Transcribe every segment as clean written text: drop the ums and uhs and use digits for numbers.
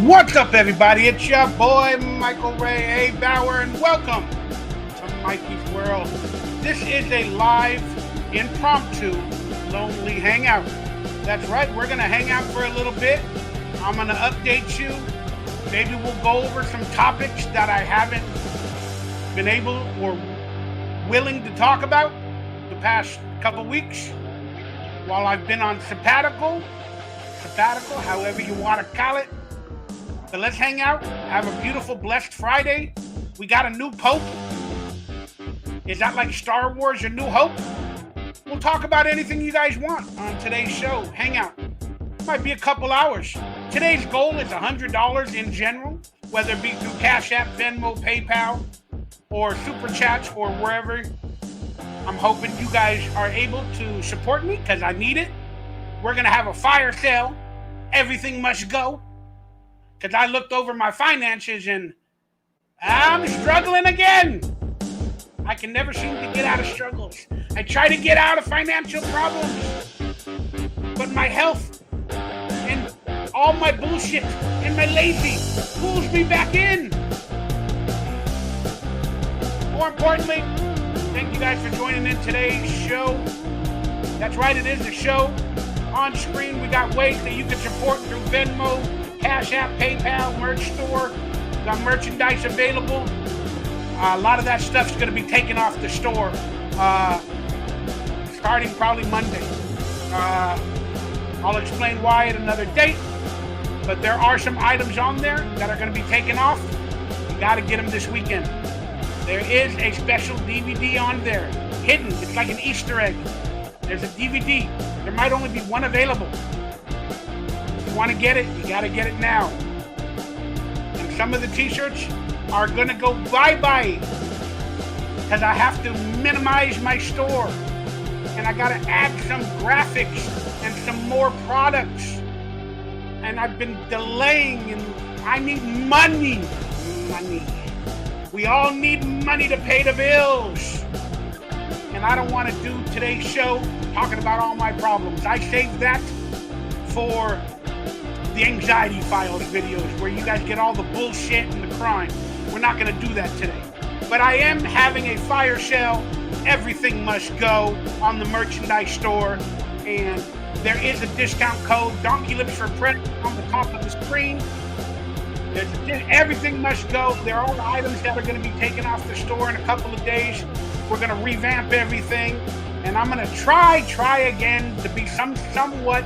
What's up, everybody? It's your boy, MichaelRayBower, and welcome to Mikey's World. This is a live, impromptu, lonely hangout. That's right, we're going to hang out for a little bit. I'm going to update you. Maybe we'll go over some topics that I haven't been able or willing to talk about the past couple weeks while I've been on sabbatical, however you want to call it. But let's hang out, have a beautiful, blessed Friday. We got a new pope. Is that like Star Wars, a new hope? We'll talk about anything you guys want on today's show. Hangout. Might be a couple hours. Today's goal is $100 in general, whether it be through Cash App, Venmo, PayPal, or Super Chats, or wherever. I'm hoping you guys are able to support me because I need it. We're going to have a fire sale. Everything must go. Because I looked over my finances and I'm struggling again. I can never seem to get out of struggles. I try to get out of financial problems. But my health and all my bullshit and my lazy pulls me back in. More importantly, thank you guys for joining in today's show. That's right, it is a show. On screen, we got ways that you can support through Venmo, Cash App, PayPal, merch store. We got merchandise available. A lot of that stuff's going to be taken off the store starting probably Monday. I'll explain why at another date. But there are some items on there that are going to be taken off. You got to get them this weekend. There is a special DVD on there, hidden. It's like an Easter egg. There's a DVD. There might only be one available. If you want to get it, you got to get it now. And some of the t-shirts are going to go bye-bye because I have to minimize my store. And I got to add some graphics and some more products. And I've been delaying, and I need money. Money. We all need money to pay the bills. And I don't want to do today's show talking about all my problems. I saved that for the anxiety files videos where you guys get all the bullshit and the crime. We're not going to do that today. But I am having a fire sale. Everything must go on the merchandise store. And there is a discount code, DonkeyLips for Predator, on the top of the screen. Everything must go. There are items that are going to be taken off the store in a couple of days. We're going to revamp everything. And I'm going to try again to be somewhat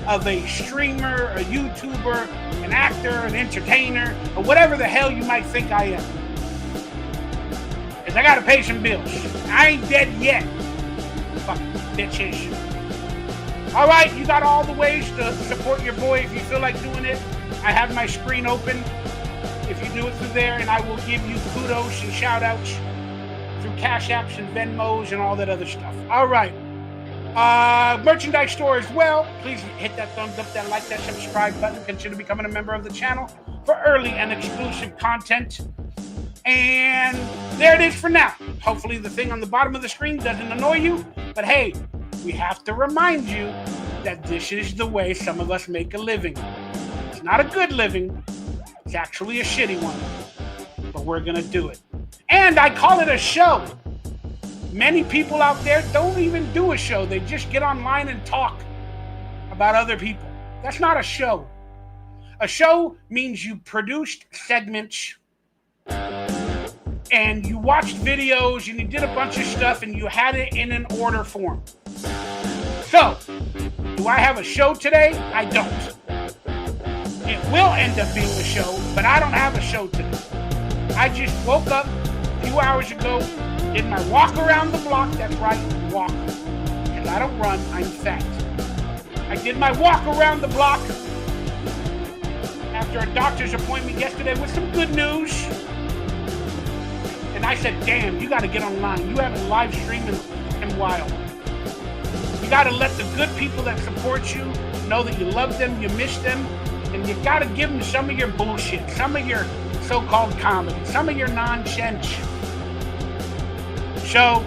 of a streamer, a YouTuber, an actor, an entertainer, or whatever the hell you might think I am. Because I got to pay some bills. I ain't dead yet. Fucking bitches. All right, you got all the ways to support your boy if you feel like doing it. I have my screen open. If you do it through there, and I will give you kudos and shout outs through Cash Apps and Venmos and all that other stuff. All right. Merchandise store as well. Please hit that thumbs up, that like, that subscribe button. Consider becoming a member of the channel for early and exclusive content. And there it is for now. Hopefully the thing on the bottom of the screen doesn't annoy you. But hey, we have to remind you that this is the way some of us make a living. It's not a good living. It's actually a shitty one. But we're going to do it. And I call it a show. Many people out there don't even do a show. They just get online and talk about other people. That's not a show. A show means you produced segments and you watched videos and you did a bunch of stuff and you had it in an order form. So, do I have a show today? I don't. It will end up being a show, but I don't have a show today. I just woke up a few hours ago, did my walk around the block. That's right, walk. Because I don't run, I'm fat. I did my walk around the block after a doctor's appointment yesterday with some good news. And I said, damn, you got to get online. You haven't live streamed in a while. You got to let the good people that support you know that you love them, you miss them, and you got to give them some of your bullshit, some of your so-called comedy, some of your nonsense. So,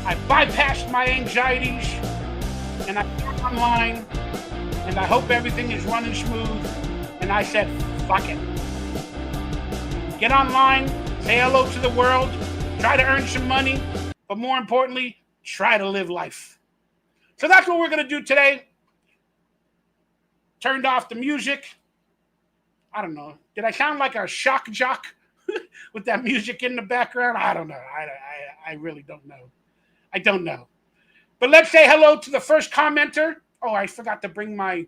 I bypassed my anxieties, and I got online, and I hope everything is running smooth. And I said, fuck it. Get online, say hello to the world, try to earn some money, but more importantly, try to live life. So that's what we're going to do today. Turned off the music. I don't know. Did I sound like a shock jock with that music in the background? I don't know. I really don't know. I don't know. But let's say hello to the first commenter. Oh, I forgot to bring my...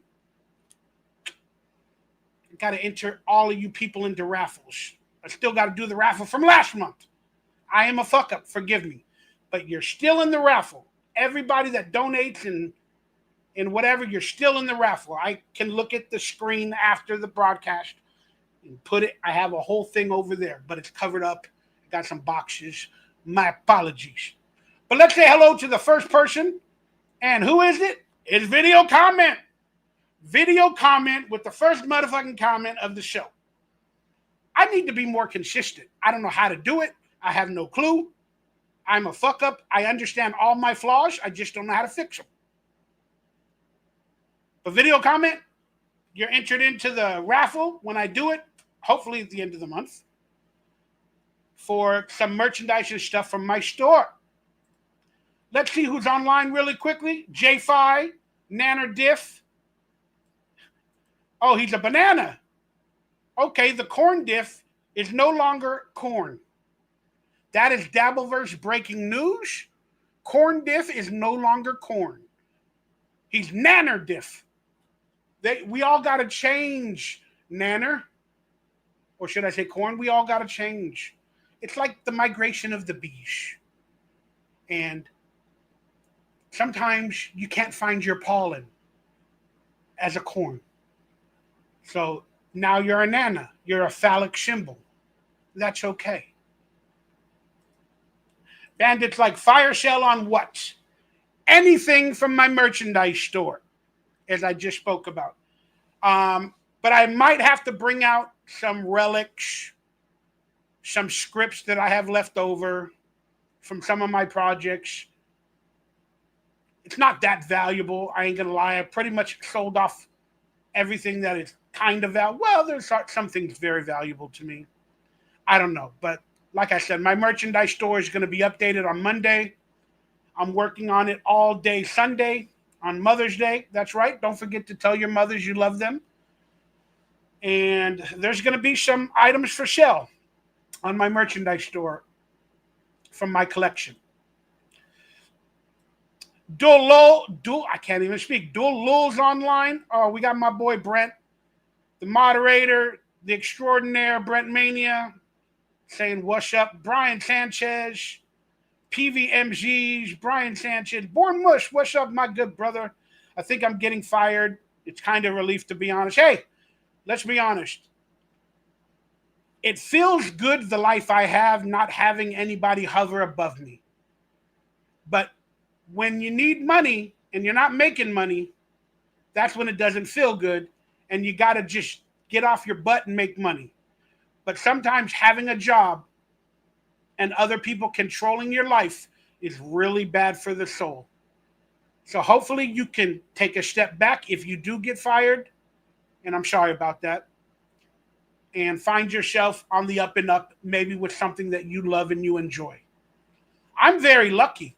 I got to enter all of you people into raffles. I still got to do the raffle from last month. I am a fuck up. Forgive me. But you're still in the raffle. Everybody that donates and whatever, you're still in the raffle. I can look at the screen after the broadcast and put it. I have a whole thing over there, but it's covered up. Got some boxes. My apologies. But let's say hello to the first person. And who is it? It's Video Comment. Video Comment with the first motherfucking comment of the show. I need to be more consistent. I don't know how to do it. I have no clue. I'm a fuck up. I understand all my flaws. I just don't know how to fix them. But Video Comment, you're entered into the raffle when I do it, hopefully at the end of the month, for some merchandise and stuff from my store. Let's see who's online really quickly. J5, Nanner Diff. Oh, he's a banana. Okay, the corn diff is no longer corn. That is Dabbleverse breaking news. Corn diff is no longer corn. He's Nanner Diff. We all got to change, Nanner. Or should I say corn? We all got to change. It's like the migration of the bees. And sometimes you can't find your pollen as a corn. So now you're a nana. You're a phallic symbol. That's okay. Bandits like fire sale on what? Anything from my merchandise store, as I just spoke about. But I might have to bring out some relics, some scripts that I have left over from some of my projects. It's not that valuable. I ain't going to lie. I pretty much sold off everything that is kind of valuable. Well, there's some things very valuable to me. I don't know. But like I said, my merchandise store is going to be updated on Monday. I'm working on it all day Sunday on Mother's Day. That's right. Don't forget to tell your mothers you love them. And there's going to be some items for sale on my merchandise store from my collection. I can't even speak. Dual Lul's online. Oh, we got my boy Brent, the moderator, the extraordinaire Brent Mania, saying what's up. Brian Sanchez, PVMZs, Brian Sanchez, Born Mush, what's up, my good brother? I think I'm getting fired. It's kind of a relief, to be honest. Hey, let's be honest. It feels good, the life I have, not having anybody hover above me. But when you need money and you're not making money, that's when it doesn't feel good. And you got to just get off your butt and make money. But sometimes having a job and other people controlling your life is really bad for the soul. So hopefully you can take a step back if you do get fired. And I'm sorry about that. And find yourself on the up and up, maybe with something that you love and you enjoy. I'm very lucky.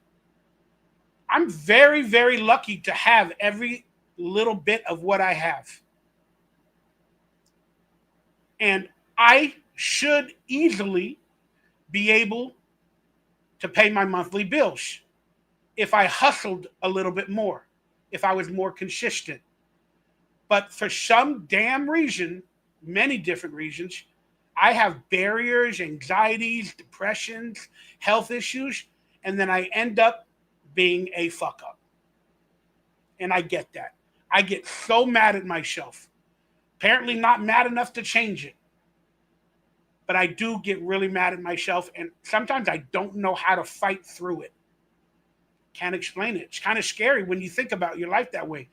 I'm very, very lucky to have every little bit of what I have. And I should easily be able to pay my monthly bills if I hustled a little bit more, if I was more consistent. But for some damn reason, many different reasons, I have barriers, anxieties, depressions, health issues, and then I end up being a fuck up. And I get that. I get so mad at myself. Apparently not mad enough to change it. But I do get really mad at myself, and sometimes I don't know how to fight through it. Can't explain it. It's kind of scary when you think about your life that way.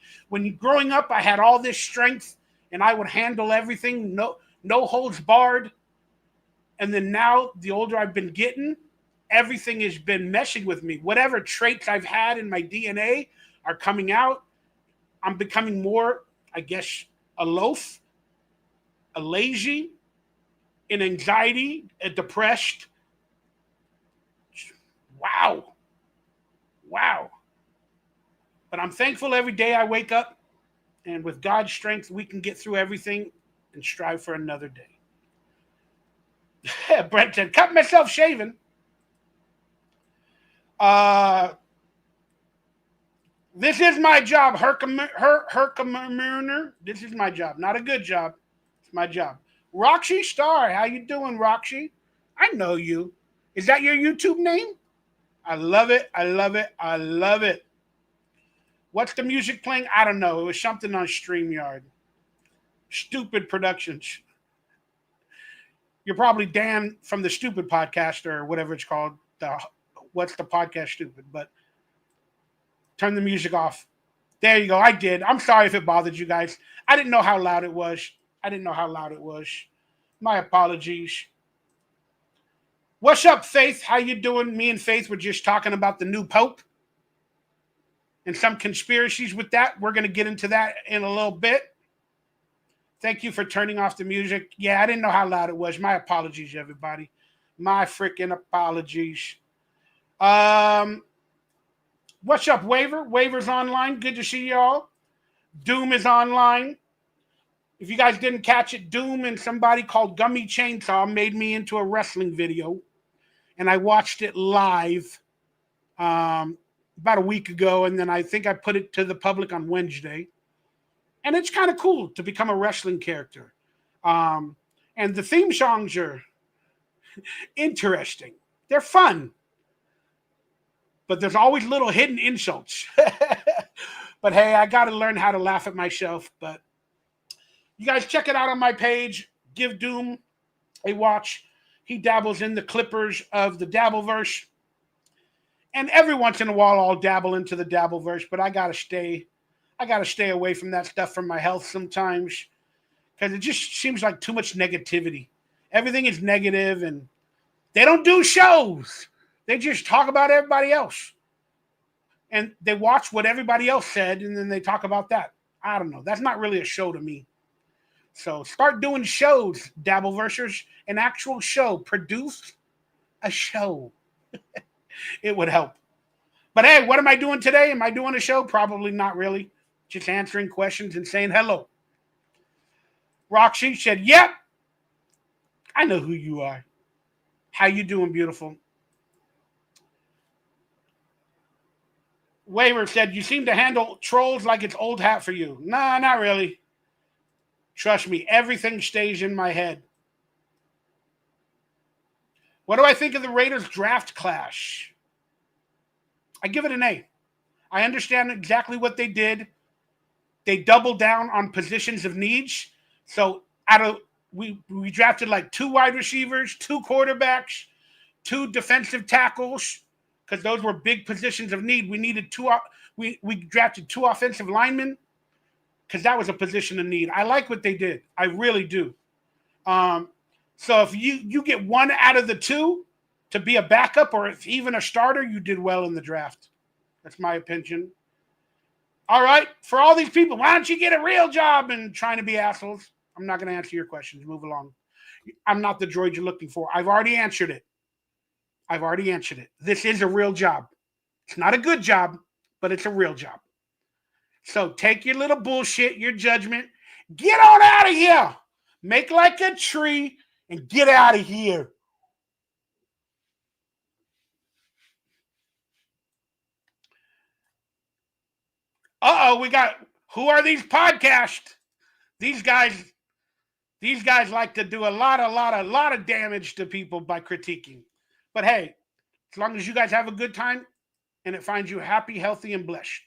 Growing up, I had all this strength, and I would handle everything, no holds barred. And then now, the older I've been getting, everything has been messing with me. Whatever traits I've had in my DNA are coming out. I'm becoming more, I guess, a loaf. a lazy, an anxiety, a depressed. Wow. Wow. But I'm thankful every day I wake up, and with God's strength, we can get through everything and strive for another day. Brent said, cut myself shaving. This is my job, Herkimer. This is my job. Not a good job. It's my job. Roxy Star, how you doing, Roxy? I know you. Is that your YouTube name? I love it. I love it. I love it. What's the music playing? I don't know. It was something on StreamYard. Stupid Productions. You're probably Dan from the Stupid Podcast or whatever it's called. What's the podcast stupid? But turn the music off. There you go. I did. I'm sorry if it bothered you guys. I didn't know how loud it was. My apologies. What's up, Faith? How you doing? Me and Faith were just talking about the new Pope and some conspiracies with that. We're going to get into that in a little bit. Thank you for turning off the music. Yeah, I didn't know how loud it was. My apologies, everybody. My freaking apologies. What's up, Waver? Waver's online. Good to see y'all. Doom is online. If you guys didn't catch it, Doom and somebody called Gummy Chainsaw made me into a wrestling video. And I watched it live about a week ago. And then I think I put it to the public on Wednesday. And it's kind of cool to become a wrestling character. And the theme songs are interesting. They're fun. But there's always little hidden insults. But hey, I got to learn how to laugh at myself. But you guys check it out on my page. Give Doom a watch. He dabbles in the clippers of the Dabbleverse. And every once in a while, I'll dabble into the Dabbleverse. But I got to stay away from that stuff for my health sometimes. Because it just seems like too much negativity. Everything is negative, and they don't do shows. They just talk about everybody else. And they watch what everybody else said, and then they talk about that. I don't know. That's not really a show to me. So start doing shows, Dabbleversers. An actual show. Produce a show. It would help. But hey, what am I doing today? Am I doing a show? Probably not really. Just answering questions and saying hello. Roxy said, yep. I know who you are. How you doing, beautiful? Waver said, you seem to handle trolls like it's old hat for you. Nah, not really. Trust me, everything stays in my head. What do I think of the Raiders draft class? I give it an A. I understand exactly what they did. They doubled down on positions of needs. So we drafted like 2 wide receivers, 2 quarterbacks, 2 defensive tackles, because those were big positions of need. We needed 2. We drafted 2 offensive linemen because that was a position of need. I like what they did. I really do. So if you get 1 out of the 2 to be a backup or if even a starter, you did well in the draft. That's my opinion. All right, for all these people, why don't you get a real job and trying to be assholes? I'm not going to answer your questions. Move along. I'm not the droid you're looking for. I've already answered it. This is a real job. It's not a good job, but it's a real job. So take your little bullshit, your judgment. Get on out of here. Make like a tree and get out of here. We got, who are these podcasts? These guys like to do a lot of damage to people by critiquing. But hey, as long as you guys have a good time and it finds you happy, healthy, and blessed.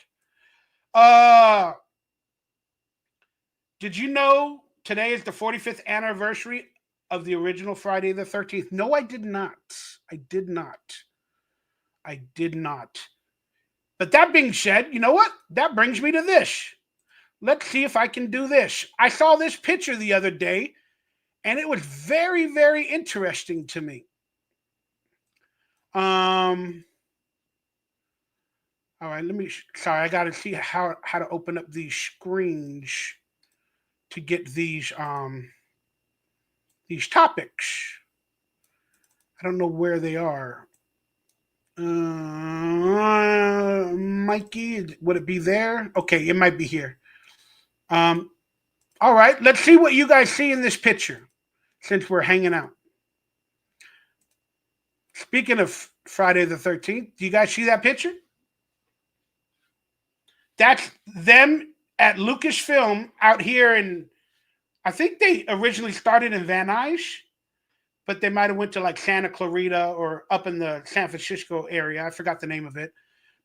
Did you know today is the 45th anniversary of the original Friday the 13th? No, I did not. But that being said, you know what? That brings me to this. Let's see if I can do this. I saw this picture the other day, and it was very, very interesting to me. All right, I got to see how to open up these screens to get these. these topics. I don't know where they are. Mikey, would it be there? Okay, it might be here. All right, let's see what you guys see in this picture since we're hanging out. Speaking of Friday the 13th, do you guys see that picture? That's them at Lucasfilm out here in, I think they originally started in Van Nuys, but they might have went to like Santa Clarita or up in the San Francisco area. I forgot the name of it.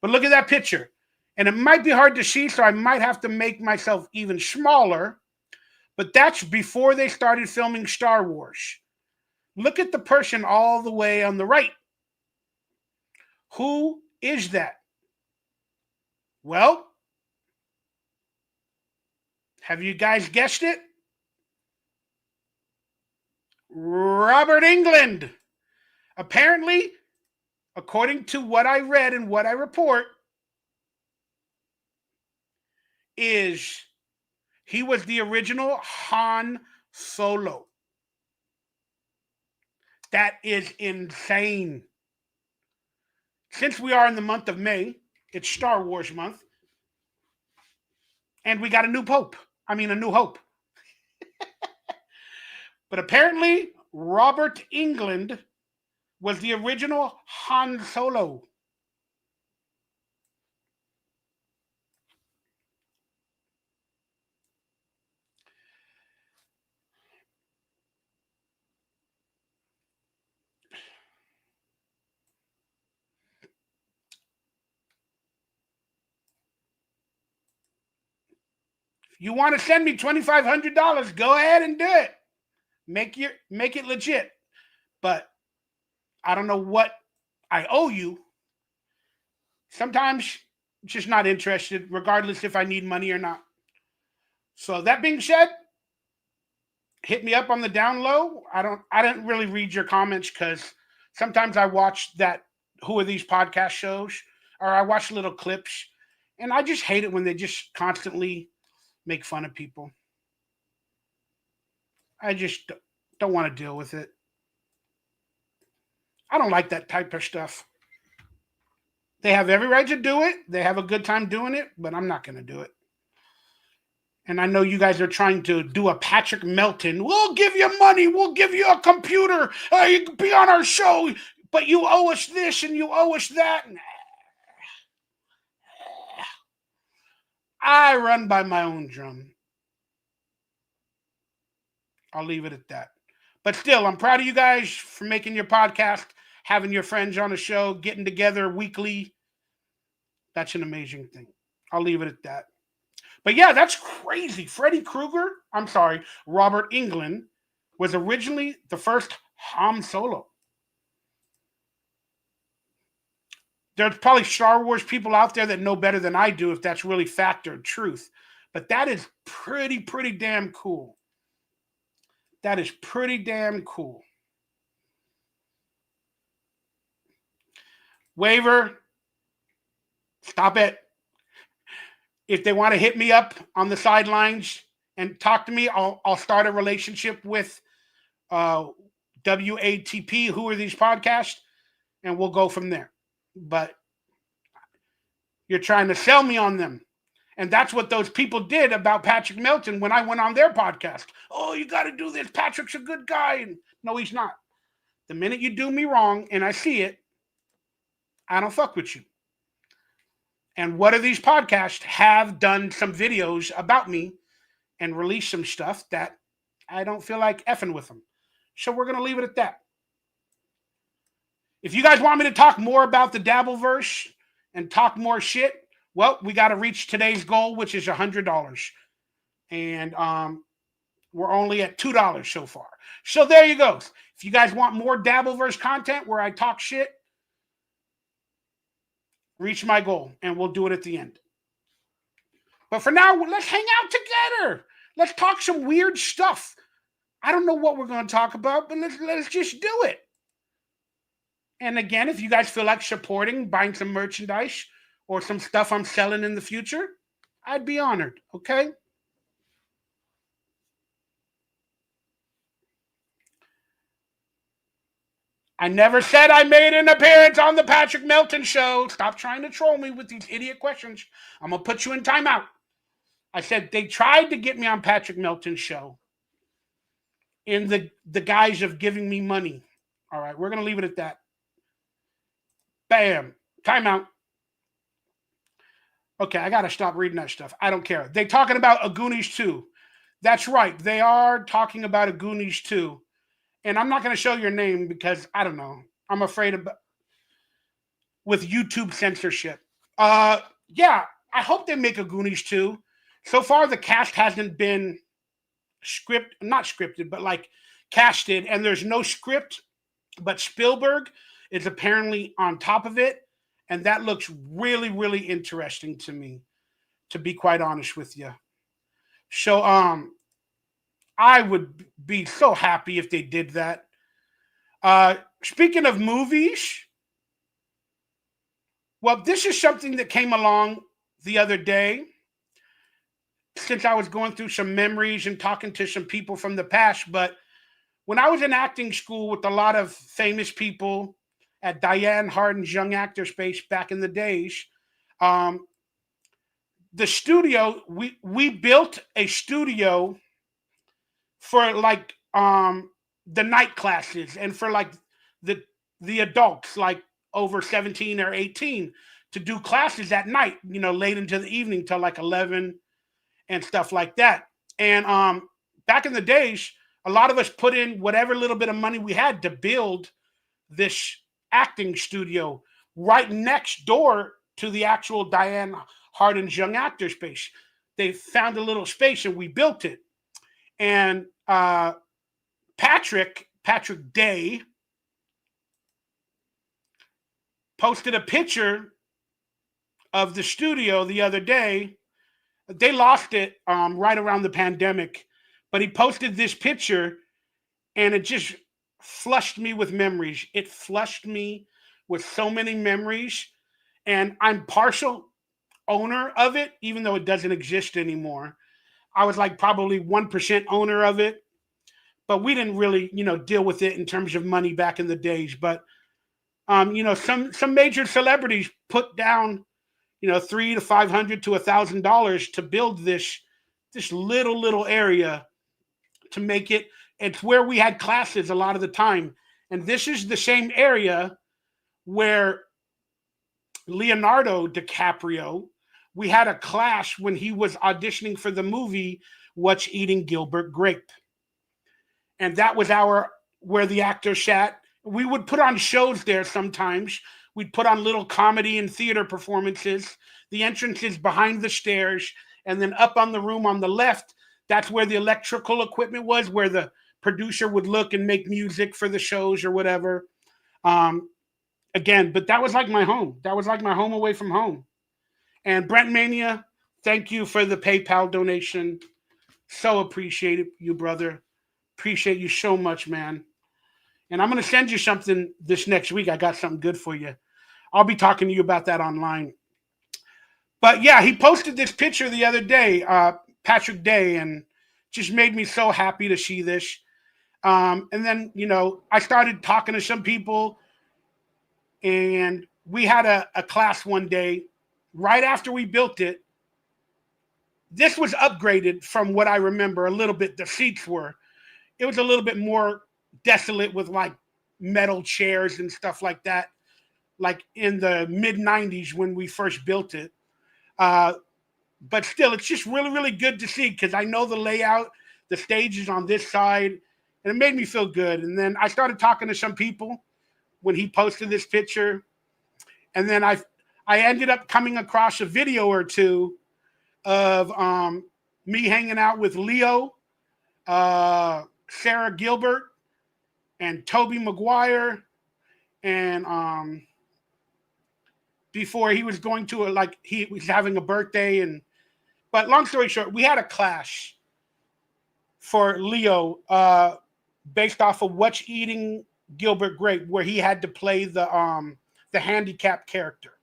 But look at that picture. And it might be hard to see, so I might have to make myself even smaller. But that's before they started filming Star Wars. Look at the person all the way on the right. Who is that? Well, have you guys guessed it? Robert Englund. Apparently, according to what I read and what I report, is he was the original Han Solo. That is insane. Since we are in the month of May, it's Star Wars month, and we got a new pope. I mean, a new hope. But apparently, Robert Englund was the original Han Solo. You want to send me $2,500? Go ahead and do it. Make it legit. But I don't know what I owe you. Sometimes just not interested, regardless if I need money or not. So that being said, hit me up on the down low. I didn't really read your comments because sometimes I watch that Who Are These podcast shows, or I watch little clips, and I just hate it when they just constantly make fun of people. I just don't want to deal with it. I don't like that type of stuff. They have every right to do it. They have a good time doing it, but I'm not going to do it. And I know you guys are trying to do a Patrick Melton. We'll give you money. We'll give you a computer. You can be on our show, but you owe us this and you owe us that. I run by my own drum. I'll leave it at that. But still, I'm proud of you guys for making your podcast, having your friends on the show, getting together weekly. That's an amazing thing. I'll leave it at that. But yeah, that's crazy. Robert Englund was originally the first Han Solo. There's probably Star Wars people out there that know better than I do if that's really fact or truth. But that is pretty damn cool. That is pretty damn cool. Waiver, stop it. If they want to hit me up on the sidelines and talk to me, I'll start a relationship with WATP, Who Are These Podcasts, and we'll go from there. But you're trying to sell me on them. And that's what those people did about Patrick Melton when I went on their podcast. Oh, you got to do this. Patrick's a good guy. And no, he's not. The minute you do me wrong and I see it, I don't fuck with you. And What Are These Podcasts have done some videos about me and released some stuff that I don't feel like effing with them. So we're going to leave it at that. If you guys want me to talk more about the Dabbleverse and talk more shit, well, we got to reach today's goal, which is $100. And we're only at $2 so far. So there you go. If you guys want more Dabbleverse content where I talk shit, reach my goal, and we'll do it at the end. But for now, let's hang out together. Let's talk some weird stuff. I don't know what we're going to talk about, but let's just do it. And again, if you guys feel like supporting, buying some merchandise or some stuff I'm selling in the future, I'd be honored, okay? I never said I made an appearance on the Patrick Melton show. Stop trying to troll me with these idiot questions. I'm going to put you in timeout. I said they tried to get me on Patrick Melton's show in the guise of giving me money. All right, we're going to leave it at that. Bam. Timeout. Okay, I got to stop reading that stuff. I don't care. They talking about a Goonies 2. That's right. They are talking about a Goonies 2. And I'm not going to show your name because, I don't know, I'm afraid of with YouTube censorship. Yeah, I hope they make a Goonies 2. So far, the cast hasn't been not scripted, but like casted, and there's no script, but Spielberg is apparently on top of it, and that looks really, really interesting to me, to be quite honest with you. So, I would be so happy if they did that. Speaking of movies, well, this is something that came along the other day since I was going through some memories and talking to some people from the past. But when I was in acting school with a lot of famous people at Diane Harden's Young Actor Space back in the days, the studio, we built a studio for like the night classes and for like the adults like over 17 or 18 to do classes at night, late into the evening till like 11 and stuff like that. And back in the days, a lot of us put in whatever little bit of money we had to build this acting studio right next door to the actual Diane Harden's Young Actor Space. They found a little space and we built it. And Patrick Day posted a picture of the studio the other day. They lost it right around the pandemic, but he posted this picture and it just flushed me with memories. It flushed me with so many memories, and I'm partial owner of it, even though it doesn't exist anymore. I was like probably 1% owner of it, but we didn't really, deal with it in terms of money back in the days. But, some major celebrities put down, $300 to $500 to $1,000 to build this little area to make it. It's where we had classes a lot of the time. And this is the same area where Leonardo DiCaprio, we had a class when he was auditioning for the movie What's Eating Gilbert Grape. And that was where the actor sat. We would put on shows there sometimes. We'd put on little comedy and theater performances. The entrance is behind the stairs. And then up on the room on the left, that's where the electrical equipment was, where the producer would look and make music for the shows or whatever. Again, but that was like my home. That was like my home away from home. And Brent Mania, thank you for the PayPal donation. So appreciate you, brother. Appreciate you so much, man. And I'm going to send you something this next week. I got something good for you. I'll be talking to you about that online. But yeah, he posted this picture the other day, Patrick Day, and just made me so happy to see this. And then, I started talking to some people, and we had a class one day right after we built it. This was upgraded from what I remember a little bit. The seats were. It was a little bit more desolate with like metal chairs and stuff like that, like in the mid 90s when we first built it. But still, it's just really, really good to see because I know the layout, the stage is on this side, and it made me feel good. And then I started talking to some people when he posted this picture. And then I ended up coming across a video or two of me hanging out with Leo, Sarah Gilbert, and Toby Maguire, and before he was going to he was having a birthday, but long story short, we had a clash for Leo based off of What's Eating Gilbert Grape, where he had to play the handicapped character.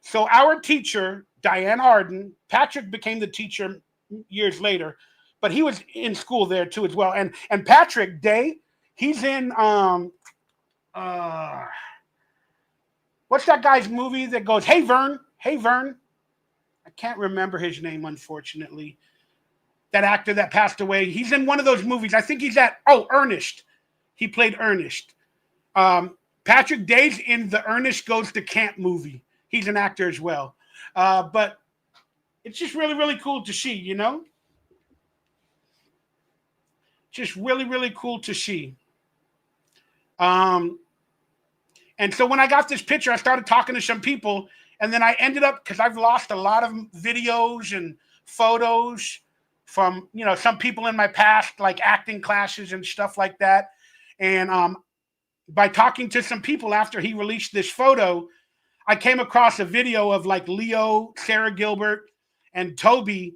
So our teacher, Diane Arden, Patrick became the teacher years later, but he was in school there too as well. And Patrick Day, he's in What's that guy's movie that goes, "Hey Vern, hey Vern"? I can't remember his name, unfortunately. That actor that passed away. He's in one of those movies. I think he's Ernest. He played Ernest. Patrick Day's in the Ernest Goes to Camp movie. He's an actor as well. But it's just really, really cool to see, you know? Just really, really cool to see. And so when I got this picture, I started talking to some people, and then I ended up, because I've lost a lot of videos and photos from, you know, some people in my past, like acting classes and stuff like that. And by talking to some people after he released this photo, I came across a video of like Leo, Sarah Gilbert, and Toby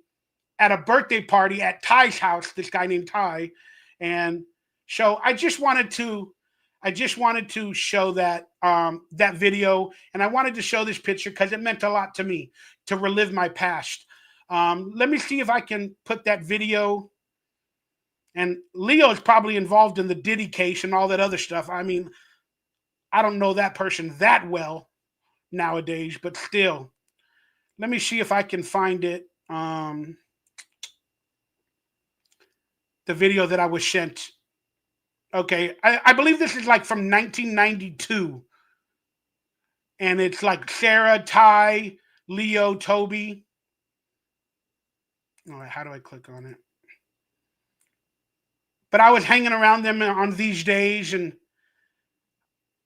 at a birthday party at Ty's house, this guy named Ty. And so I just wanted to show that that video, and I wanted to show this picture because it meant a lot to me to relive my past. Let me see if I can put that video. And Leo is probably involved in the Diddy case and all that other stuff. I mean, I don't know that person that well nowadays, but still. Let me see if I can find it. The video that I was sent. Okay, I believe this is like from 1992. And it's like Sarah, Ty, Leo, Toby. All right, how do I click on it? But I was hanging around them on these days, and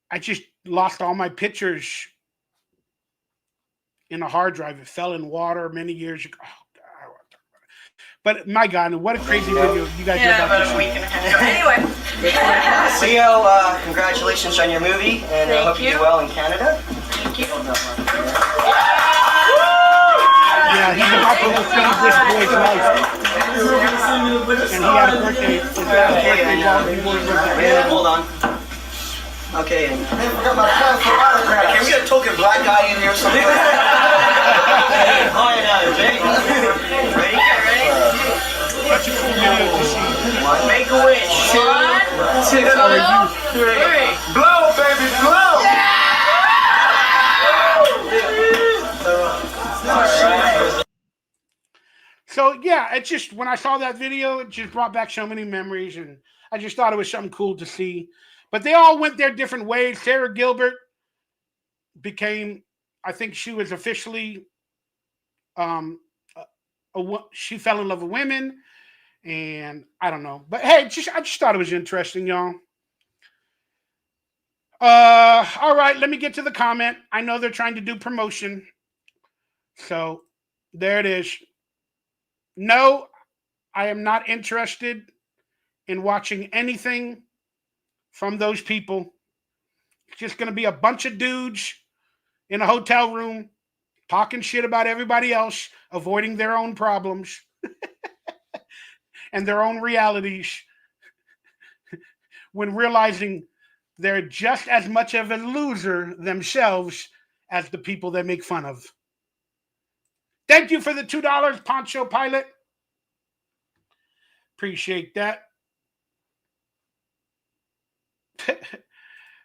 I just lost all my pictures in a hard drive. It fell in water many years ago. Oh, God, I don't want to talk about it. But my God, what a crazy video you guys did about this. Anyway. Leo, congratulations on your movie, and I hope you do well in Canada. Thank you. Yeah, he's about to save this boy's life. And he had a birthday. His last birthday while he was Yeah, hold on. Okay, and can we get a token black guy in here or something? Hi, Jake. Ready? such a cool video to see. Make a wish. 1, 2, 3. Blow, baby, blow! So yeah, it just, when I saw that video, it just brought back so many memories, and I just thought it was something cool to see. But they all went their different ways. Sarah Gilbert became, I think she was officially, she fell in love with women, and I don't know. But hey, I just thought it was interesting, y'all. All right, let me get to the comment. I know they're trying to do promotion. So there it is. No, I am not interested in watching anything from those people. It's just going to be a bunch of dudes in a hotel room talking shit about everybody else, avoiding their own problems and their own realities, when realizing they're just as much of a loser themselves as the people they make fun of. Thank you for the $2, Poncho Pilot. Appreciate that.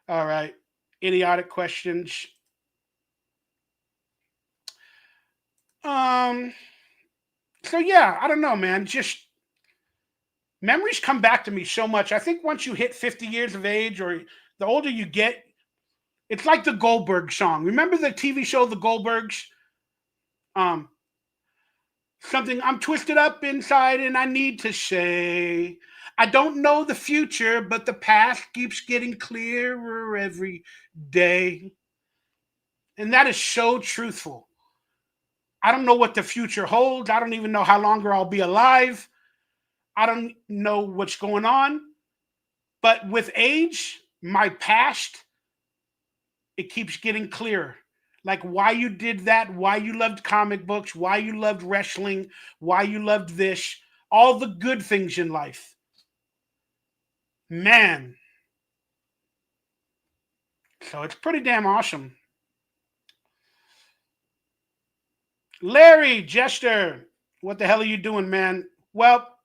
All right. Idiotic questions. So yeah, I don't know, man. Just memories come back to me so much. I think once you hit 50 years of age, or the older you get, it's like the Goldberg song. Remember the TV show, The Goldbergs? Something, I'm twisted up inside and I need to say, I don't know the future, but the past keeps getting clearer every day. And that is so truthful. I don't know what the future holds. I don't even know how longer I'll be alive. I don't know what's going on. But with age, my past, it keeps getting clearer. Like why you did that, why you loved comic books, why you loved wrestling, why you loved this, all the good things in life. Man. So it's pretty damn awesome. Larry Jester, what the hell are you doing, man? Well,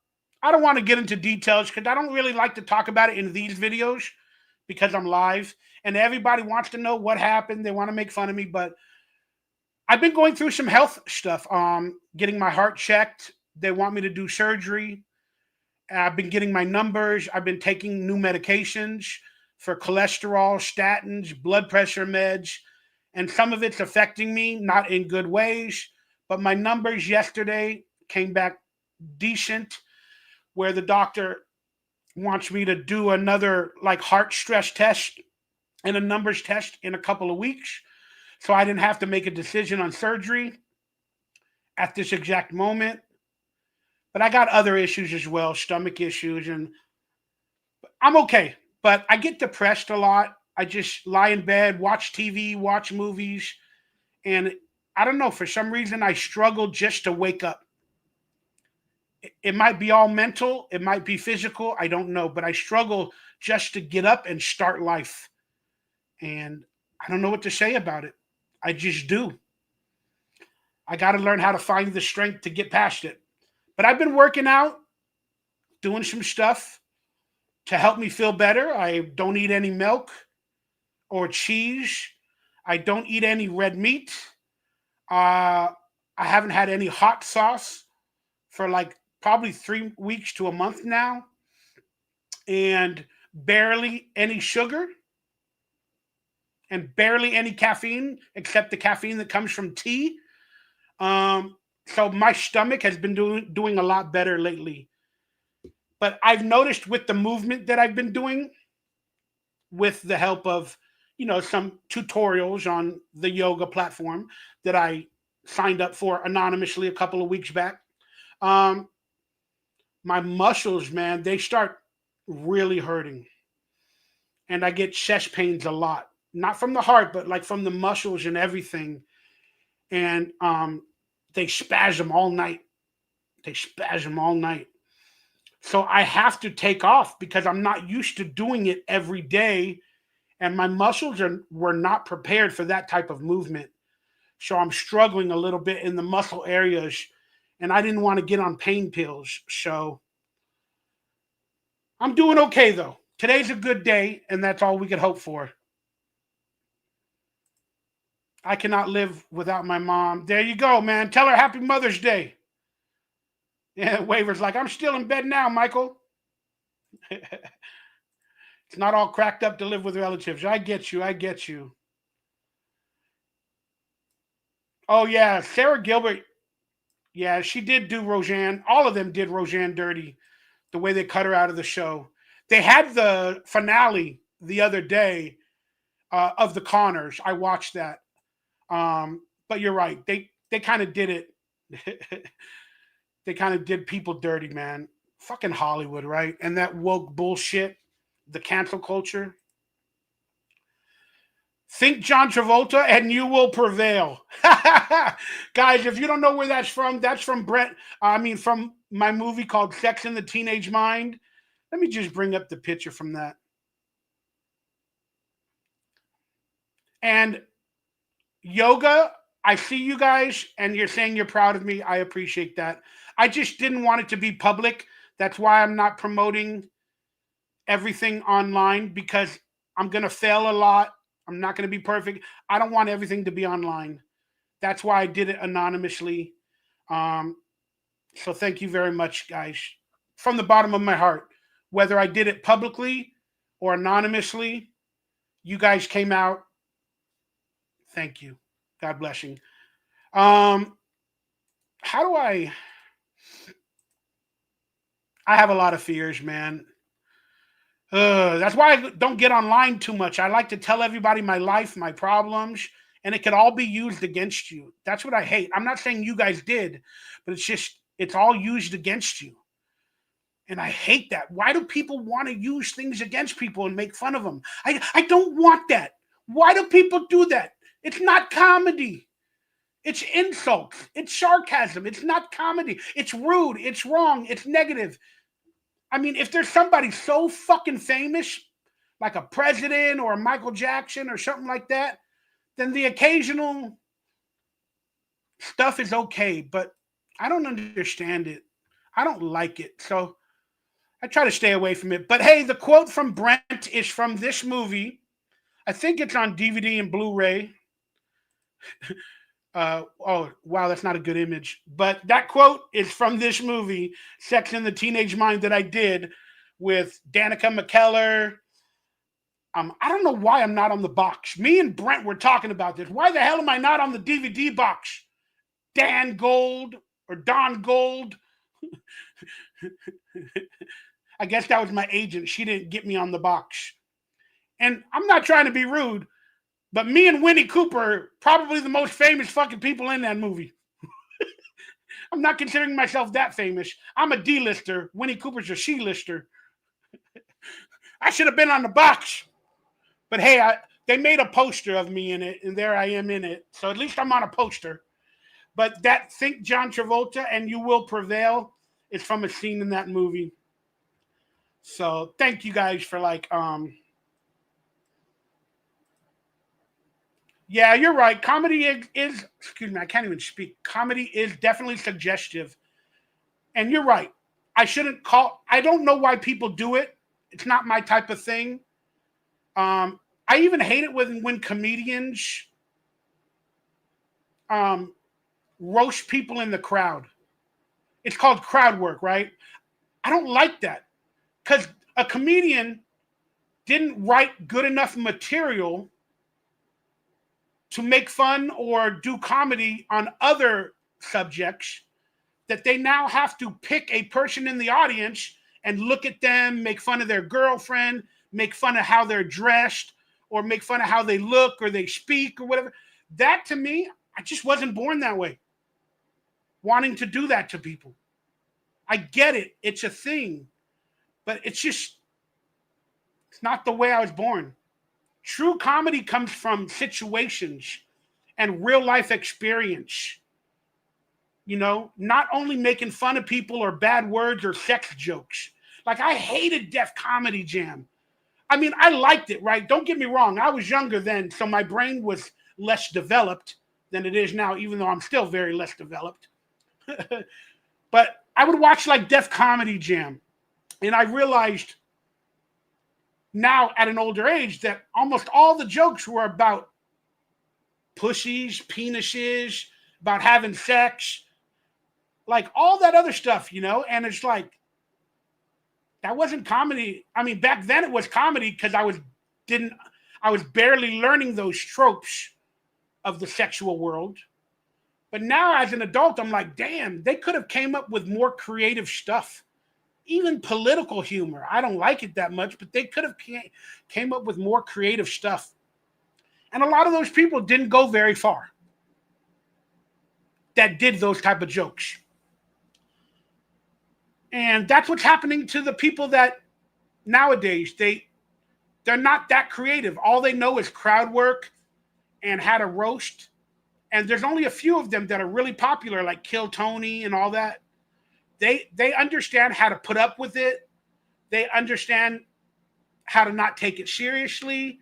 I don't want to get into details because I don't really like to talk about it in these videos because I'm live. and everybody wants to know what happened. They want to make fun of me, but I've been going through some health stuff. Getting my heart checked. They want me to do surgery. I've been getting my numbers. I've been taking new medications for cholesterol, statins, blood pressure meds, and some of it's affecting me, not in good ways. But my numbers yesterday came back decent, where the doctor wants me to do another like heart stress test and a numbers test in a couple of weeks. So I didn't have to make a decision on surgery at this exact moment. But I got other issues as well, stomach issues, and I'm okay. But I get depressed a lot. I just lie in bed, watch TV, watch movies, and I don't know, for some reason I struggle just to wake up. It might be all mental, it might be physical, I don't know, but I struggle just to get up and start life. And I don't know what to say about it. I just do. I got to learn how to find the strength to get past it. But I've been working out, doing some stuff to help me feel better. I don't eat any milk or cheese. I don't eat any red meat. I haven't had any hot sauce for like probably 3 weeks to a month now. And barely any sugar. And barely any caffeine, except the caffeine that comes from tea. So my stomach has been doing a lot better lately. But I've noticed with the movement that I've been doing, with the help of, some tutorials on the yoga platform that I signed up for anonymously a couple of weeks back, my muscles, man, they start really hurting. And I get chest pains a lot. Not from the heart, but like from the muscles and everything. And they spasm all night. They spasm all night. So I have to take off because I'm not used to doing it every day. And my muscles were not prepared for that type of movement. So I'm struggling a little bit in the muscle areas. And I didn't want to get on pain pills. So I'm doing okay, though. Today's a good day, and that's all we could hope for. I cannot live without my mom. There you go, man. Tell her Happy Mother's Day. Yeah, Waver's like, I'm still in bed now, Michael. It's not all cracked up to live with relatives. I get you. I get you. Oh, yeah. Sarah Gilbert. Yeah, she did do Roseanne. All of them did Roseanne dirty, the way they cut her out of the show. They had the finale the other day of The Connors. I watched that. But you're right. They kind of did it. They kind of did people dirty, man. Fucking Hollywood, right? And that woke bullshit, the cancel culture. Think John Travolta and you will prevail. Guys, if you don't know where that's from from my movie called Sex in the Teenage Mind. Let me just bring up the picture from that. And yoga, I see you guys, and you're saying you're proud of me. I appreciate that. I just didn't want it to be public. That's why I'm not promoting everything online, because I'm going to fail a lot. I'm not going to be perfect. I don't want everything to be online. That's why I did it anonymously. So thank you very much, guys. From the bottom of my heart. Whether I did it publicly or anonymously, you guys came out. Thank you. God bless you. How do I have a lot of fears, man. That's why I don't get online too much. I like to tell everybody my life, my problems, and it could all be used against you. That's what I hate. I'm not saying you guys did, but it's all used against you. And I hate that. Why do people want to use things against people and make fun of them? I don't want that. Why do people do that? It's not comedy. It's insults. It's sarcasm. It's not comedy. It's rude. It's wrong. It's negative. I mean, if there's somebody so fucking famous, like a president or a Michael Jackson or something like that, then the occasional stuff is okay. But I don't understand it. I don't like it. So I try to stay away from it. But hey, the quote from Brent is from this movie. I think it's on DVD and Blu-ray. Oh, wow, that's not a good image. But that quote is from this movie, Sex in the Teenage Mind, that I did with Danica McKellar. I don't know why I'm not on the box. Me and Brent were talking about this. Why the hell am I not on the DVD box? Dan Gold or Don Gold. I guess that was my agent. She didn't get me on the box. And I'm not trying to be rude, but me and Winnie Cooper, probably the most famous fucking people in that movie. I'm not considering myself that famous. I'm a D-lister. Winnie Cooper's a she-lister. I should have been on the box. But hey, they made a poster of me in it, and there I am in it. So at least I'm on a poster. But that Think John Travolta and You Will Prevail is from a scene in that movie. So thank you guys for yeah, you're right. Comedy is, excuse me, I can't even speak. Comedy is definitely suggestive. And you're right. I don't know why people do it. It's not my type of thing. I even hate it when comedians roast people in the crowd. It's called crowd work, right? I don't like that because a comedian didn't write good enough material to make fun or do comedy on other subjects that they now have to pick a person in the audience and look at them, make fun of their girlfriend, make fun of how they're dressed, or make fun of how they look or they speak or whatever. That to me, I just wasn't born that way. Wanting to do that to people. I get it. It's a thing. But it's not the way I was born. True comedy comes from situations and real life experience. You know, not only making fun of people or bad words or sex jokes. Like I hated Def Comedy Jam. I mean, I liked it, right? Don't get me wrong. I was younger then, so my brain was less developed than it is now, even though I'm still very less developed. But I would watch like Def Comedy Jam. And I realized now at an older age that almost all the jokes were about pussies, penises, about having sex, like all that other stuff, you know? And it's like, that wasn't comedy. I mean, back then it was comedy because I was barely learning those tropes of the sexual world. But now as an adult, I'm like, damn, they could have came up with more creative stuff. Even political humor. I don't like it that much, but they could have came up with more creative stuff. And a lot of those people didn't go very far that did those type of jokes. And that's what's happening to the people that nowadays, they're not that creative. All they know is crowd work and how to roast. And there's only a few of them that are really popular, like Kill Tony and all that. They understand how to put up with it. They understand how to not take it seriously.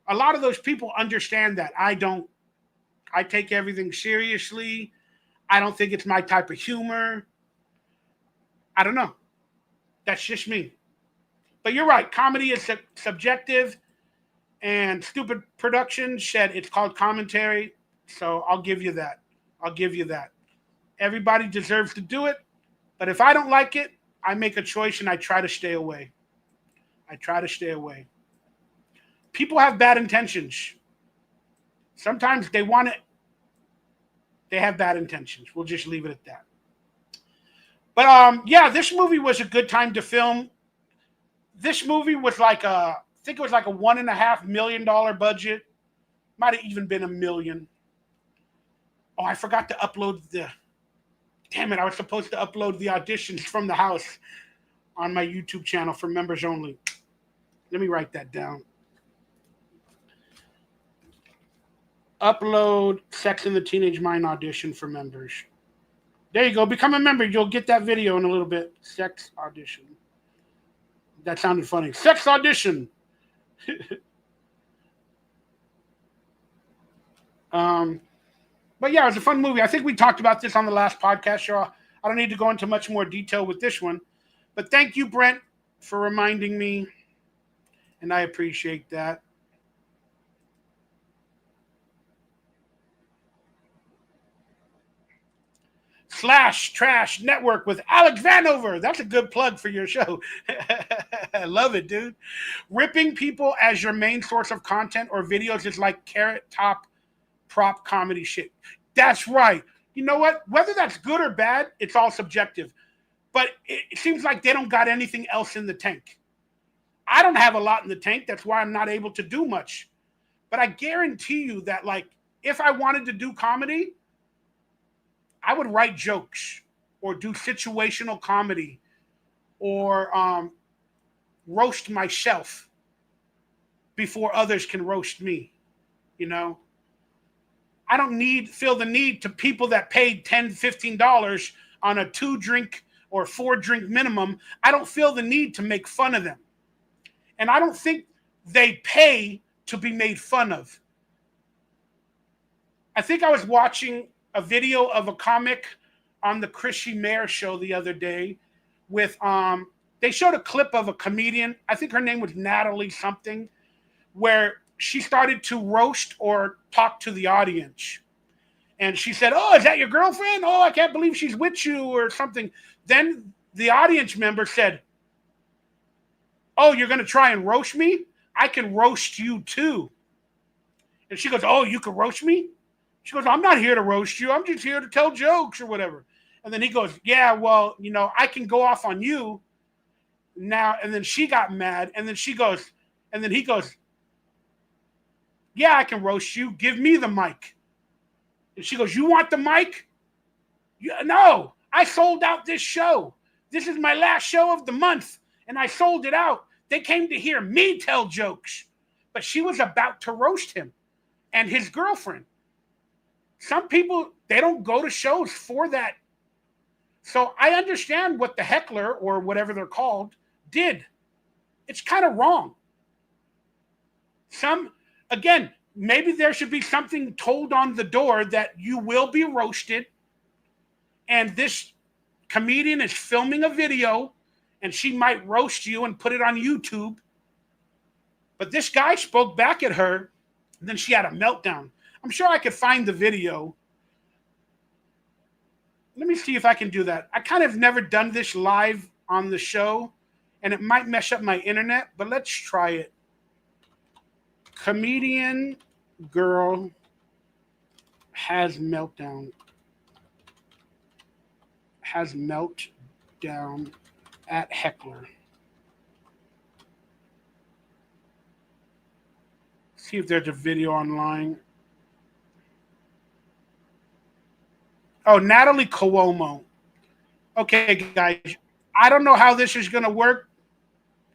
A lot of those people understand that. I don't. I take everything seriously. I don't think it's my type of humor. I don't know. That's just me. But you're right. Comedy is subjective, and Stupid Productions said it's called commentary. So I'll give you that. I'll give you that. Everybody deserves to do it. But if I don't like it, I make a choice and I try to stay away. I try to stay away. People have bad intentions. Sometimes they want it. They have bad intentions. We'll just leave it at that. But yeah, this movie was a good time to film. This movie was like I think it was like a $1.5 million budget. Might have even been $1 million. Oh, I forgot to upload damn it, I was supposed to upload the auditions from the house on my YouTube channel for members only. Let me write that down. Upload Sex in the Teenage Mind audition for members. There you go. Become a member. You'll get that video in a little bit. Sex audition. That sounded funny. Sex audition. But yeah, it was a fun movie. I think we talked about this on the last podcast show. I don't need to go into much more detail with this one. But thank you, Brent, for reminding me. And I appreciate that. Slash Trash Network with Alex Vanover. That's a good plug for your show. I love it, dude. Ripping people as your main source of content or videos is like carrot top prop comedy shit. That's right. You know what? Whether that's good or bad, it's all subjective. But it seems like they don't got anything else in the tank. I don't have a lot in the tank. That's why I'm not able to do much. But I guarantee you that, like, if I wanted to do comedy, I would write jokes or do situational comedy or roast myself before others can roast me. You know, I don't feel the need to people that paid $10, $15 on a 2-drink or 4-drink minimum. I don't feel the need to make fun of them. And I don't think they pay to be made fun of. I think I was watching a video of a comic on the Chrissy Mayer show the other day with, they showed a clip of a comedian. I think her name was Natalie something, where she started to roast or talk to the audience. And she said, "Oh, is that your girlfriend? Oh, I can't believe she's with you," or something. Then the audience member said, "Oh, you're going to try and roast me? I can roast you too." And she goes, "Oh, you can roast me?" She goes, "I'm not here to roast you. I'm just here to tell jokes or whatever." And then he goes, "Yeah, well, you know, I can go off on you now." And then she got mad. And then he goes, "Yeah, I can roast you. Give me the mic." And she goes, "You want the mic?" "Yeah, no, I sold out this show. This is my last show of the month. And I sold it out. They came to hear me tell jokes." But she was about to roast him and his girlfriend. Some people, they don't go to shows for that. So I understand what the heckler, or whatever they're called, did. It's kind of wrong. Again, maybe there should be something told on the door that you will be roasted, and this comedian is filming a video and she might roast you and put it on YouTube. But this guy spoke back at her, and then she had a meltdown. I'm sure I could find the video. Let me see if I can do that. I kind of never done this live on the show, and it might mess up my internet, but let's try it. Comedian girl has meltdown. Has meltdown at heckler. See if there's a video online. Oh, Natalie Cuomo. Okay, guys. I don't know how this is going to work.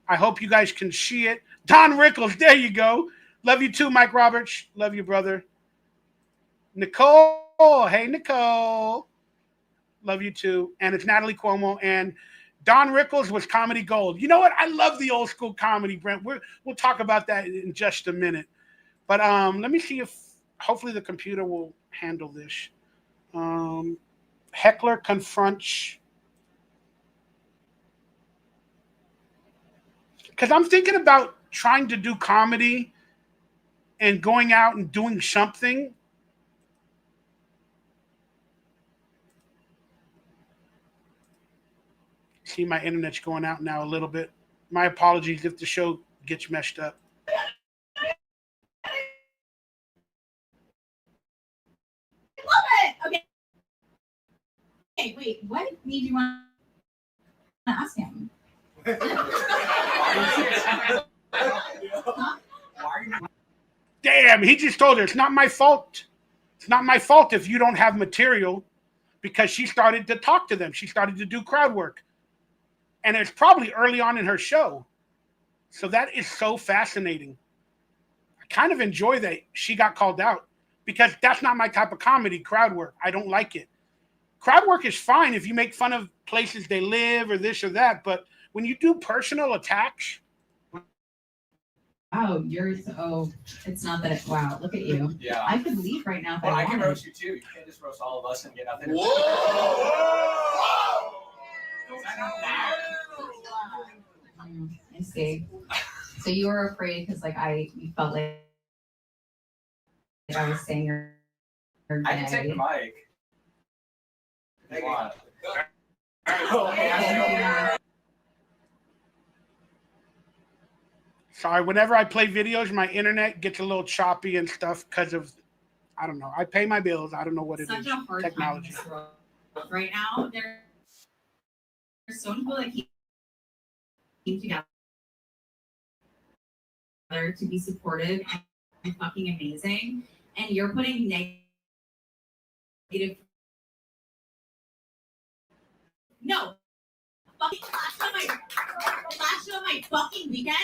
I hope you guys can see it. Don Rickles, there you go. Love you too, Mike Roberts. Love you, brother. Nicole. Hey, Nicole. Love you too. And it's Natalie Cuomo. And Don Rickles was comedy gold. You know what? I love the old school comedy, Brent. We'll talk about that in just a minute. But let me see if hopefully the computer will handle this. Heckler confronts. Because I'm thinking about trying to do comedy and going out and doing something. See, my internet's going out now a little bit. My apologies if the show gets messed up. I love it. Okay, wait. What made you want to ask him? Damn, he just told her it's not my fault. It's not my fault if you don't have material, because she started to talk to them. She started to do crowd work. And it's probably early on in her show. So that is so fascinating. I kind of enjoy that she got called out, because that's not my type of comedy, crowd work. I don't like it. Crowd work is fine if you make fun of places they live or this or that. But when you do personal attacks. Oh, it's not that. Wow, look at you. Yeah. I could leave right now if Well, I I can wanted. roast you too. You can't just roast all of us and get nothing. I see. So you were afraid because, like, you felt like I was saying your I can take the mic. Sorry, whenever I play videos, my internet gets a little choppy and stuff because of, I don't know. I pay my bills. I don't know what it is. Such a hard Technology. time in this world right now. There's so many people that came together to be supportive and fucking amazing, and you're putting negative. No, fucking last show of my fucking weekend.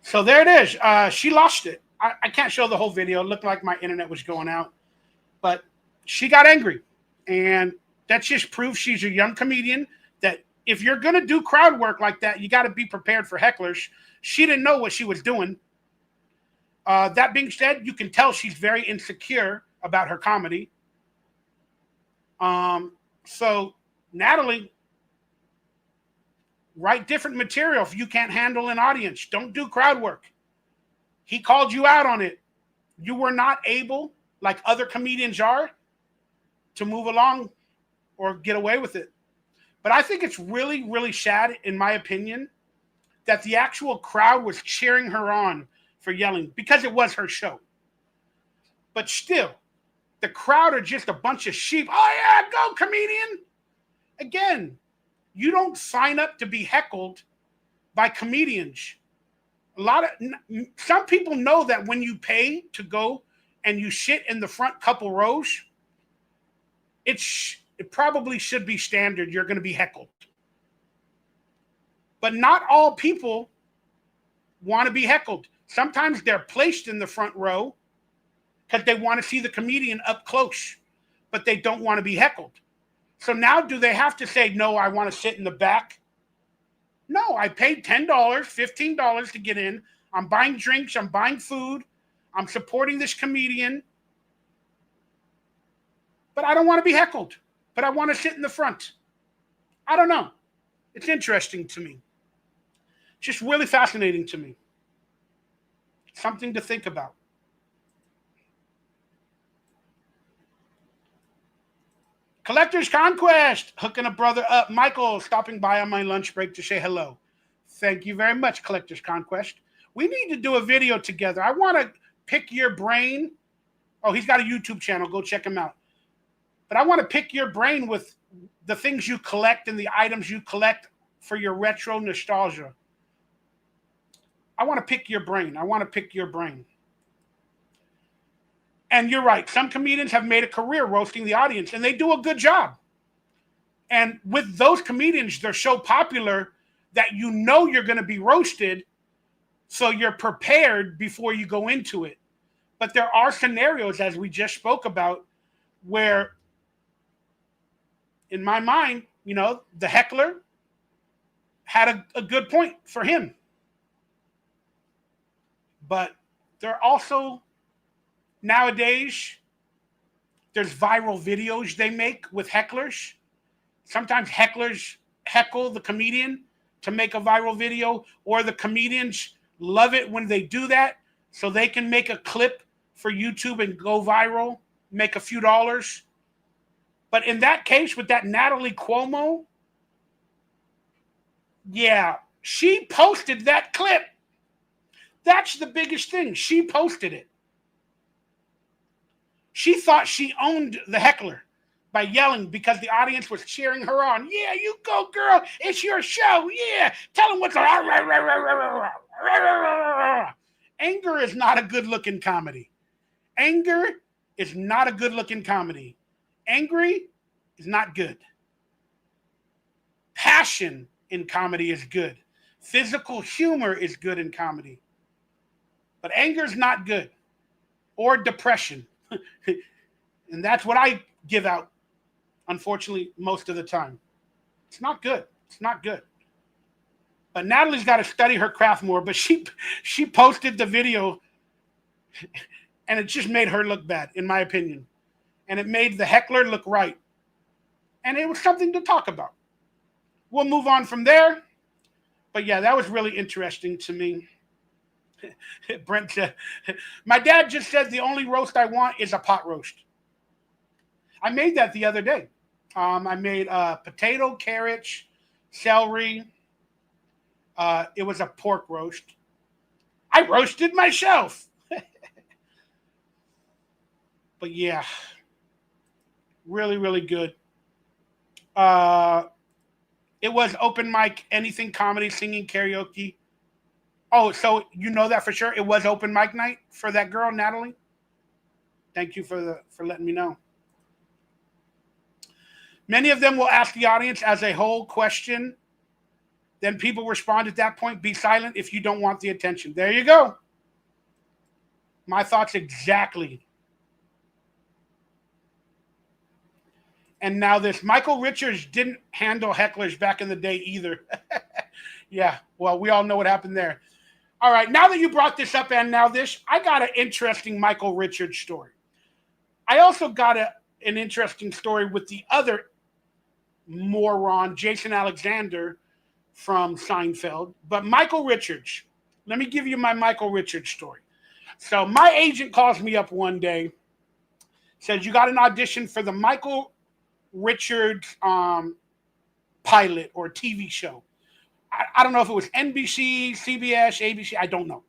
So there it is. She lost it. I can't show the whole video. It looked like my internet was going out. But she got angry. And that just proves she's a young comedian, that if you're going to do crowd work like that, you got to be prepared for hecklers. She didn't know what she was doing. That being said, you can tell she's very insecure about her comedy. So, Natalie, write different material if you can't handle an audience. Don't do crowd work. He called you out on it. You were not able, like other comedians are, to move along or get away with it. But I think it's really, really sad, in my opinion, that the actual crowd was cheering her on for yelling because it was her show. But still, the crowd are just a bunch of sheep. Oh, yeah, go, comedian. Again, you don't sign up to be heckled by comedians. Some people know that when you pay to go and you sit in the front couple rows, it probably should be standard. You're going to be heckled. But not all people want to be heckled. Sometimes they're placed in the front row because they want to see the comedian up close, but they don't want to be heckled. So now do they have to say, no, I want to sit in the back? No, I paid $10, $15 to get in. I'm buying drinks. I'm buying food. I'm supporting this comedian. But I don't want to be heckled. But I want to sit in the front. I don't know. It's interesting to me. Just really fascinating to me. Something to think about. Collector's Conquest, hooking a brother up. Michael stopping by on my lunch break to say hello. Thank you very much, Collector's Conquest. We need to do a video together. I want to pick your brain. Oh, he's got a YouTube channel. Go check him out. But I want to pick your brain with the things you collect and the items you collect for your retro nostalgia. I want to pick your brain. I want to pick your brain. And you're right. Some comedians have made a career roasting the audience, and they do a good job. And with those comedians, they're so popular that you know you're going to be roasted, so you're prepared before you go into it. But there are scenarios, as we just spoke about, where, in my mind, you know, the heckler had a good point for him. But there are also... Nowadays, there's viral videos they make with hecklers. Sometimes hecklers heckle the comedian to make a viral video, or the comedians love it when they do that so they can make a clip for YouTube and go viral, make a few dollars. But in that case, with that Natalie Cuomo, yeah, she posted that clip. That's the biggest thing. She posted it. She thought she owned the heckler by yelling because the audience was cheering her on. Yeah, you go, girl. It's your show. Yeah. Tell them what's... Anger is not a good-looking comedy. Anger is not a good-looking comedy. Angry is not good. Passion in comedy is good. Physical humor is good in comedy. But anger is not good. Or depression. And that's what I give out, unfortunately, most of the time. It's not good. It's not good. But Natalie's got to study her craft more. But she posted the video, and it just made her look bad, in my opinion. And it made the heckler look right. And it was something to talk about. We'll move on from there. But yeah, that was really interesting to me. Brent said, my dad just said the only roast I want is a pot roast. I made that the other day. I made potato, carrots, celery. It was a pork roast. I roasted myself. But yeah, really, really good. It was open mic, anything comedy, singing, karaoke. Oh, so you know that for sure? It was open mic night for that girl, Natalie? Thank you for letting me know. Many of them will ask the audience as a whole question. Then people respond at that point. Be silent if you don't want the attention. There you go. My thoughts exactly. And now this. Michael Richards didn't handle hecklers back in the day either. Yeah, well, we all know what happened there. All right, now that you brought this up and now this, I got an interesting Michael Richards story. I also got an interesting story with the other moron, Jason Alexander from Seinfeld. But Michael Richards, let me give you my Michael Richards story. So my agent calls me up one day, says, you got an audition for the Michael Richards pilot or TV show. I don't know if it was NBC, CBS, ABC, I don't know.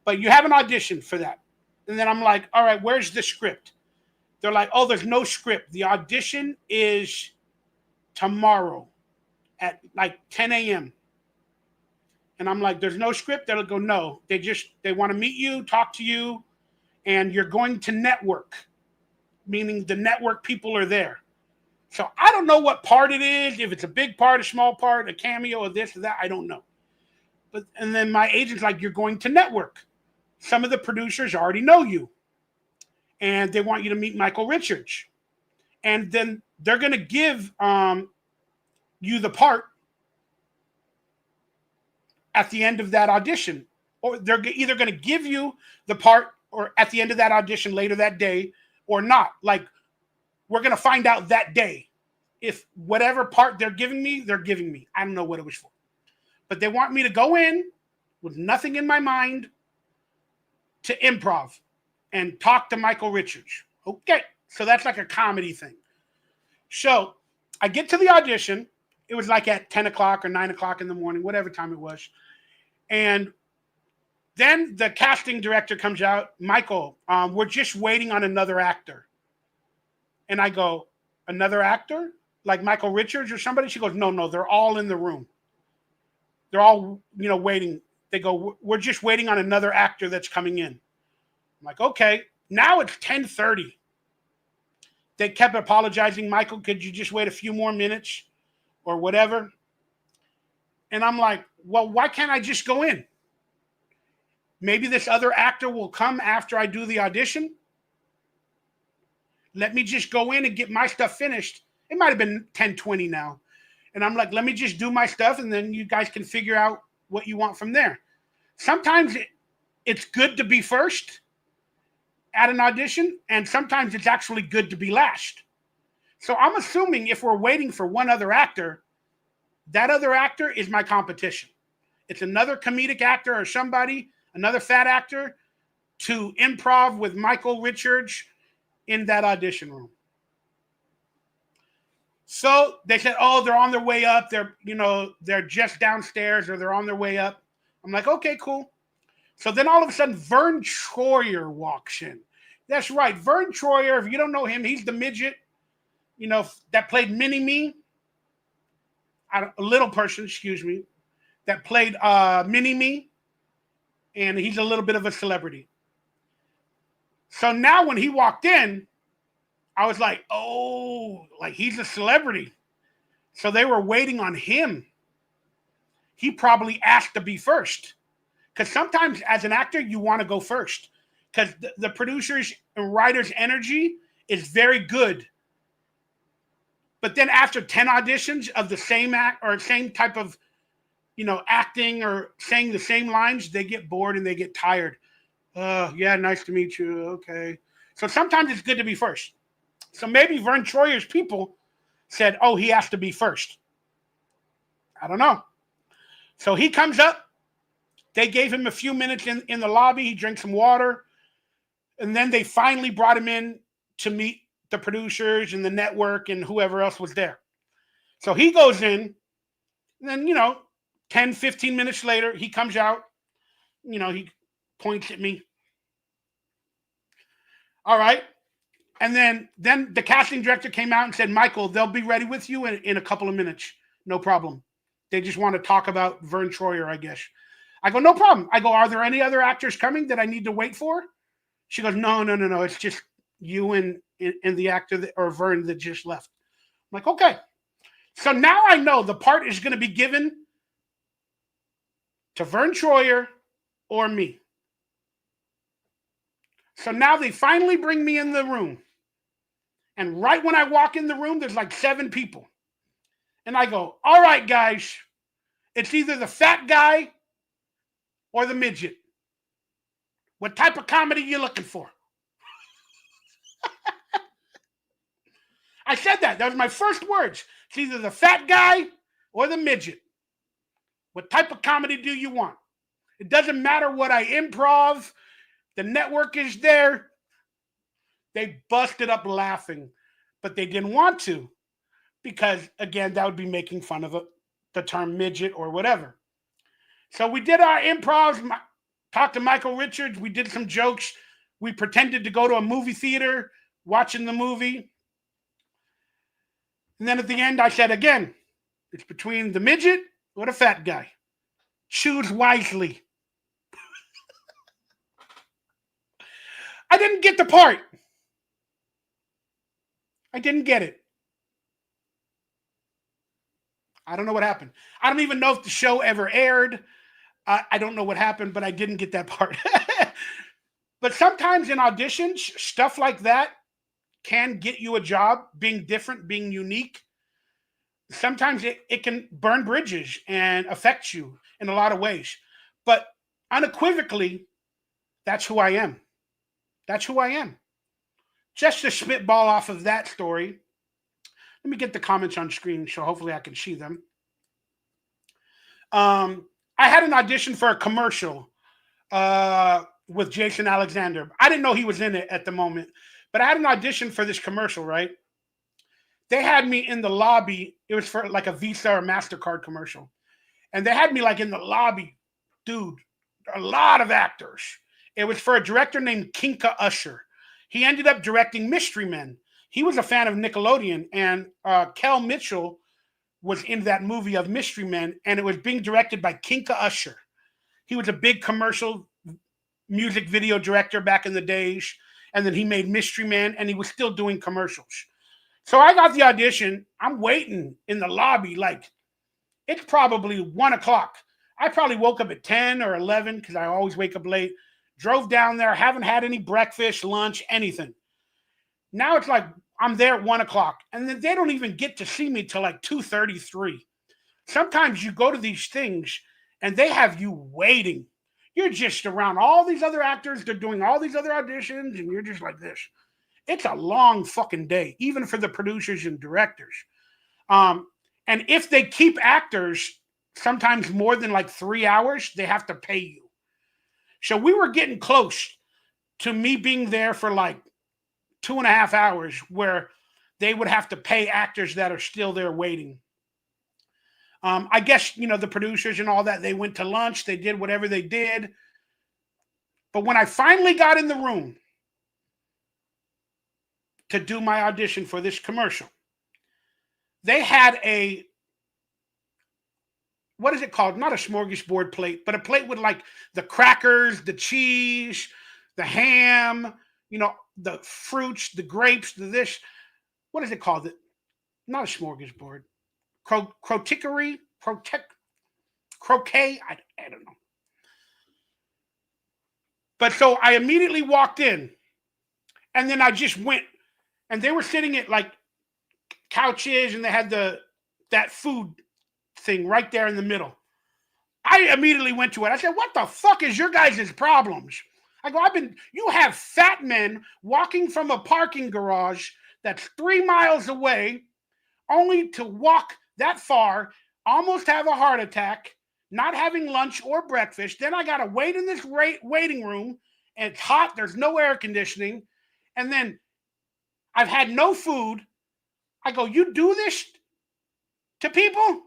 But you have an audition for that. And then I'm like, all right, where's the script? They're like, oh, there's no script. The audition is tomorrow at like 10 a.m. And I'm like, there's no script? They'll go, no. They want to meet you, talk to you, and you're going to network, meaning the network people are there. So I don't know what part it is, if it's a big part, a small part, a cameo, or this or that, I don't know. And then my agent's like, you're going to network. Some of the producers already know you. And they want you to meet Michael Richards. And then they're going to give you the part at the end of that audition. Or they're either going to give you the part or at the end of that audition later that day or not. Like, we're going to find out that day if whatever part they're giving me. I don't know what it was for. But they want me to go in with nothing in my mind to improv and talk to Michael Richards. Okay, so that's like a comedy thing. So I get to the audition. It was like at 10 o'clock or 9 o'clock in the morning, whatever time it was. And then the casting director comes out, Michael, we're just waiting on another actor. And I go, another actor? Like Michael Richards or somebody? She goes, no, they're all in the room. They're all, waiting. They go, we're just waiting on another actor that's coming in. I'm like, okay. Now it's 10:30. They kept apologizing. Michael, could you just wait a few more minutes or whatever? And I'm like, well, why can't I just go in? Maybe this other actor will come after I do the audition. Let me just go in and get my stuff finished. It might have been 10:20 now. And I'm like, let me just do my stuff, and then you guys can figure out what you want from there. Sometimes it's good to be first at an audition, and sometimes it's actually good to be last. So I'm assuming if we're waiting for one other actor, that other actor is my competition. It's another comedic actor or somebody, another fat actor, to improv with Michael Richards in that audition room. So they said, oh, they're on their way up. They're just downstairs or they're on their way up. I'm like, okay, cool. So then all of a sudden, Vern Troyer walks in. That's right. Vern Troyer, if you don't know him, he's the midget, that played Mini-Me. A little person, excuse me, that played Mini-Me. And he's a little bit of a celebrity. So now when he walked in, I was like, oh, like he's a celebrity. So they were waiting on him. He probably asked to be first. Because sometimes as an actor, you want to go first. Because the producers and writers' energy is very good. But then after 10 auditions of the same act or same type of, acting or saying the same lines, they get bored and they get tired. Yeah, nice to meet you. Okay. So sometimes it's good to be first. So maybe Vern Troyer's people said, oh, he has to be first. I don't know. So he comes up. They gave him a few minutes in the lobby. He drank some water. And then they finally brought him in to meet the producers and the network and whoever else was there. So he goes in. And then, 10, 15 minutes later, he comes out. He points at me. All right. And then the casting director came out and said, Michael, they'll be ready with you in a couple of minutes. No problem. They just want to talk about Vern Troyer, I guess. I go, no problem. I go, are there any other actors coming that I need to wait for? She goes, no. It's just you and the actor or Vern that just left. I'm like, okay. So now I know the part is going to be given to Vern Troyer or me. So now they finally bring me in the room. And right when I walk in the room, there's like 7 people. And I go, all right, guys, it's either the fat guy or the midget. What type of comedy you looking for? I said that. That was my first words. It's either the fat guy or the midget. What type of comedy do you want? It doesn't matter what I improv. The network is there. They busted up laughing, but they didn't want to because, again, that would be making fun of the term midget or whatever. So we did our improvs, talked to Michael Richards. We did some jokes. We pretended to go to a movie theater, watching the movie. And then at the end, I said, again, it's between the midget or the fat guy. Choose wisely. I didn't get the part. I didn't get it. I don't know what happened. I don't even know if the show ever aired. I don't know what happened, but I didn't get that part. But sometimes in auditions, stuff like that can get you a job, being different, being unique. Sometimes it can burn bridges and affect you in a lot of ways. But unequivocally, that's who I am. That's who I am. Just to spitball off of that story, let me get the comments on screen so hopefully I can see them. I had an audition for a commercial with Jason Alexander. I didn't know he was in it at the moment, but I had an audition for this commercial, right? They had me in the lobby. It was for like a Visa or MasterCard commercial. And they had me like in the lobby. Dude, a lot of actors. It was for a director named Kinka Usher. He ended up directing Mystery Men. He was a fan of Nickelodeon, and Kel Mitchell was in that movie of Mystery Men, and it was being directed by Kinka Usher. He was a big commercial music video director back in the days, and then he made Mystery Men, and he was still doing commercials. So I got the audition. I'm waiting in the lobby, like it's probably 1 o'clock. I probably woke up at 10 or 11 because I always wake up late. Drove down there, haven't had any breakfast, lunch, anything. Now it's like I'm there at 1 o'clock, and then they don't even get to see me till like 2:33. Sometimes you go to these things, and they have you waiting. You're just around all these other actors. They're doing all these other auditions, and you're just like this. It's a long fucking day, even for the producers and directors. And if they keep actors, sometimes more than like 3 hours, they have to pay you. So we were getting close to me being there for like 2.5 hours where they would have to pay actors that are still there waiting. I guess, the producers and all that, they went to lunch. They did whatever they did. But when I finally got in the room to do my audition for this commercial, they had what is it called? Not a smorgasbord plate, but a plate with like the crackers, the cheese, the ham, the fruits, the grapes, the this. What is it called? Not a smorgasbord. Croquet? I don't know. But so I immediately walked in, and then I just went, and they were sitting at like couches, and they had that food thing right there in the middle. I immediately went to it. I said, what the fuck is your guys' problems? I go, you have fat men walking from a parking garage that's 3 miles away, only to walk that far, almost have a heart attack, not having lunch or breakfast. Then I got to wait in this waiting room, and it's hot. There's no air conditioning. And then I've had no food. I go, you do this to people?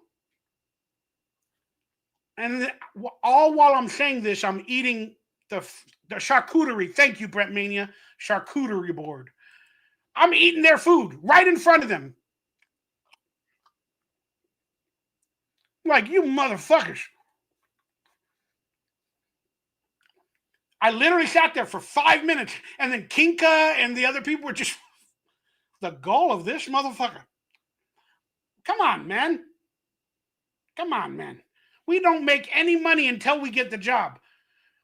And all while I'm saying this, I'm eating the charcuterie. Thank you, Brett Mania. Charcuterie board. I'm eating their food right in front of them. Like, you motherfuckers. I literally sat there for 5 minutes, and then Kinka and the other people were just the goal of this motherfucker. Come on, man. Come on, man. We don't make any money until we get the job.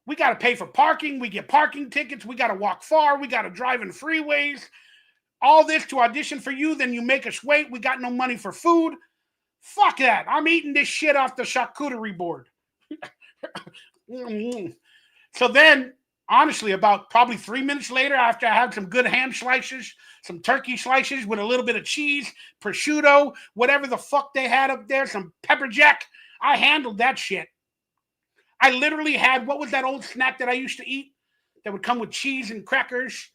We got to pay for parking. We get parking tickets. We got to walk far. We got to drive in freeways. All this to audition for you. Then you make us wait. We got no money for food. Fuck that. I'm eating this shit off the charcuterie board. So then, honestly, about probably 3 minutes later, after I had some good ham slices, some turkey slices with a little bit of cheese, prosciutto, whatever the fuck they had up there, some pepper jack, I handled that shit. I literally had, what was that old snack that I used to eat that would come with cheese and crackers?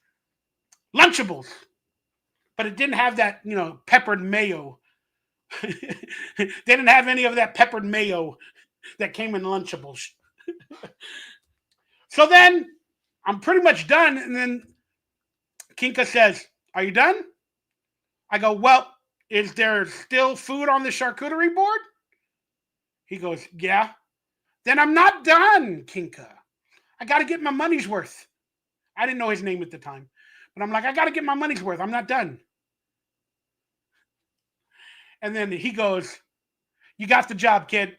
Lunchables. But it didn't have that, peppered mayo. They didn't have any of that peppered mayo that came in Lunchables. So then I'm pretty much done. And then Kinka says, are you done? I go, well, is there still food on the charcuterie board? He goes, yeah. Then I'm not done, Kinka. I got to get my money's worth. I didn't know his name at the time. But I'm like, I got to get my money's worth. I'm not done. And then he goes, you got the job, kid.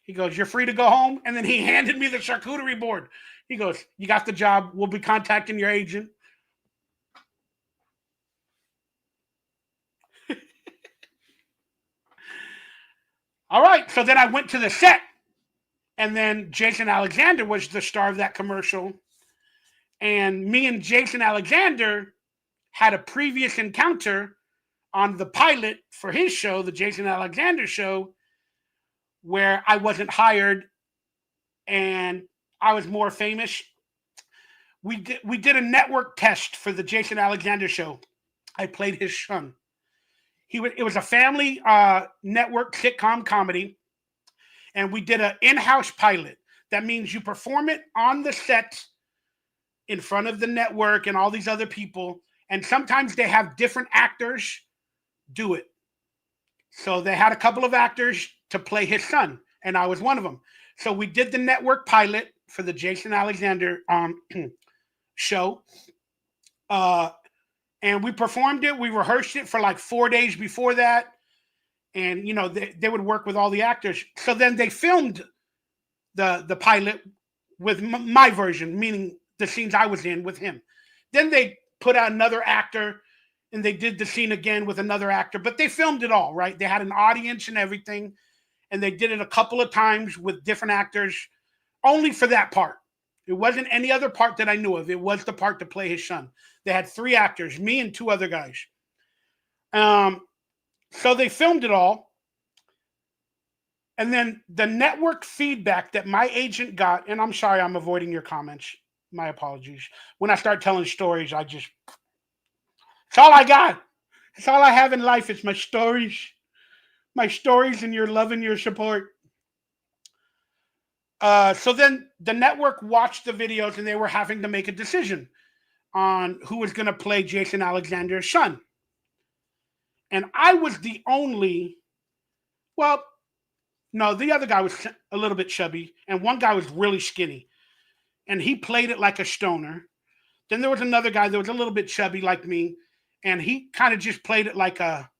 He goes, you're free to go home. And then he handed me the charcuterie board. He goes, you got the job. We'll be contacting your agent. All right. So then I went to the set. And then Jason Alexander was the star of that commercial. And me and Jason Alexander had a previous encounter on the pilot for his show, the Jason Alexander Show, where I wasn't hired and I was more famous. We did a network test for the Jason Alexander Show. I played his son. It was a family network sitcom comedy, and we did an in-house pilot. That means you perform it on the set in front of the network and all these other people, and sometimes they have different actors do it. So they had a couple of actors to play his son, and I was one of them. So we did the network pilot for the Jason Alexander show, and we performed it. We rehearsed it for like 4 days before that, and they would work with all the actors. So then they filmed the pilot with my version, meaning the scenes I was in with him. Then they put out another actor, and they did the scene again with another actor, but they filmed it all, right? They had an audience and everything, and they did it a couple of times with different actors, only for that part. It wasn't any other part that I knew of. It was the part to play his son. They had 3 actors, me and 2 other guys. So they filmed it all. And then the network feedback that my agent got, and I'm sorry, I'm avoiding your comments. My apologies. When I start telling stories, it's all I got. It's all I have in life. It's my stories. My stories and your love and your support. So then the network watched the videos, and they were having to make a decision on who was going to play Jason Alexander's son. And I was the only, no, the other guy was a little bit chubby, and one guy was really skinny. And he played it like a stoner. Then there was another guy that was a little bit chubby like me, and he kind of just played it like a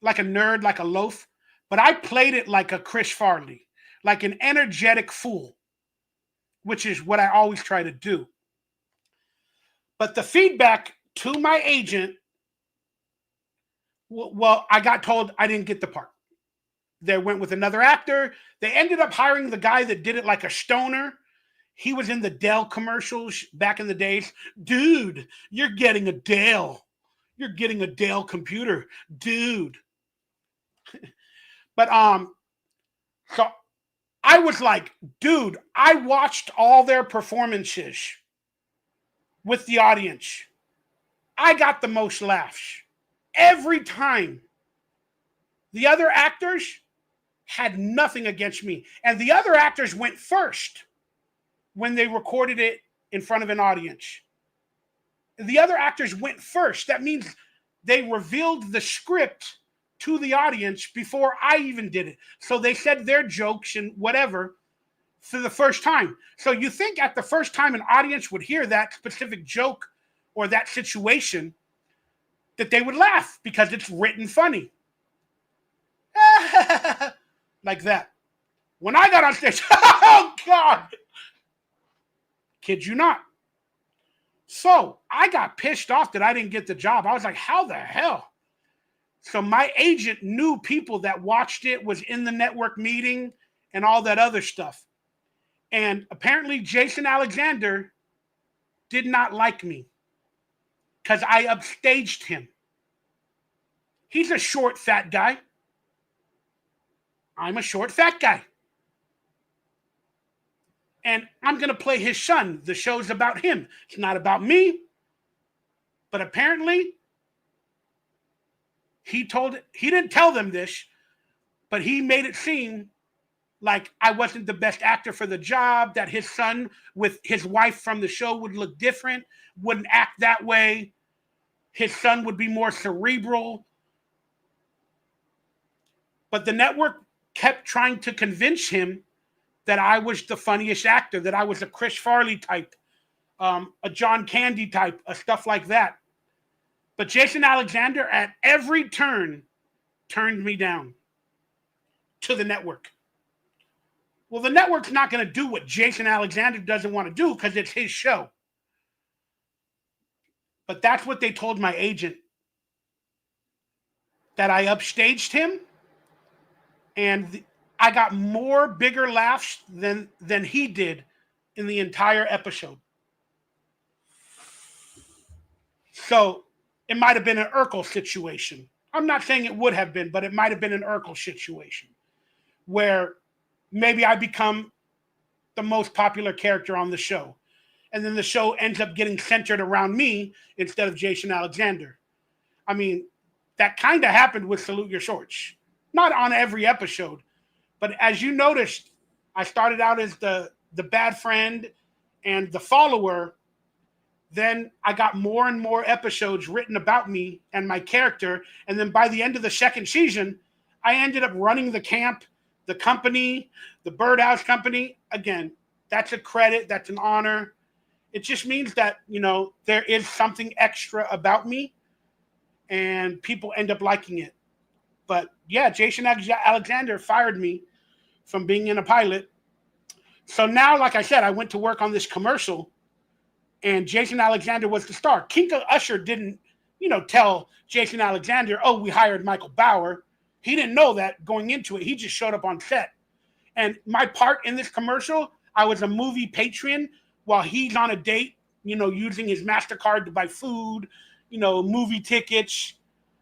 nerd, like a loaf. But I played it like a Chris Farley, like an energetic fool, which is what I always try to do. But the feedback to my agent, I got told I didn't get the part. They went with another actor. They ended up hiring the guy that did it like a stoner. He was in the Dell commercials back in the days. Dude, you're getting a Dell. You're getting a Dell computer. Dude. But So I was like, dude, I watched all their performances with the audience. I got the most laughs every time. The other actors had nothing against me. And the other actors went first when they recorded it in front of an audience. The other actors went first. That means they revealed the script to the audience before I even did it. So they said their jokes and whatever for the first time. So you think at the first time an audience would hear that specific joke or that situation that they would laugh because it's written funny. Like that. When I got on stage, oh God, kid you not. So I got pissed off that I didn't get the job. I was like, how the hell? So my agent knew people that watched it, was in the network meeting and all that other stuff. And apparently Jason Alexander did not like me because I upstaged him. He's a short, fat guy. I'm a short, fat guy. And I'm going to play his son. The show's about him. It's not about me. But apparently, he didn't tell them this, but he made it seem like I wasn't the best actor for the job, that his son with his wife from the show would look different, wouldn't act that way. His son would be more cerebral. But the network kept trying to convince him that I was the funniest actor, that I was a Chris Farley type, a John Candy type, stuff like that. But Jason Alexander at every turn turned me down to the network. Well, the network's not going to do what Jason Alexander doesn't want to do because it's his show. But that's what they told my agent, that I upstaged him, and I got more bigger laughs than he did in the entire episode. So it might have been an Urkel situation. I'm not saying it would have been, but it might have been an Urkel situation where maybe I become the most popular character on the show. And then the show ends up getting centered around me instead of Jason Alexander. I mean, that kind of happened with Salute Your Shorts. Not on every episode. But as you noticed, I started out as the bad friend and the follower. Then I got more and more episodes written about me and my character. And then by the end of the second season, I ended up running the camp, the company, the Birdhouse Company. Again, that's a credit. That's an honor. It just means that, you know, there is something extra about me and people end up liking it. But yeah, Jason Alexander fired me from being in a pilot. So now, like I said, I went to work on this commercial and Jason Alexander was the star. Kinka Usher didn't, tell Jason Alexander, oh, we hired MichaelRayBower. He didn't know that going into it. He just showed up on set. And my part in this commercial, I was a movie patron while he's on a date, using his MasterCard to buy food, movie tickets.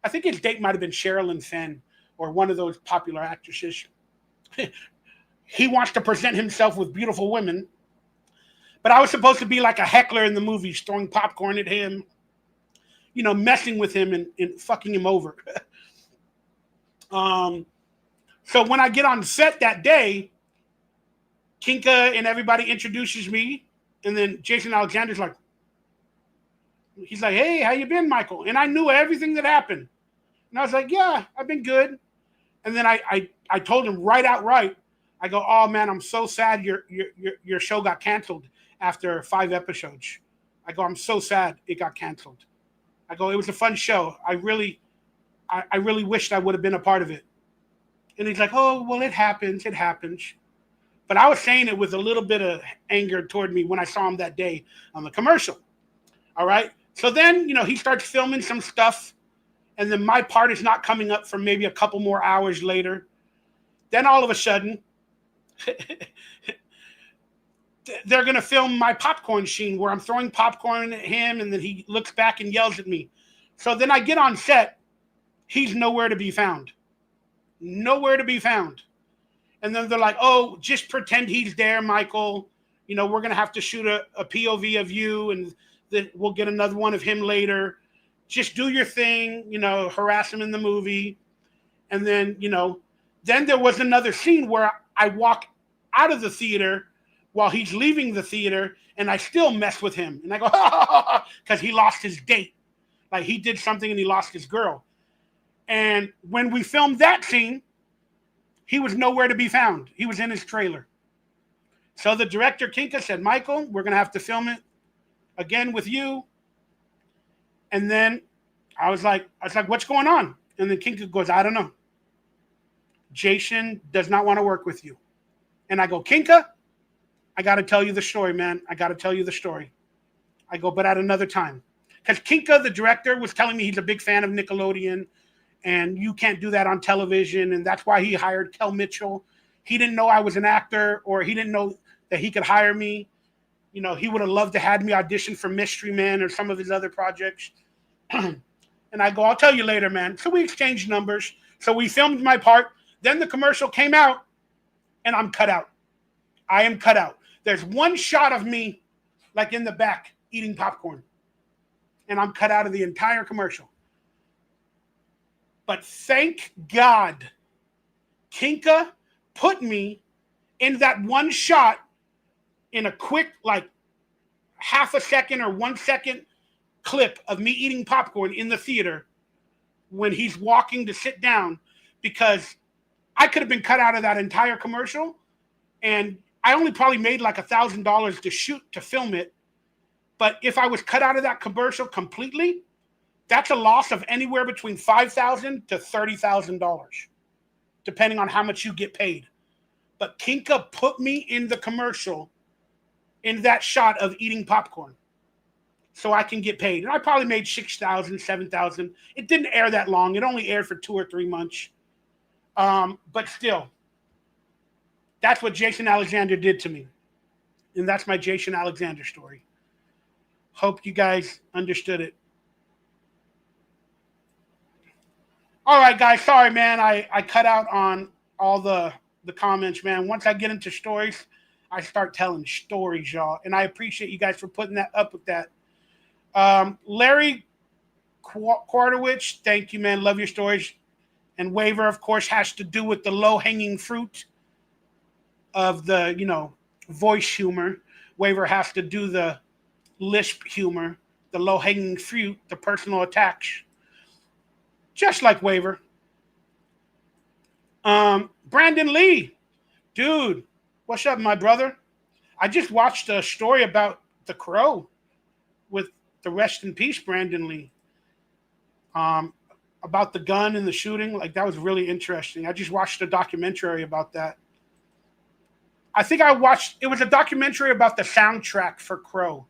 I think his date might have been Sherilyn Fenn or one of those popular actresses. He wants to present himself with beautiful women. But I was supposed to be like a heckler in the movies, throwing popcorn at him, messing with him and fucking him over. So when I get on set that day, Kinka and everybody introduces me. And then Jason Alexander's like, he's like, hey, how you been, Michael? And I knew everything that happened. And I was like, yeah, I've been good. And then I told him outright, I go, oh man, I'm so sad your show got canceled after 5 episodes. I go, I'm so sad it got canceled. I go, it was a fun show. I really wished I would have been a part of it. And he's like, oh, well, it happens. But I was saying it with a little bit of anger toward me when I saw him that day on the commercial. All right. So then, he starts filming some stuff. And then my part is not coming up for maybe a couple more hours later. Then all of a sudden, they're going to film my popcorn scene where I'm throwing popcorn at him. And then he looks back and yells at me. So then I get on set. He's nowhere to be found. Nowhere to be found. And then they're like, oh, just pretend he's there, Michael. You know, we're going to have to shoot a POV of you, and then we'll get another one of him later. Just do your thing, you know, harass him in the movie. And then, you know, then there was another scene where I walk out of the theater while he's leaving the theater, and I still mess with him. And I go, because he lost his date. Like, he did something and he lost his girl. And when we filmed that scene, he was nowhere to be found. He was in his trailer. So the director, Kinka, said, Michael, we're going to have to film it again with you. And then I was like, what's going on? And then Kinka goes, I don't know. Jason does not want to work with you. And I go, Kinka, I got to tell you the story, man. I got to tell you the story. I go, but at another time. Because Kinka, the director, was telling me he's a big fan of Nickelodeon, and you can't do that on television, and that's why he hired Kel Mitchell. He didn't know I was an actor, or he didn't know that he could hire me. You know, he would have loved to have me audition for Mystery Man or some of his other projects. And I go, I'll tell you later, man. So we exchanged numbers. So we filmed my part. Then the commercial came out, and I'm cut out. I am cut out. There's one shot of me, like in the back, eating popcorn. And I'm cut out of the entire commercial. But thank God, Kinka put me in that one shot in a quick, like, half a second or 1 second clip of me eating popcorn in the theater when he's walking to sit down, because I could have been cut out of that entire commercial, and I only probably made like $1,000 to film it. But if I was cut out of that commercial completely, that's a loss of anywhere between $5,000 to $30,000, depending on how much you get paid. But Kinka put me in the commercial in that shot of eating popcorn so I can get paid. And I probably made $6,000, $7,000. It didn't air that long. It only aired for 2 or 3 months. But still, that's what Jason Alexander did to me. And that's my Jason Alexander story. Hope you guys understood it. All right, guys. Sorry, man. I cut out on all the comments, man. Once I get into stories, I start telling stories, y'all. And I appreciate you guys for putting that up with that. Larry Quarterwich, thank you, man. Love your stories. And Waiver, of course, has to do with the low-hanging fruit of the, you know, voice humor. Waiver has to do the lisp humor, the low-hanging fruit, the personal attacks. Just like Waiver. Brandon Lee, dude, what's up, my brother? I just watched a story about The Crow with the rest in peace Brandon Lee. About the gun and the shooting. Like, that was really interesting. I just watched a documentary about that. I think it was a documentary about the soundtrack for Crow.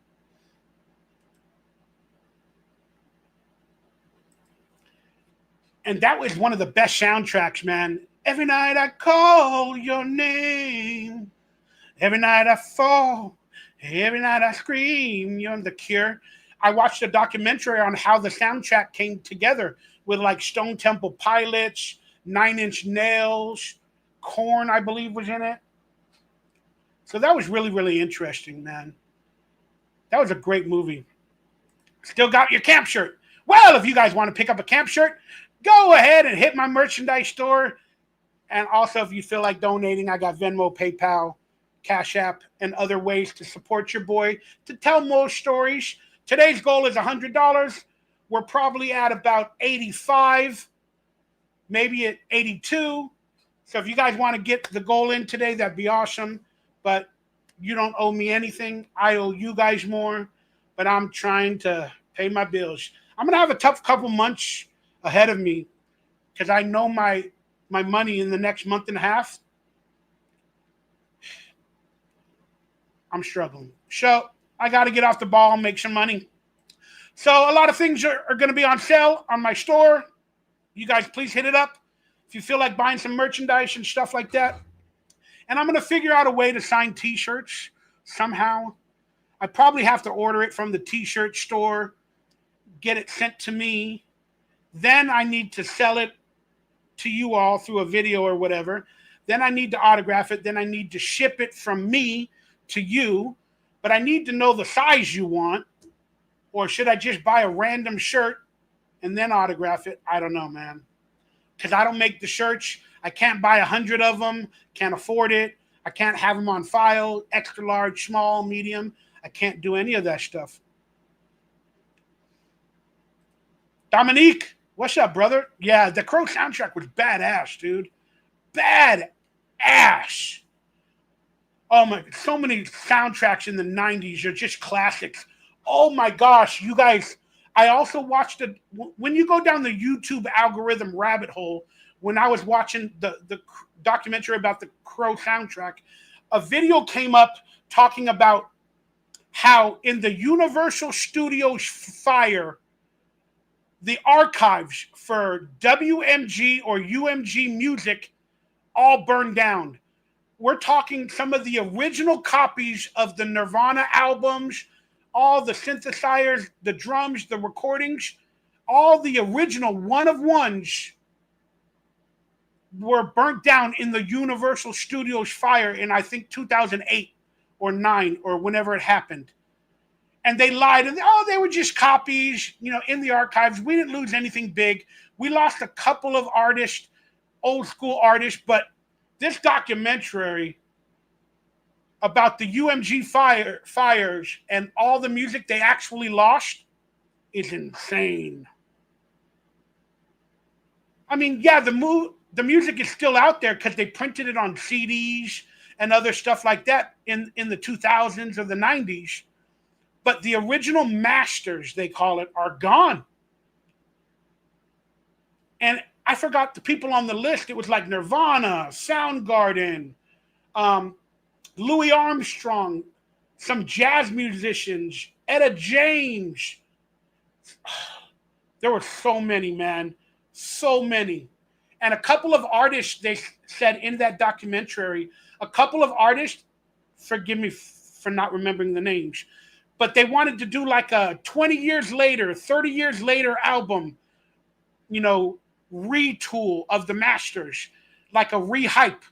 And that was one of the best soundtracks, man. Every night I call your name. Every night I fall. Every night I scream. You're The Cure. I watched a documentary on how the soundtrack came together with, like, Stone Temple Pilots, 9 Inch Nails, Korn, I believe, was in it. So that was really, really interesting, man. That was a great movie. Still got your camp shirt. Well, if you guys want to pick up a camp shirt, go ahead and hit my merchandise store. And also, if you feel like donating, I got Venmo, PayPal, Cash App, and other ways to support your boy to tell more stories. Today's goal is $100. We're probably at about 85, maybe at 82. So if you guys want to get the goal in today, that'd be awesome. But you don't owe me anything. I owe you guys more. But I'm trying to pay my bills. I'm going to have a tough couple months ahead of me because I know my money in the next month and a half. I'm struggling. So I got to get off the ball and make some money. So a lot of things are going to be on sale on my store. You guys, please hit it up if you feel like buying some merchandise and stuff like that. And I'm going to figure out a way to sign T-shirts somehow. I probably have to order it from the T-shirt store, get it sent to me. Then I need to sell it to you all through a video or whatever. Then I need to autograph it. Then I need to ship it from me to you. But I need to know the size you want. Or should I just buy a random shirt and then autograph it? I don't know, man. Because I don't make the shirts. I can't buy 100 of them. Can't afford it. I can't have them on file. Extra large, small, medium. I can't do any of that stuff. Dominique, what's up, brother? Yeah, the Crow soundtrack was badass, dude. Badass. Oh my, so many soundtracks in the 90s are just classics. Oh my gosh, you guys. I also watched it when you go down the YouTube algorithm rabbit hole. When I was watching the documentary about the Crow soundtrack, a video came up talking about how in the Universal Studios fire, the archives for WMG or UMG music all burned down. We're talking some of the original copies of the Nirvana albums, all the synthesizers, the drums, the recordings, all the original one-of-ones were burnt down in the Universal Studios fire in, I think, 2008 or 9 or whenever it happened. And they lied. And, they were just copies, in the archives. We didn't lose anything big. We lost a couple of artists, old school artists. But this documentary about the UMG fires and all the music they actually lost is insane. I mean, yeah, the music is still out there because they printed it on CDs and other stuff like that in the 2000s or the 90s. But the original masters, they call it, are gone. And I forgot the people on the list. It was like Nirvana, Soundgarden, Louis Armstrong, some jazz musicians, Etta James. There were so many, man. So many. And a couple of artists, they said in that documentary, a couple of artists, forgive me for not remembering the names, but they wanted to do like a 20 years later, 30 years later album, retool of the masters, like a rehype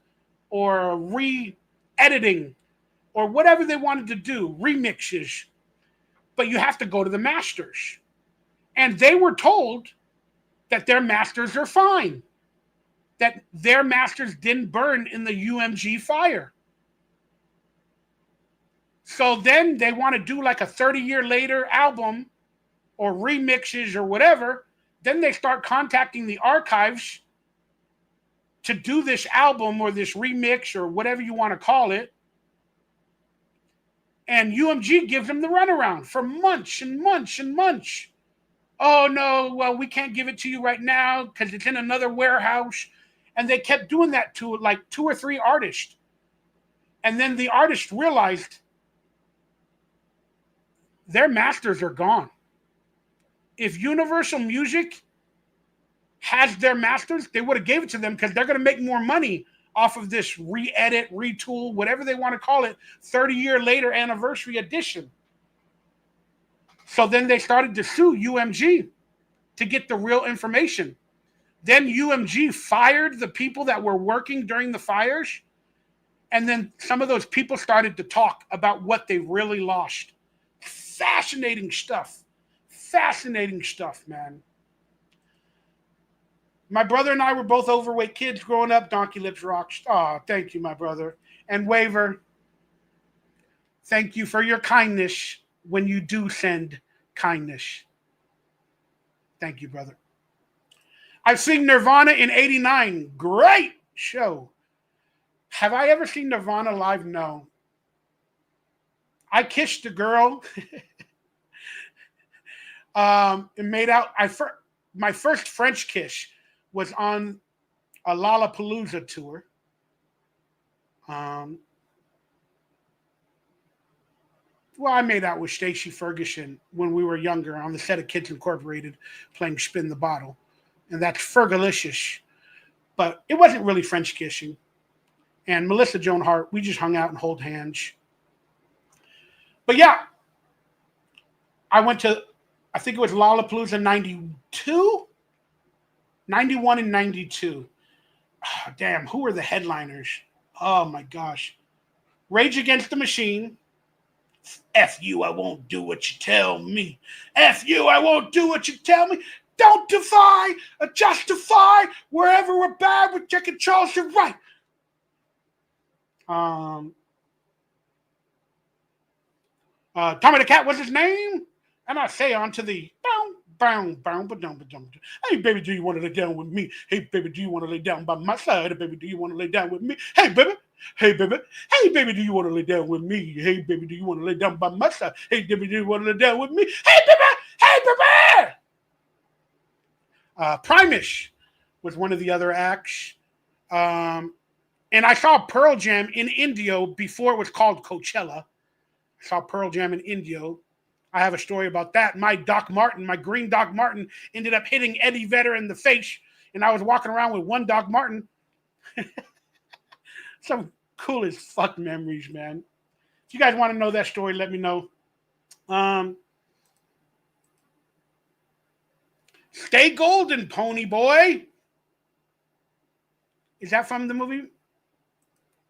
or a re-editing or whatever they wanted to do, remixes. But you have to go to the masters. And they were told that their masters are fine, that their masters didn't burn in the UMG fire. So then they want to do like a 30-year later album or remixes or whatever. Then they start contacting the archives to do this album or this remix or whatever you want to call it. And UMG gives them the runaround for months and months and months. Oh, no, well, we can't give it to you right now because it's in another warehouse. And they kept doing that to like 2 or 3 artists. And then the artists realized their masters are gone. If Universal Music has their masters, they would have gave it to them because they're going to make more money off of this re-edit, retool, whatever they want to call it, 30-year later anniversary edition. So then they started to sue UMG to get the real information. Then UMG fired the people that were working during the fires. And then some of those people started to talk about what they really lost. Fascinating stuff. Fascinating stuff, man. My brother and I were both overweight kids growing up. DonkeyLips rocks. Oh, thank you, my brother. And Waver, thank you for your kindness when you do send kindness. Thank you, brother. I've seen Nirvana in '89. Great show. Have I ever seen Nirvana live? No. I kissed a girl and made out. My first French kiss was on a Lollapalooza tour. Well, I made out with Stacey Ferguson when we were younger on the set of Kids Incorporated playing Spin the Bottle. And that's Fergalicious. But it wasn't really French kissing. And Melissa Joan Hart, we just hung out and hold hands. But yeah, I went to, I think it was Lollapalooza 92, 91 and 92. damn, who were the headliners? Oh my gosh. Rage Against the Machine. F you, I won't do what you tell me. F you, I won't do what you tell me. Don't defy or justify. Wherever we're bad, we're taking Charles to right. Tommy the Cat was his name. And I say onto the hey baby, do you want to lay down with me? Hey baby, do you want to lay down by my side? Hey baby, do you want to lay down with me? Hey baby, hey baby, hey baby, do you want to lay down with me? Hey baby, do you want to lay down by my side? Hey baby, do you want to lay down with me? Hey baby, hey baby. Primish was one of the other acts. And I saw Pearl Jam in Indio before it was called Coachella. I saw Pearl Jam in Indio. I have a story about that. My green Doc Martin, ended up hitting Eddie Vedder in the face, and I was walking around with one Doc Martin. Some cool as fuck memories, man. If you guys want to know that story, let me know. Stay golden, pony boy. Is that from the movie?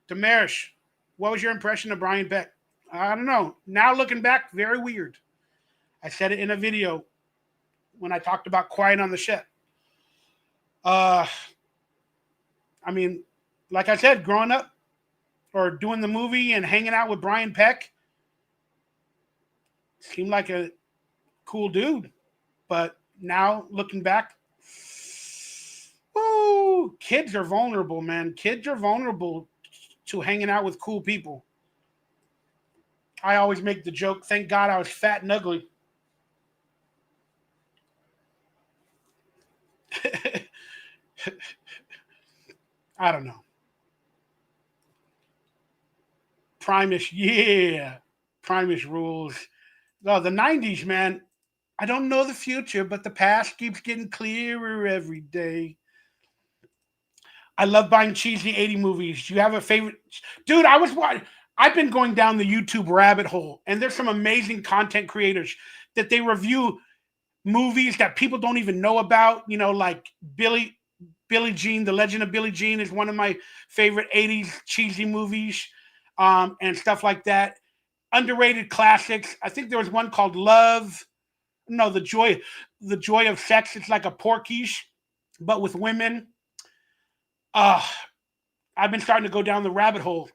Demarish, what was your impression of Brian Peck? I don't know. Now looking back, very weird. I said it in a video when I talked about Quiet on the Set. I mean, like I said, growing up or doing the movie and hanging out with Brian Peck seemed like a cool dude. But now looking back, woo, kids are vulnerable, man. Kids are vulnerable to hanging out with cool people. I always make the joke, thank God I was fat and ugly. I don't know. Primish, yeah. Primish rules. Oh, the 90s, man. I don't know the future, but the past keeps getting clearer every day. I love buying cheesy 80 movies. Do you have a favorite? Dude, I've been going down the YouTube rabbit hole, and there's some amazing content creators that they review movies that people don't even know about. You know, like Billie Jean, The Legend of Billie Jean is one of my favorite 80s cheesy movies, and stuff like that. Underrated classics. I think there was one called The Joy of Sex. It's like a Porky's, but with women. I've been starting to go down the rabbit hole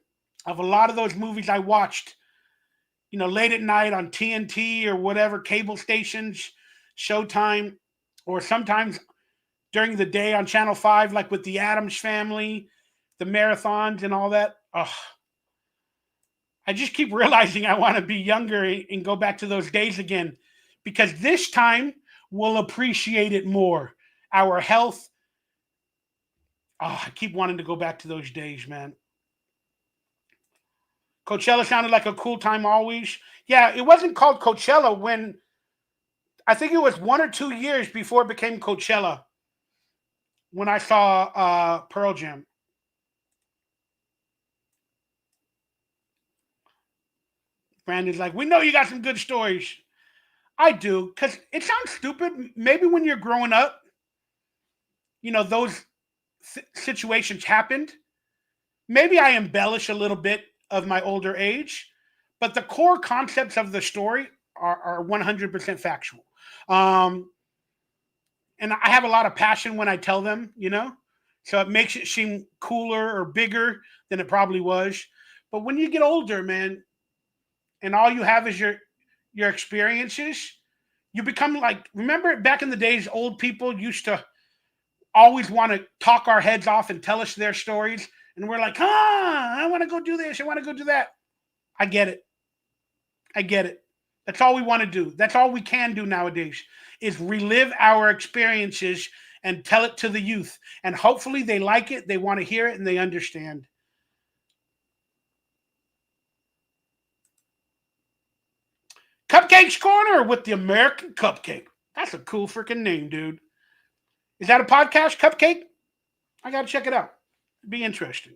of a lot of those movies I watched, you know, late at night on TNT or whatever, cable stations, Showtime, or sometimes during the day on Channel 5, like with the Addams Family, the marathons and all that. I just keep realizing I want to be younger and go back to those days again, because this time we'll appreciate it more. Our health. I keep wanting to go back to those days, man. Coachella sounded like a cool time always. Yeah, it wasn't called Coachella when, I think it was 1 or 2 years before it became Coachella when I saw Pearl Jam. Brandon's like, we know you got some good stories. I do, because it sounds stupid. Maybe when you're growing up, you know, those situations happened. Maybe I embellish a little bit of my older age, but the core concepts of the story are 100% factual. And I have a lot of passion when I tell them, you know, so it makes it seem cooler or bigger than it probably was. But when you get older, man, and all you have is your experiences, you become like, remember back in the days, old people used to always want to talk our heads off and tell us their stories. And we're like, I want to go do this. I want to go do that. I get it. That's all we want to do. That's all we can do nowadays is relive our experiences and tell it to the youth. And hopefully they like it, they want to hear it, and they understand. Cupcakes Corner with the American Cupcake. That's a cool freaking name, dude. Is that a podcast, Cupcake? I got to check it out. It'd be interesting.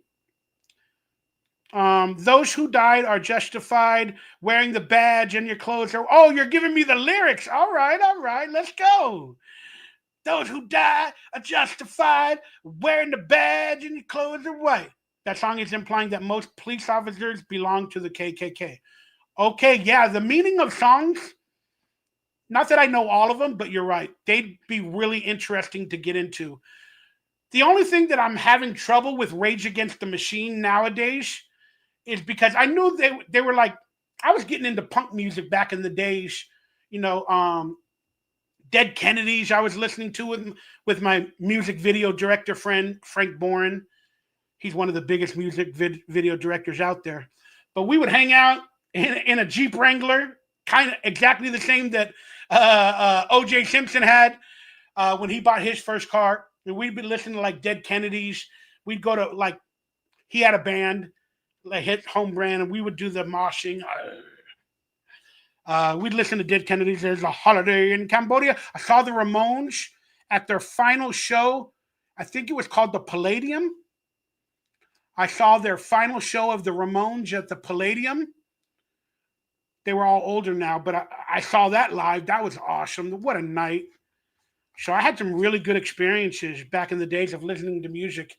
Those who died are justified. Wearing the badge and your clothes are... Oh, you're giving me the lyrics. All right. Let's go. Those who die are justified wearing the badge and your clothes are white. That song is implying that most police officers belong to the KKK. Okay, yeah, the meaning of songs, not that I know all of them, but you're right. They'd be really interesting to get into. The only thing that I'm having trouble with Rage Against the Machine nowadays is because I knew they were like, I was getting into punk music back in the days, Dead Kennedys I was listening to with my music video director friend, Frank Boren. He's one of the biggest music video directors out there. But we would hang out in a Jeep Wrangler, kind of exactly the same that O.J. Simpson had when he bought his first car. And we'd be listening to like Dead Kennedys. We'd go to like, he had a band, like his home brand, and we would do the moshing. We'd listen to Dead Kennedys. There's a holiday in Cambodia. I saw the Ramones at their final show. I think it was called the Palladium. I saw their final show of the Ramones at the Palladium. They were all older now, but I saw that live. That was awesome. What a night. So I had some really good experiences back in the days of listening to music.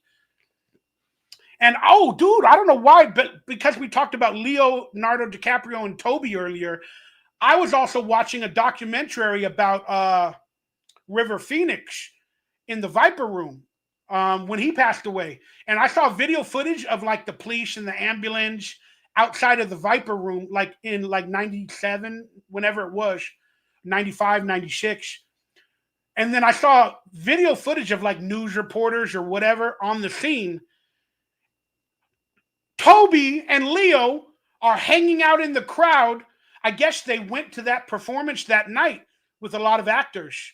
And oh, dude, I don't know why, but because we talked about Leonardo DiCaprio and Toby earlier, I was also watching a documentary about River Phoenix in the Viper Room when he passed away. And I saw video footage of like the police and the ambulance outside of the Viper Room, like in like 97, whenever it was, 95, 96. And then I saw video footage of like news reporters or whatever on the scene. Toby and Leo are hanging out in the crowd. I guess they went to that performance that night with a lot of actors,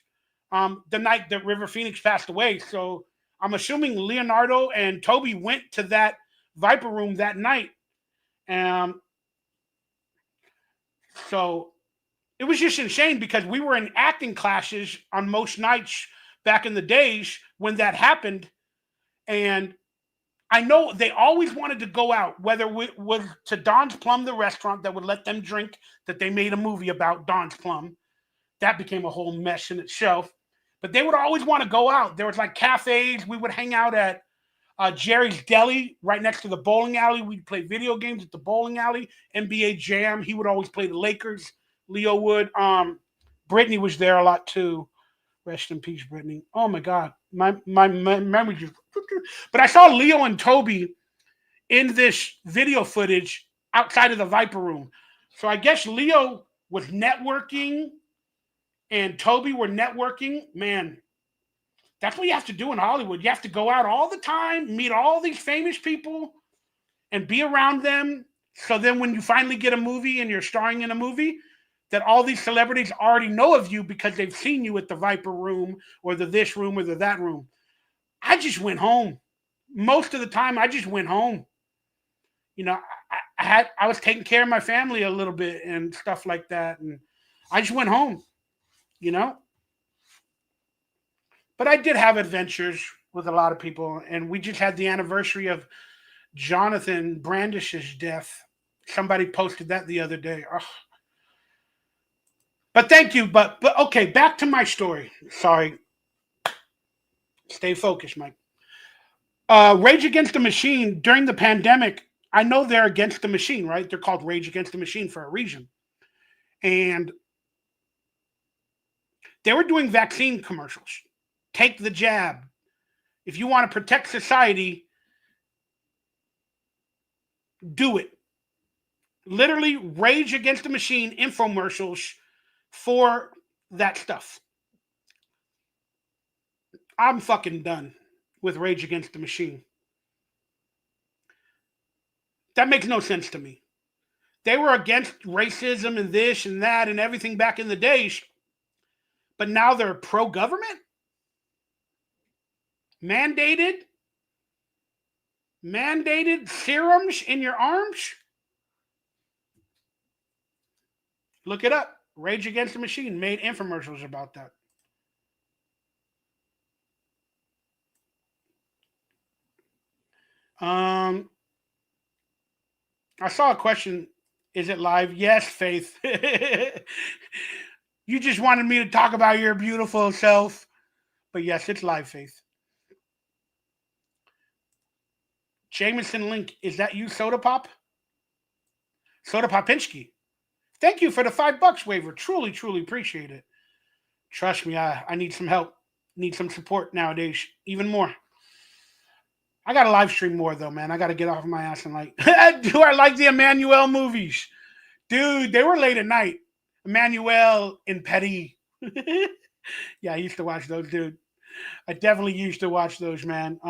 the night that River Phoenix passed away. So I'm assuming Leonardo and Toby went to that Viper Room that night. So it was just insane because we were in acting classes on most nights back in the days when that happened. And I know they always wanted to go out, whether it was to Don's Plum, the restaurant that would let them drink, that they made a movie about Don's Plum. That became a whole mess in itself. But they would always want to go out. There was like cafes. We would hang out at Jerry's Deli right next to the bowling alley. We'd play video games at the bowling alley. NBA Jam. He would always play the Lakers. Leo would. Brittany was there a lot too. Rest in peace, Brittany. Oh my God. My memory just... But I saw Leo and Toby in this video footage outside of the Viper Room. So I guess Leo was networking and Toby were networking. Man, that's what you have to do in Hollywood. You have to go out all the time, meet all these famous people, and be around them. So then when you finally get a movie and you're starring in a movie, that all these celebrities already know of you because they've seen you at the Viper Room or the this room or the that room. I just went home. Most of the time, I just went home. You know, I was taking care of my family a little bit and stuff like that. And I just went home, you know. But I did have adventures with a lot of people. And we just had the anniversary of Jonathan Brandish's death. Somebody posted that the other day. Ugh. But thank you. But okay, back to my story. Sorry. Stay focused, Mike. Rage Against the Machine, during the pandemic, I know they're against the machine, right? They're called Rage Against the Machine for a reason. And they were doing vaccine commercials. Take the jab. If you want to protect society, do it. Literally, Rage Against the Machine infomercials for that stuff. I'm fucking done with Rage Against the Machine. That makes no sense to me. They were against racism and this and that and everything back in the days, but now they're pro-government? Mandated serums in your arms? Look it up. Rage Against the Machine made infomercials about that. I saw a question. Is it live? Yes, Faith. You just wanted me to talk about your beautiful self. But yes, it's live, Faith. Jameson Link, is that you, Soda Pop? Soda Popinski. Thank you for the $5 waiver. Truly, truly appreciate it. Trust me, I need some help. Need some support nowadays. Even more. I got to live stream more, though, man. I got to get off my ass and like, do I like the Emmanuel movies? Dude, they were late at night. Emmanuel and Petty. Yeah, I used to watch those, dude. I definitely used to watch those, man.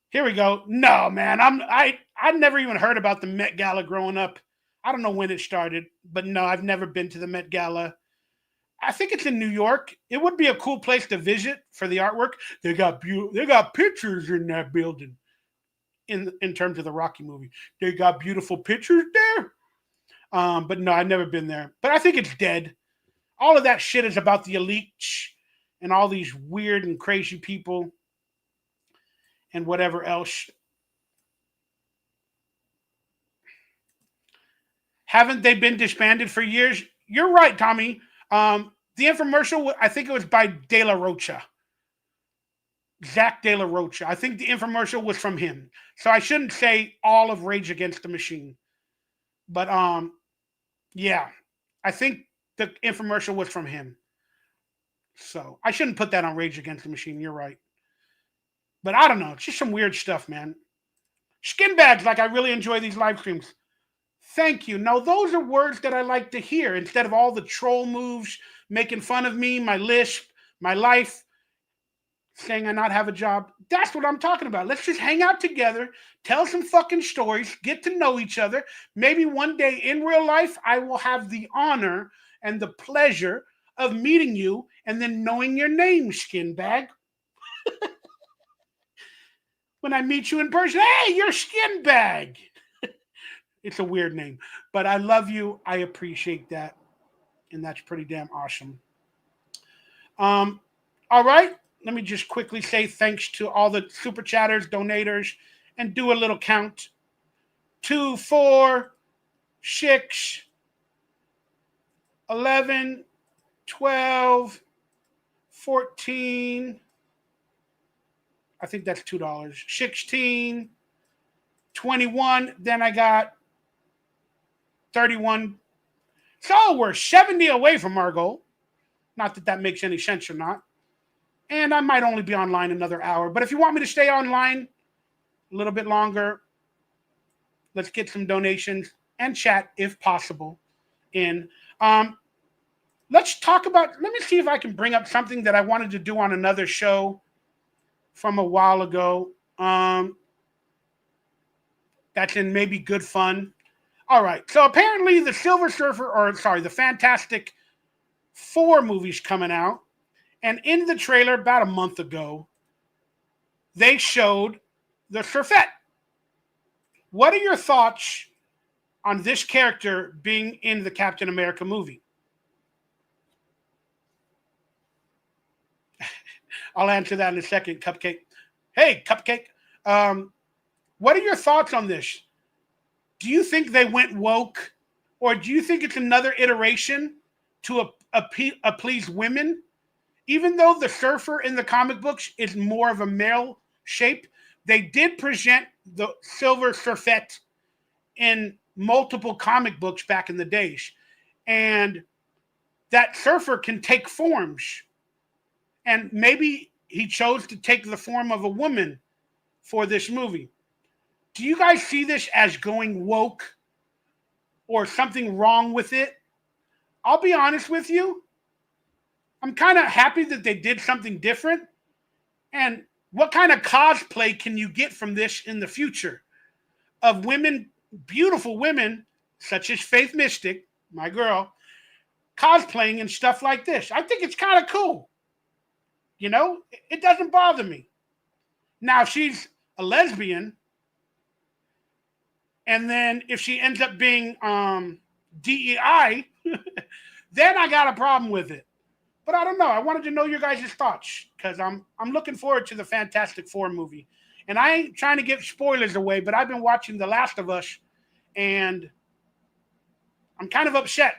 Here we go. No, man. I'd never even heard about the Met Gala growing up. I don't know when it started, but no, I've never been to the Met Gala. I think it's in New York. It would be a cool place to visit for the artwork. They got pictures in that building. In terms of the Rocky movie, they got beautiful pictures there. But no, I've never been there. But I think it's dead. All of that shit is about the elite and all these weird and crazy people and whatever else. Haven't they been disbanded for years? You're right, Tommy. The infomercial, I think it was by De La Rocha. Zach De La Rocha. I think the infomercial was from him. So I shouldn't say all of Rage Against the Machine. But yeah, I think the infomercial was from him. So I shouldn't put that on Rage Against the Machine. You're right. But I don't know. It's just some weird stuff, man. Skin bags, like I really enjoy these live streams. Thank you. No, those are words that I like to hear instead of all the troll moves, making fun of me, my lisp, my life, saying I not have a job. That's what I'm talking about. Let's just hang out together, tell some fucking stories, get to know each other. Maybe one day in real life, I will have the honor and the pleasure of meeting you and then knowing your name, skin bag. When I meet you in person, hey, you're skin bag. It's a weird name, but I love you. I appreciate that. And that's pretty damn awesome. All right. Let me just quickly say thanks to all the super chatters, donators, and do a little count. 2, 4, 6, 11, 12, 14. I think that's $2. 16, 21. Then I got 31. So we're 70 away from our goal. Not that that makes any sense or not. And I might only be online another hour. But if you want me to stay online a little bit longer, let's get some donations and chat, if possible, in. Let's talk about, let me see if I can bring up something that I wanted to do on another show from a while ago. That's in maybe good fun. All right. So apparently the the Fantastic Four movie's coming out. And in the trailer about a month ago, they showed the Surfette. What are your thoughts on this character being in the Captain America movie? I'll answer that in a second, Cupcake. Hey, Cupcake. What are your thoughts on this? Do you think they went woke? Or do you think it's another iteration to appease women? Even though the Surfer in the comic books is more of a male shape, they did present the Silver Surfette in multiple comic books back in the days. And that Surfer can take forms. And maybe he chose to take the form of a woman for this movie. Do you guys see this as going woke or something wrong with it? I'll be honest with you. I'm kind of happy that they did something different. And what kind of cosplay can you get from this in the future? Of women, beautiful women, such as Faith Mystic, my girl, cosplaying and stuff like this. I think it's kind of cool. You know, it doesn't bother me. Now, if she's a lesbian, and then if she ends up being DEI, then I got a problem with it. But I don't know. I wanted to know your guys' thoughts because I'm looking forward to the Fantastic Four movie. And I ain't trying to give spoilers away, but I've been watching The Last of Us, and I'm kind of upset.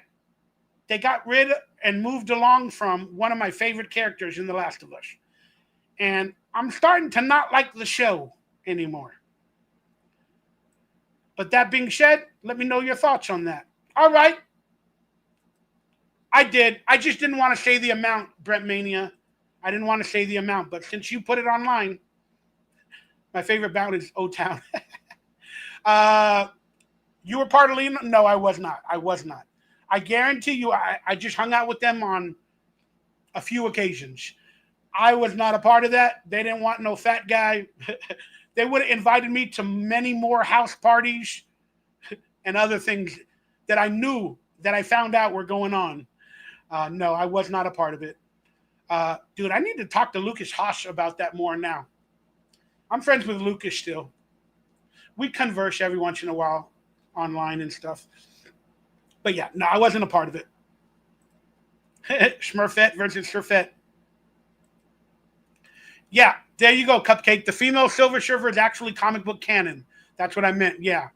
They got rid of, and moved along from one of my favorite characters in The Last of Us. And I'm starting to not like the show anymore. But that being said, let me know your thoughts on that. All right. I did. I just didn't want to say the amount, Brett Mania. I didn't want to say the amount, but since you put it online, my favorite bout is O-Town. You were part of Lena? No, I was not. I was not. I guarantee you, I just hung out with them on a few occasions. I was not a part of that. They didn't want no fat guy. They would have invited me to many more house parties and other things that I knew that I found out were going on. No, I was not a part of it. Dude, I need to talk to Lucas Haas about that more now. I'm friends with Lucas still. We converse every once in a while online and stuff. But yeah, no, I wasn't a part of it. Smurfette versus Surfette. Yeah, there you go, Cupcake. The female Silver Surfer is actually comic book canon. That's what I meant, yeah.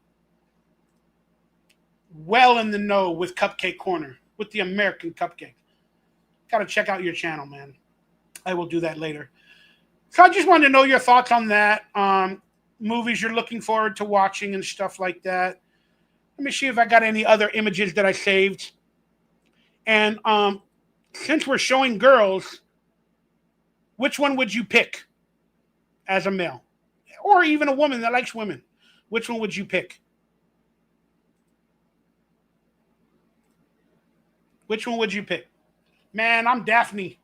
Well in the know with Cupcake Corner, with the American Cupcake. Got to check out your channel, man. I will do that later. So I just wanted to know your thoughts on that. Movies you're looking forward to watching and stuff like that. Let me see if I got any other images that I saved. And since we're showing girls, which one would you pick as a male? Or even a woman that likes women. Which one would you pick? Which one would you pick? Man, I'm Daphne.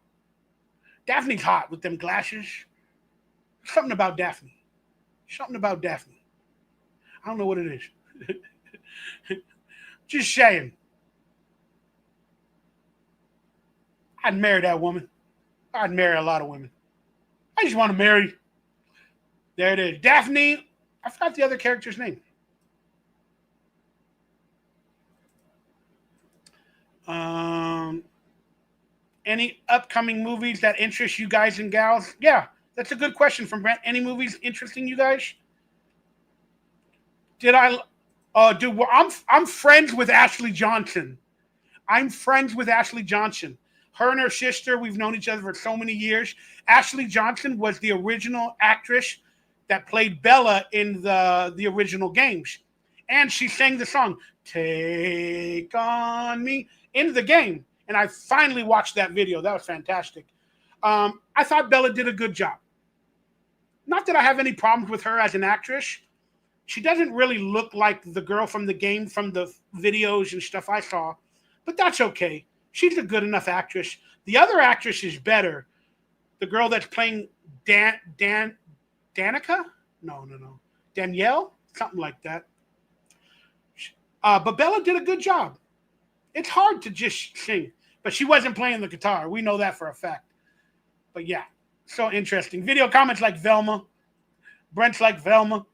Daphne's hot with them glasses. Something about Daphne. Something about Daphne. I don't know what it is. Just saying. I'd marry that woman. I'd marry a lot of women. I just want to marry. There it is. Daphne. I forgot the other character's name. Any upcoming movies that interest you guys and gals? Yeah, that's a good question from Brent. Any movies interesting you guys? Dude, I'm friends with Ashley Johnson. I'm friends with Ashley Johnson. Her and her sister, we've known each other for so many years. Ashley Johnson was the original actress that played Bella in the original games. And she sang the song, Take On Me, in the game. And I finally watched that video. That was fantastic. I thought Bella did a good job. Not that I have any problems with her as an actress. She doesn't really look like the girl from the game, from the videos and stuff I saw. But that's okay. She's a good enough actress. The other actress is better. The girl that's playing Danica? No. Danielle? Something like that. But Bella did a good job. It's hard to just sing. But she wasn't playing the guitar. We know that for a fact. But yeah, so interesting. Video comments like Velma. Brent's like Velma.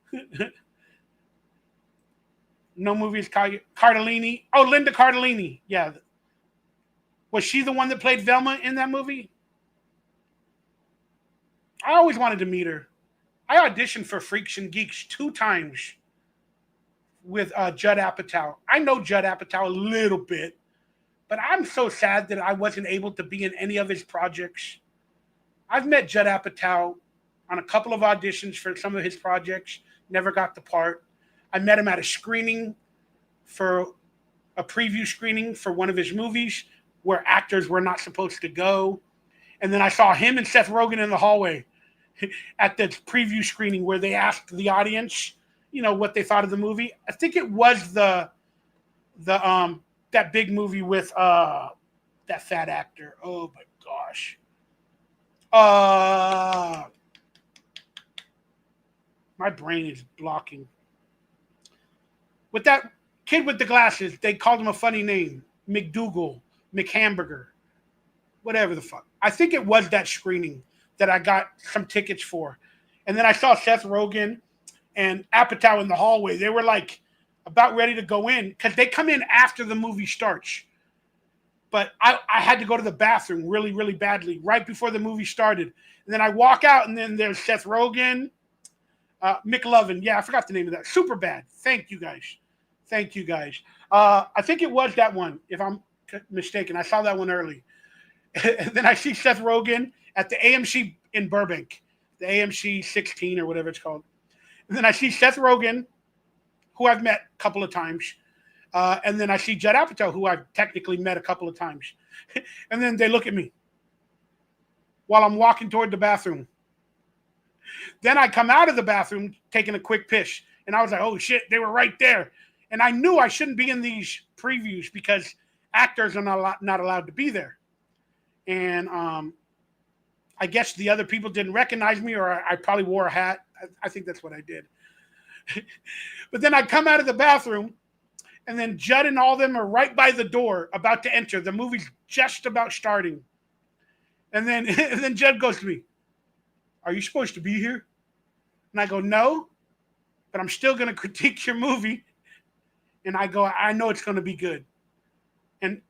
No movies. Cardellini. Oh, Linda Cardellini. Yeah. Was she the one that played Velma in that movie? I always wanted to meet her. I auditioned for Freaks and Geeks 2 times with Judd Apatow. I know Judd Apatow a little bit, but I'm so sad that I wasn't able to be in any of his projects. I've met Judd Apatow on a couple of auditions for some of his projects, never got the part. I met him at a screening for a preview screening for one of his movies where actors were not supposed to go. And then I saw him and Seth Rogen in the hallway at the preview screening where they asked the audience, you know, what they thought of the movie. I think it was that big movie with that fat actor. Oh my gosh. My brain is blocking. With that kid with the glasses, they called him a funny name. McDougal, McHamburger, whatever the fuck. I think it was that screening that I got some tickets for. And then I saw Seth Rogen and Apatow in the hallway. They were like about ready to go in because they come in after the movie starts. But I had to go to the bathroom really, really badly right before the movie started. And then I walk out and then there's Seth Rogen, McLovin. Yeah, I forgot the name of that. Superbad. Thank you guys. I think it was that one. Because mistaken. I saw that one early. And then I see Seth Rogen at the AMC in Burbank, the AMC 16 or whatever it's called. And then I see Seth Rogen, who I've met a couple of times. And then I see Judd Apatow, who I've technically met a couple of times. And then they look at me while I'm walking toward the bathroom. Then I come out of the bathroom taking a quick piss. And I was like, oh, shit, they were right there. And I knew I shouldn't be in these previews because actors are not allowed to be there. And I guess the other people didn't recognize me, or I probably wore a hat. I think that's what I did. But then I come out of the bathroom, and then Judd and all of them are right by the door about to enter. The movie's just about starting. And then Judd goes to me, are you supposed to be here? And I go, no, but I'm still going to critique your movie. And I go, I know it's going to be good. And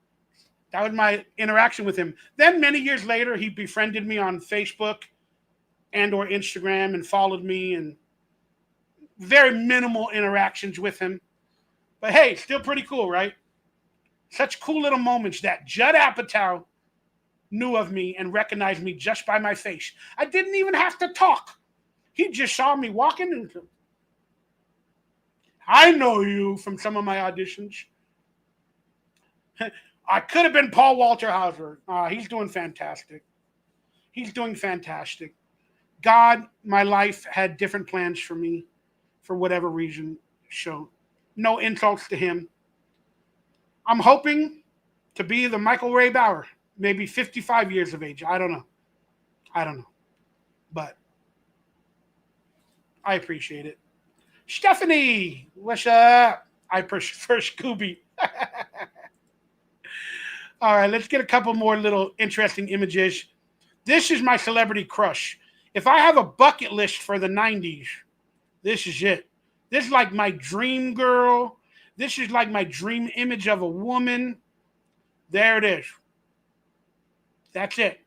that was my interaction with him. Then many years later, he befriended me on Facebook and or Instagram and followed me, and very minimal interactions with him. But hey, still pretty cool, right? Such cool little moments that Judd Apatow knew of me and recognized me just by my face. I didn't even have to talk. He just saw me walking and I know you from some of my auditions. I could have been Paul Walter Hauser. He's doing fantastic. He's doing fantastic. God, my life had different plans for me for whatever reason. So no insults to him. I'm hoping to be the MichaelRayBower, maybe 55 years of age. I don't know. But I appreciate it. Stephanie, what's up? I prefer Scooby. All right, let's get a couple more little interesting images. This is my celebrity crush. If I have a bucket list for the 90s, this is it. This is like my dream girl. This is like my dream image of a woman. There it is. That's it.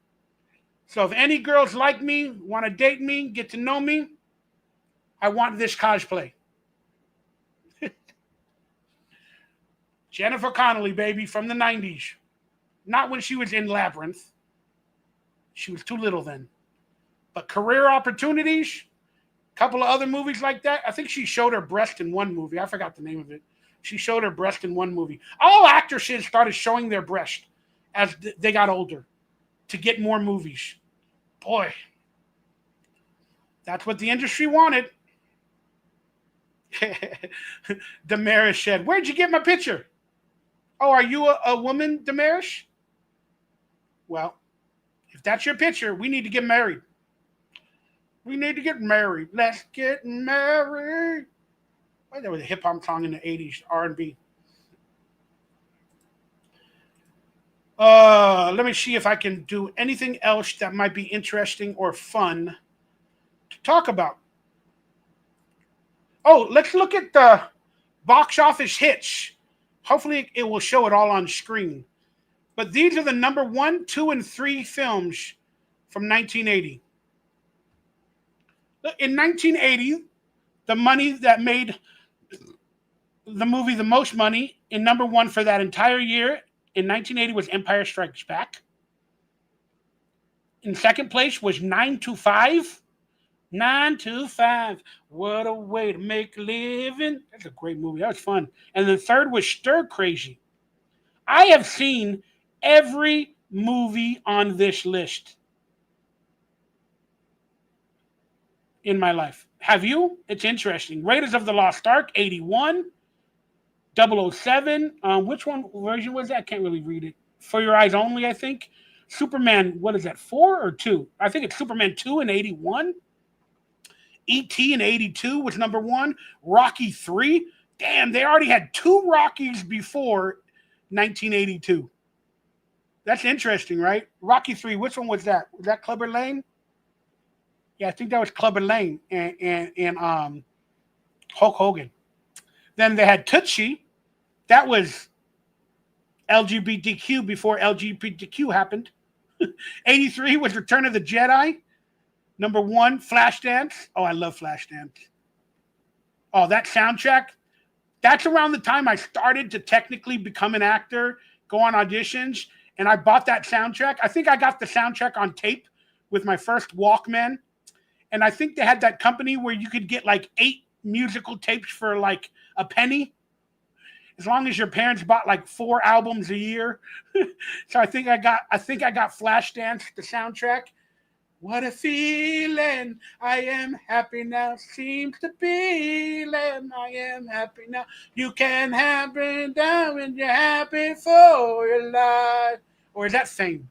So if any girls like me, want to date me, get to know me, I want this cosplay. Jennifer Connelly, baby, from the 90s. Not when she was in Labyrinth. She was too little then. But career opportunities, a couple of other movies like that. I think she showed her breast in one movie. I forgot the name of it. She showed her breast in one movie. All actresses started showing their breast as they got older to get more movies. Boy, that's what the industry wanted. Damaris said, where'd you get my picture? Oh, are you a woman, Damaris? Well, if that's your picture, we need to get married. We need to get married. Let's get married. Oh, that was a hip-hop song in the 80s, R&B. Let me see if I can do anything else that might be interesting or fun to talk about. Oh, let's look at the box office hits. Hopefully it will show it all on screen. But these are the number 1, 2, and 3 films from 1980. In 1980, the money that made the movie the most money in number 1 for that entire year in 1980 was Empire Strikes Back. In second place was 9 to 5. 9 to 5. What a way to make a living. That's a great movie. That was fun. And the third was Stir Crazy. I have seen every movie on this list in my life. Have you? It's interesting. Raiders of the Lost Ark, 81. 007. Which one version was that? I can't really read it. For Your Eyes Only, I think. Superman, what is that, 4 or 2? I think it's Superman 2 in 81. E.T. in 82 was number 1. Rocky 3. Damn, they already had 2 Rockies before 1982. That's interesting, right? Rocky 3, which one was that? Was that Clubber Lane? Yeah, I think that was Clubber Lane and Hulk Hogan. Then they had Tootsie. That was LGBTQ before LGBTQ happened. 83 was Return of the Jedi. Number 1, Flashdance. Oh, I love Flashdance. Oh, that soundtrack. That's around the time I started to technically become an actor go on auditions, and I bought that soundtrack. I think I got the soundtrack on tape with my first Walkman. And I think they had that company where you could get like 8 musical tapes for like a penny, as long as your parents bought like 4 albums a year. So I think I got Flashdance, the soundtrack. What a feeling, I am happy now, seems to be, I am happy now. You can happen down when you're happy for your life. Or is that Fame?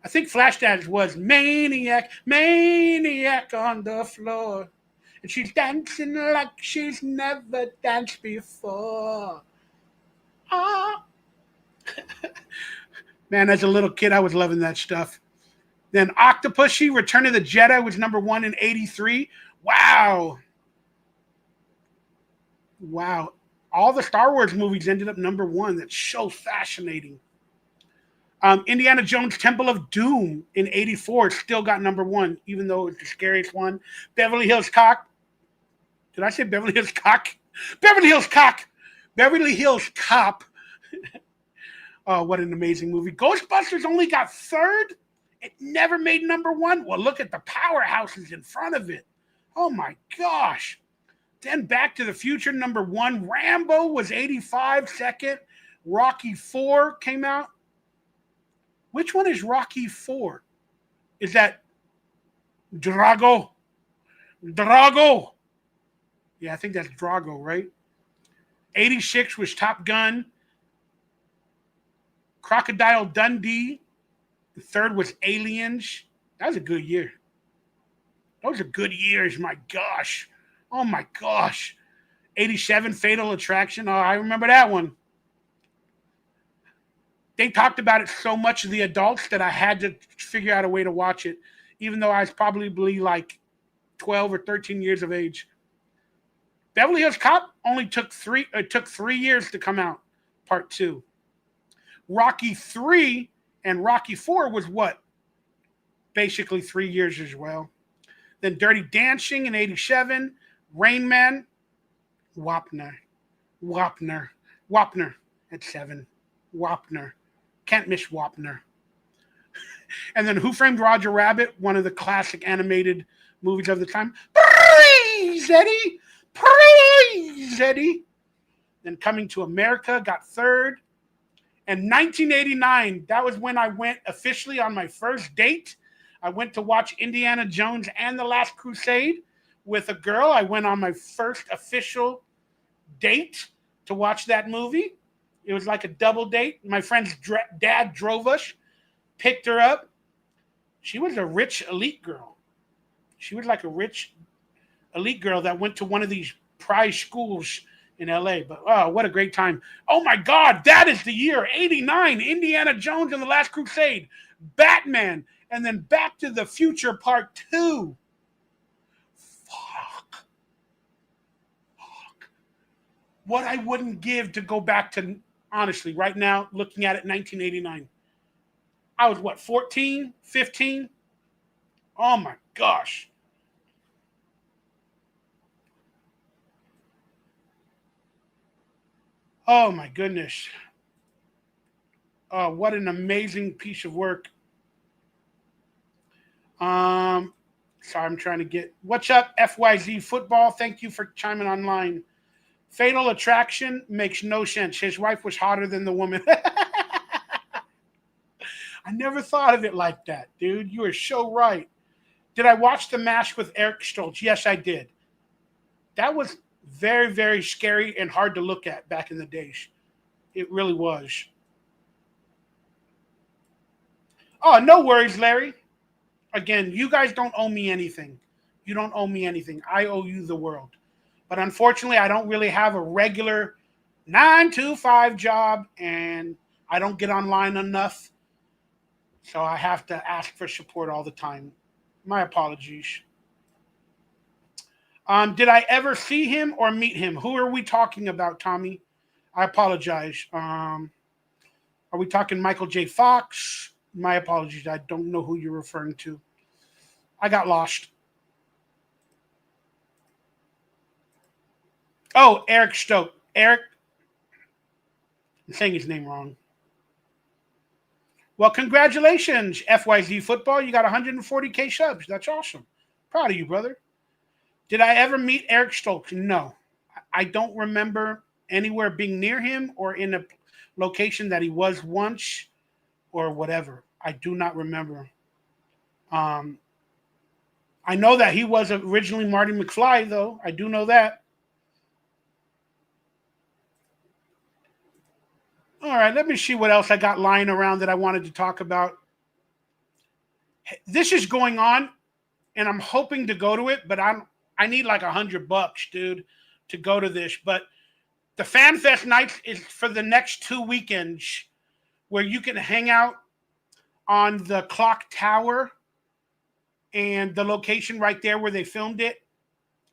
I think Flashdance was maniac, maniac on the floor. And she's dancing like she's never danced before. Ah. Man, as a little kid, I was loving that stuff. Then Octopussy, Return of the Jedi was number 1 in 83. Wow. Wow. All the Star Wars movies ended up number 1. That's so fascinating. Indiana Jones Temple of Doom in 84 still got number 1, even though it's the scariest one. Beverly Hills Cop. Did I say Beverly Hills Cock? Beverly Hills Cock. Beverly Hills Cop. Oh, what an amazing movie. Ghostbusters only got 3rd. It never made number 1. Well, look at the powerhouses in front of it. Oh, my gosh. Then Back to the Future, number 1. Rambo was 85, 2nd. Rocky 4 came out. Which one is Rocky 4? Is that Drago? Drago. Yeah, I think that's Drago, right? 86 was Top Gun. Crocodile Dundee. The 3rd was Aliens. That was a good year. Those are good years, my gosh. Oh, my gosh. 87, Fatal Attraction. Oh, I remember that one. They talked about it so much, the adults, that I had to figure out a way to watch it, even though I was probably like 12 or 13 years of age. Beverly Hills Cop only took 3 years to come out, part 2. Rocky 3 and Rocky 4 was what? Basically 3 years as well. Then Dirty Dancing in 87, Rain Man, Wapner at 7, Wapner. Can't miss Wapner. And then Who Framed Roger Rabbit, one of the classic animated movies of the time. Praise Eddie! Praise Eddie! Then Coming to America got 3rd. And 1989, that was when I went officially on my first date. I went to watch Indiana Jones and the Last Crusade with a girl. I went on my first official date to watch that movie. It was like a double date. My friend's dad drove us, picked her up. She was a rich elite girl. She was like a rich elite girl that went to one of these prize schools in LA. But oh, what a great time. Oh my God, that is the year, 89, Indiana Jones and the Last Crusade, Batman, and then Back to the Future Part 2. Fuck. What I wouldn't give to go back to, honestly, right now, looking at it, 1989. I was what, 14, 15? Oh my gosh. Oh my goodness. Oh, what an amazing piece of work. Sorry, I'm trying to get. What's up, FYZ Football? Thank you for chiming online. Fatal Attraction makes no sense. His wife was hotter than the woman. I never thought of it like that, dude. You are so right. Did I watch The Mask with Eric Stoltz? Yes, I did. That was very, very scary and hard to look at back in the days. It really was. Oh, no worries, Larry. Again, you guys don't owe me anything. You don't owe me anything. I owe you the world. But unfortunately, I don't really have a regular 9-to-5 job, and I don't get online enough. So I have to ask for support all the time. My apologies. Did I ever see him or meet him? Who are we talking about, Tommy? I apologize. Are we talking Michael J. Fox? My apologies. I don't know who you're referring to. I got lost. Oh, Eric Stokes. Eric. I'm saying his name wrong. Well, congratulations, FYZ Football. You got 140K subs. That's awesome. Proud of you, brother. Did I ever meet Eric Stoltz? No. I don't remember anywhere being near him or in a location that he was once or whatever. I do not remember. I know that he was originally Marty McFly, though. I do know that. All right, let me see what else I got lying around that I wanted to talk about. This is going on, and I'm hoping to go to it, but I need like $100, dude, to go to this. But the Fan Fest nights is for the next 2 weekends, where you can hang out on the clock tower and the location right there where they filmed it,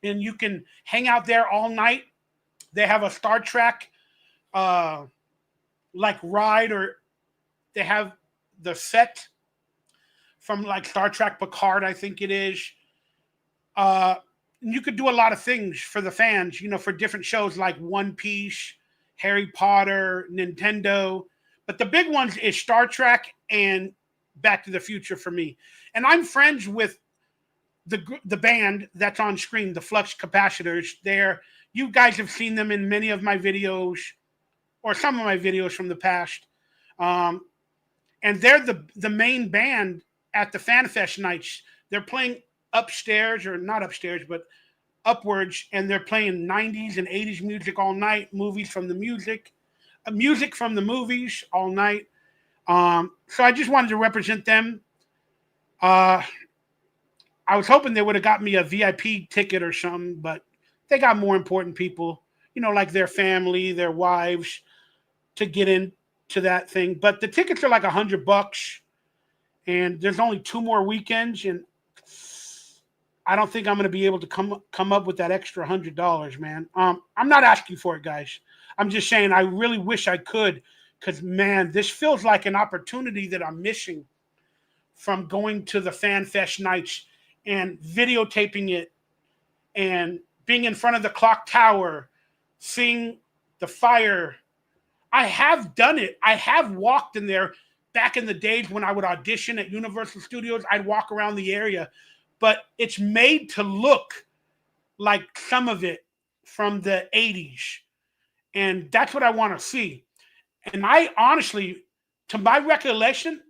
and you can hang out there all night. They have a Star Trek like ride, or they have the set from like Star Trek Picard, I think it is. You could do a lot of things for the fans, you know, for different shows like One Piece, Harry Potter, Nintendo. But the big ones is Star Trek and Back to the Future for me. And I'm friends with the band that's on screen, the Flux Capacitors. You guys have seen them in many of my videos, or some of my videos from the past. And they're the main band at the Fan Fest nights. They're playing upstairs, or not upstairs, but upwards, and they're playing 90s and 80s music all night, music from the movies all night. So I just wanted to represent them. I was hoping they would have got me a VIP ticket or something, but they got more important people, you know, like their family, their wives, to get into that thing. But the tickets are like $100, and there's only 2 more weekends, and I don't think I'm going to be able to come up with that extra $100, man. I'm not asking for it, guys. I'm just saying I really wish I could, because, man, this feels like an opportunity that I'm missing from going to the Fan Fest nights and videotaping it and being in front of the clock tower, seeing the fire. I have done it. I have walked in there back in the days when I would audition at Universal Studios. I'd walk around the area, but it's made to look like some of it from the 80s. And that's what I want to see. And I honestly, to my recollection,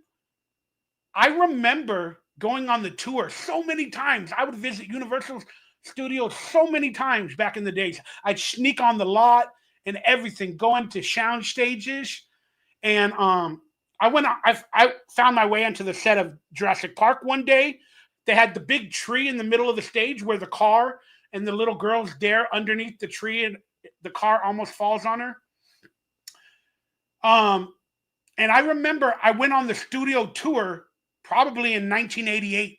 I remember going on the tour so many times. I would visit Universal Studios so many times back in the days. I'd sneak on the lot and everything, going to sound stages. And I found my way into the set of Jurassic Park one day. They had the big tree in the middle of the stage where the car and the little girl's there underneath the tree, and the car almost falls on her. And I remember I went on the studio tour probably in 1988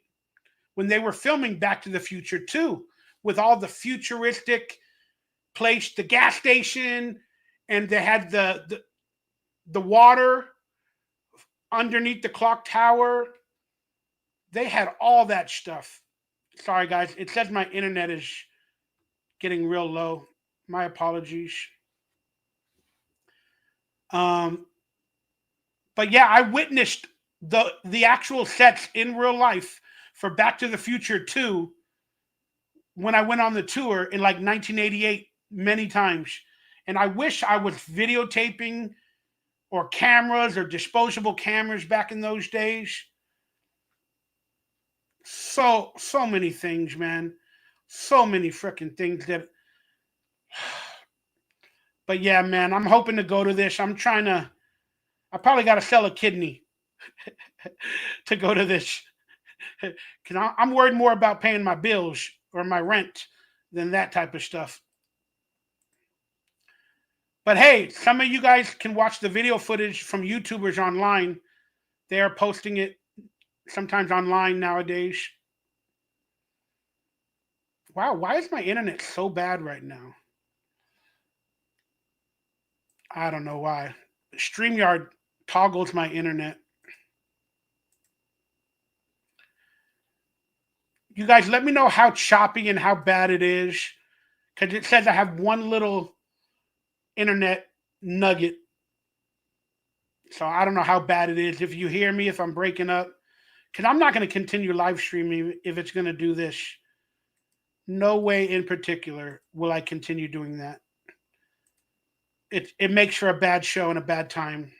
when they were filming Back to the Future 2, with all the futuristic place, the gas station, and they had the water underneath the clock tower. They had all that stuff. Sorry, guys. It says my internet is getting real low. My apologies. But yeah, I witnessed the actual sets in real life for Back to the Future 2 when I went on the tour in like 1988 many times. And I wish I was videotaping, or cameras, or disposable cameras back in those days. So many things, man. So many freaking things that. But yeah, man, I'm hoping to go to this. I probably got to sell a kidney to go to this. Because I'm worried more about paying my bills or my rent than that type of stuff. But hey, some of you guys can watch the video footage from YouTubers online. They are posting it sometimes online nowadays. Wow, why is my internet so bad right now? I don't know why. StreamYard toggles my internet. You guys, let me know how choppy and how bad it is, because it says I have one little internet nugget So I don't know how bad it is. If you hear me, if I'm breaking up, because I'm not going to continue live streaming if it's going to do this. No way in particular will I continue doing that. It makes for a bad show and a bad time.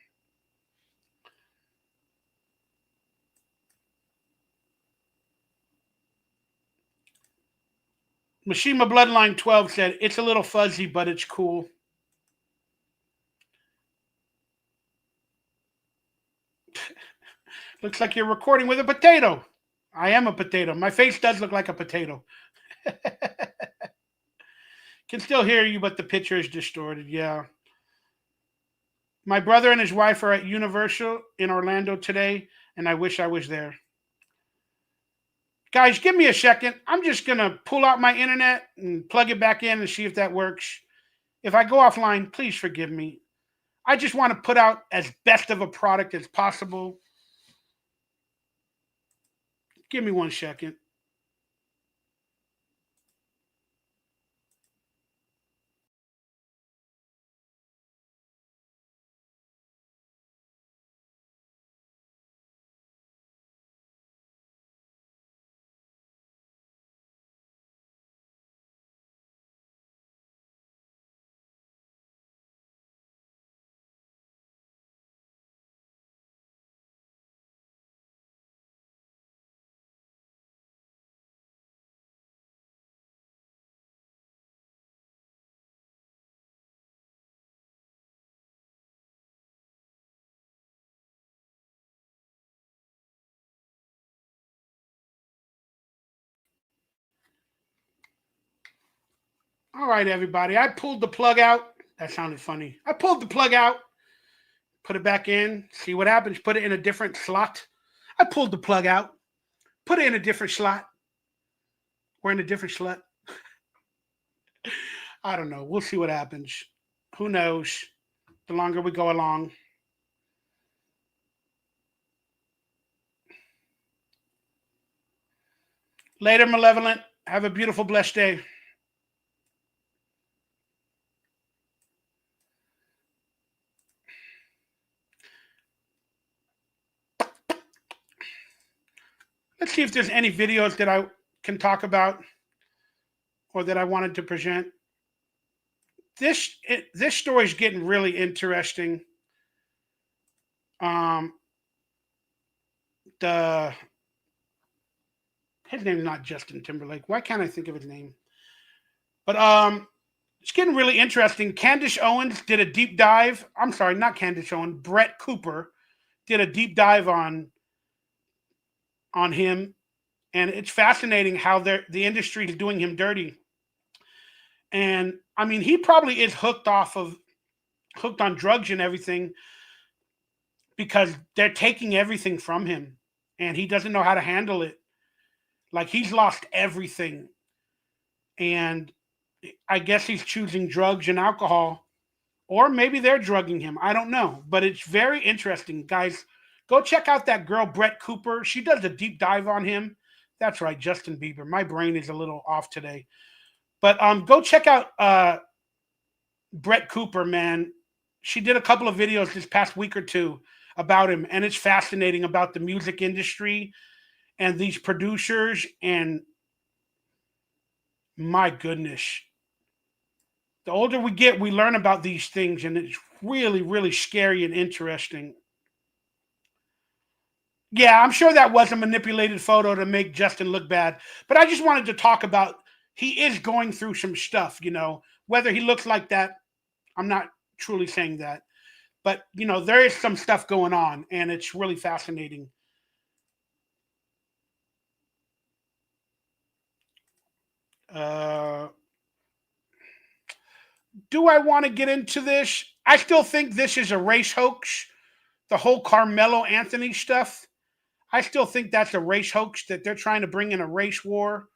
Mishima Bloodline 12 said, it's a little fuzzy, but it's cool. Looks like you're recording with a potato. I am a potato. My face does look like a potato. Can still hear you, but the picture is distorted. Yeah. My brother and his wife are at Universal in Orlando today, and I wish I was there. Guys, give me a second. I'm just going to pull out my internet and plug it back in and see if that works. If I go offline, please forgive me. I just want to put out as best of a product as possible. Give me 1 second. All right, everybody. I pulled the plug out. That sounded funny. I pulled the plug out, put it back in, see what happens. Put it in a different slot. I pulled the plug out, put it in a different slot. We're in a different slot. I don't know. We'll see what happens. Who knows? The longer we go along. Later, Malevolent. Have a beautiful, blessed day. Let's see if there's any videos that I can talk about or that I wanted to present. This story is getting really interesting. His name's not Justin Timberlake. Why can't I think of his name? But it's getting really interesting. Candace Owens did a deep dive. I'm sorry, not Candace Owens. Brett Cooper did a deep dive on him, and it's fascinating how the industry is doing him dirty. And I mean, he probably is hooked on drugs and everything because they're taking everything from him, and he doesn't know how to handle it. Like, he's lost everything, and I guess he's choosing drugs and alcohol, or maybe they're drugging him. I don't know, but it's very interesting, guys. Go check out that girl, Brett Cooper. She does a deep dive on him. That's right, Justin Bieber. My brain is a little off today. But go check out Brett Cooper, man. She did a couple of videos this past week or two about him, and it's fascinating about the music industry and these producers. And my goodness, the older we get, we learn about these things, and it's really, really scary and interesting. Yeah, I'm sure that was a manipulated photo to make Justin look bad. But I just wanted to talk about, he is going through some stuff, Whether he looks like that, I'm not truly saying that. But, there is some stuff going on, and it's really fascinating. Do I want to get into this? I still think this is a race hoax. The whole Carmelo Anthony stuff. I still think that's a race hoax, that they're trying to bring in a race war.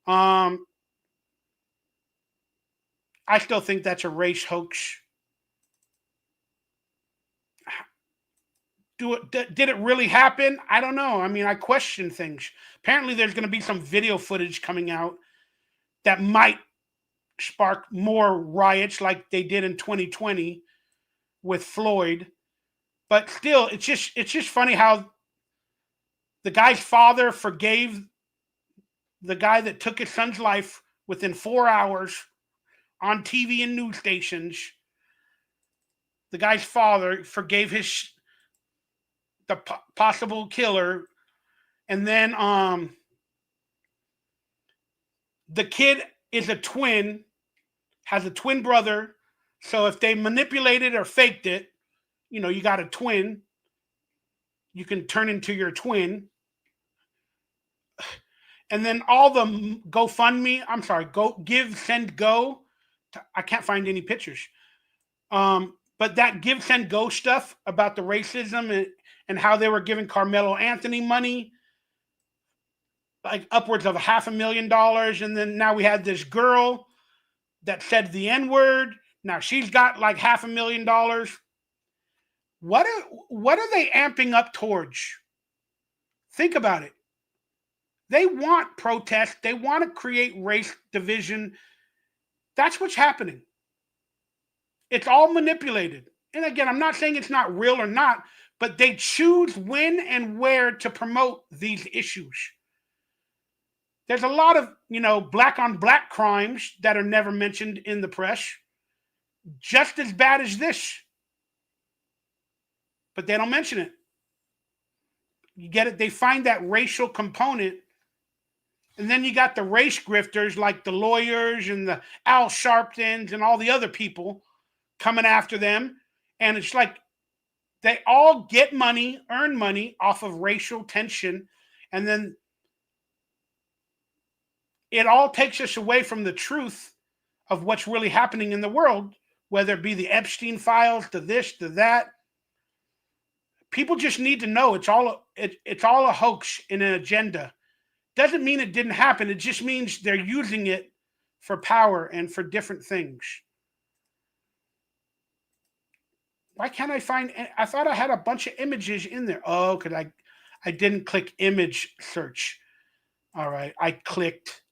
I still think that's a race hoax. Did it really happen? I don't know. I mean, I question things. Apparently, there's going to be some video footage coming out that might spark more riots like they did in 2020 with Floyd. But still, it's just funny how the guy's father forgave the guy that took his son's life within 4 hours on TV and news stations. The guy's father forgave the possible killer, and then the kid is a twin, has a twin brother. So if they manipulated or faked it, you know, you got a twin, you can turn into your twin. And then all the GoFundMe, I'm sorry, Give, Send, Go. I can't find any pictures. But that Give, Send, Go stuff about the racism and how they were giving Carmelo Anthony money, like upwards of $500,000. And then now we had this girl that said the N-word. Now she's got like $500,000. What are they amping up towards? Think about it. They want protest. They want to create race division. That's what's happening. It's all manipulated. And again, I'm not saying it's not real or not, but they choose when and where to promote these issues. There's a lot of, black on black crimes that are never mentioned in the press, just as bad as this. But they don't mention it. You get it? They find that racial component. And then you got the race grifters like the lawyers and the Al Sharptons and all the other people coming after them. And it's like they all get money, earn money off of racial tension. And then it all takes us away from the truth of what's really happening in the world, whether it be the Epstein files, to this, to that. People just need to know it's all a hoax and an agenda. Doesn't mean it didn't happen. It just means they're using it for power and for different things. Why can't I find? I thought I had a bunch of images in there. Oh, because I didn't click image search. All right, I clicked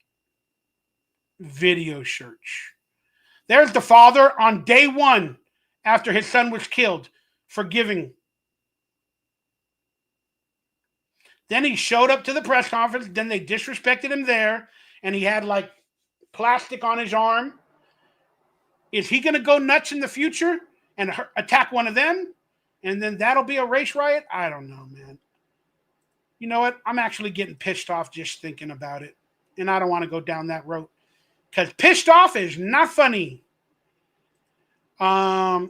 video search. There's the father on day one after his son was killed, forgiving. Then he showed up to the press conference. Then they disrespected him there. And he had like plastic on his arm. Is he going to go nuts in the future and attack one of them? And then that'll be a race riot? I don't know, man. You know what? I'm actually getting pissed off just thinking about it. And I don't want to go down that road. Because pissed off is not funny. Let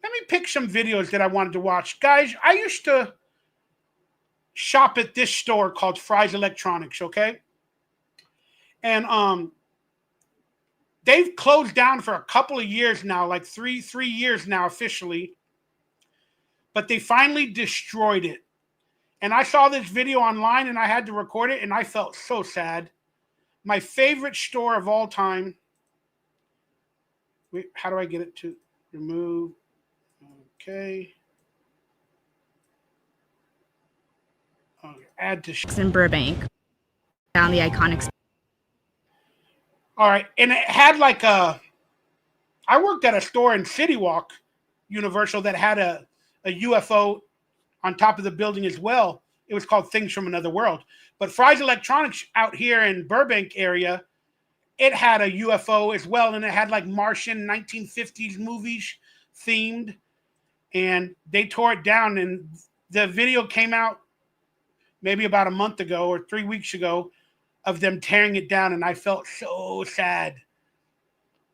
me pick some videos that I wanted to watch. Guys, I used to shop at this store called Fry's Electronics, okay? And they've closed down for a couple of years now, like three years now officially. But they finally destroyed it. And I saw this video online and I had to record it and I felt so sad. My favorite store of all time. Wait, how do I get it to remove? Okay. Add to in Burbank, down the iconic. All right, and it had like I worked at a store in City Walk, Universal, that had a UFO on top of the building as well. It was called Things from Another World. But Fry's Electronics out here in Burbank area, it had a UFO as well, and it had like Martian 1950s movies themed, and they tore it down. And the video came out maybe about a month ago or 3 weeks ago of them tearing it down, and I felt so sad.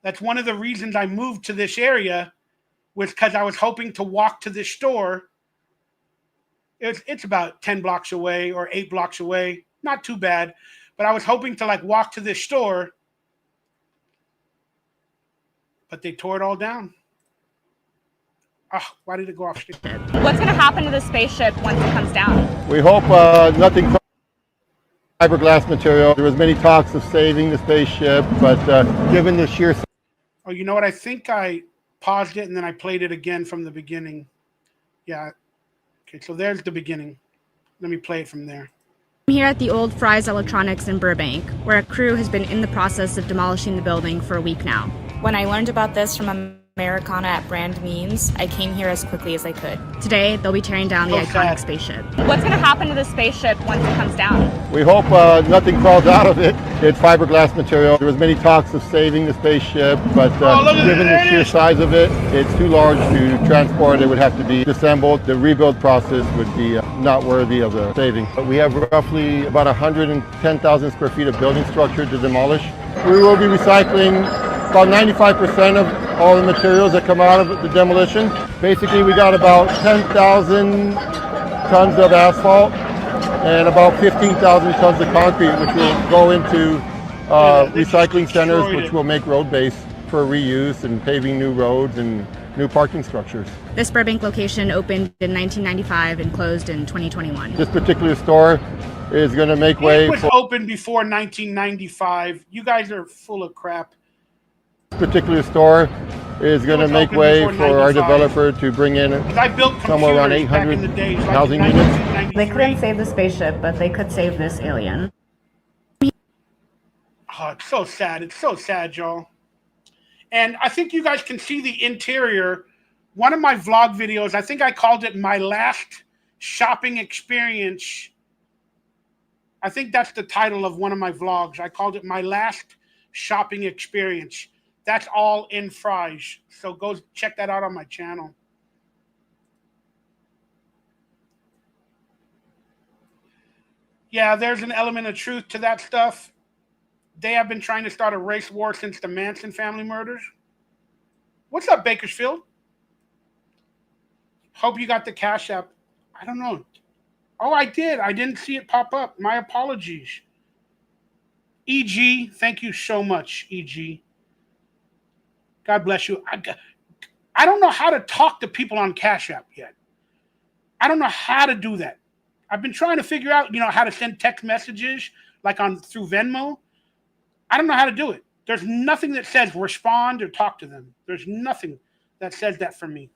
That's one of the reasons I moved to this area, was because I was hoping to walk to this store. It's about 10 blocks away or 8 blocks away. Not too bad. But I was hoping to like walk to this store. But they tore it all down. Oh, why did it go off? What's going to happen to the spaceship once it comes down? We hope nothing from fiberglass material. There was many talks of saving the spaceship, but given the sheer... Oh, you know what? I think I paused it and then I played it again from the beginning. Yeah. Okay, so there's the beginning. Let me play it from there. I'm here at the old Fry's Electronics in Burbank, where a crew has been in the process of demolishing the building for a week now. When I learned about this from a Americana at brand means, I came here as quickly as I could. Today, they'll be tearing down the iconic spaceship. What's going to happen to the spaceship once it comes down? We hope nothing crawls out of it. It's fiberglass material. There was many talks of saving the spaceship, but given the sheer size of it, it's too large to transport. It would have to be disassembled. The rebuild process would be not worthy of the saving. But we have roughly about 110,000 square feet of building structure to demolish. We will be recycling about 95% of all the materials that come out of the demolition. Basically, we got about 10,000 tons of asphalt and about 15,000 tons of concrete, which will go into recycling centers, which will make road base for reuse and paving new roads and new parking structures. This Burbank location opened in 1995 and closed in 2021. This particular store is going to make way. It was open before 1995. You guys are full of crap. This particular store is going to make way for our developer to bring in somewhere around 800 housing units. They couldn't save the spaceship, but they could save this alien. Oh, it's so sad. It's so sad, y'all. And I think you guys can see the interior. One of my vlog videos, I think I called it My Last Shopping Experience. I think that's the title of one of my vlogs. I called it My Last Shopping Experience. That's all in Fries. So go check that out on my channel. Yeah, there's an element of truth to that stuff. They have been trying to start a race war since the Manson family murders. What's up, Bakersfield? Hope you got the Cash App. I don't know. Oh, I did. I didn't see it pop up. My apologies. EG, thank you so much, EG. God bless you. I don't know how to talk to people on Cash App yet. I don't know how to do that. I've been trying to figure out, how to send text messages like through Venmo. I don't know how to do it. There's nothing that says respond or talk to them. There's nothing that says that for me.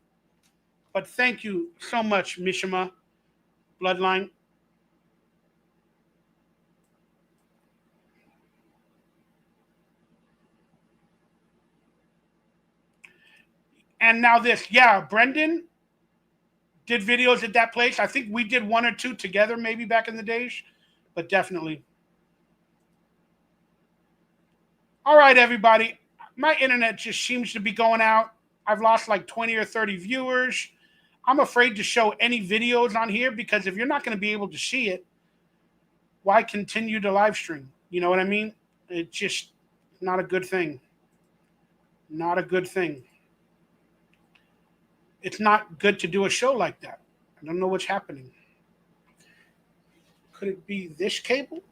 But thank you so much, Mishima Bloodline. And now this, yeah, Brendan did videos at that place. I think we did one or two together maybe back in the days, but definitely. All right, everybody. My internet just seems to be going out. I've lost like 20 or 30 viewers. I'm afraid to show any videos on here because if you're not going to be able to see it, why continue to live stream? You know what I mean? It's just not a good thing. Not a good thing. It's not good to do a show like that. I don't know what's happening. Could it be this cable?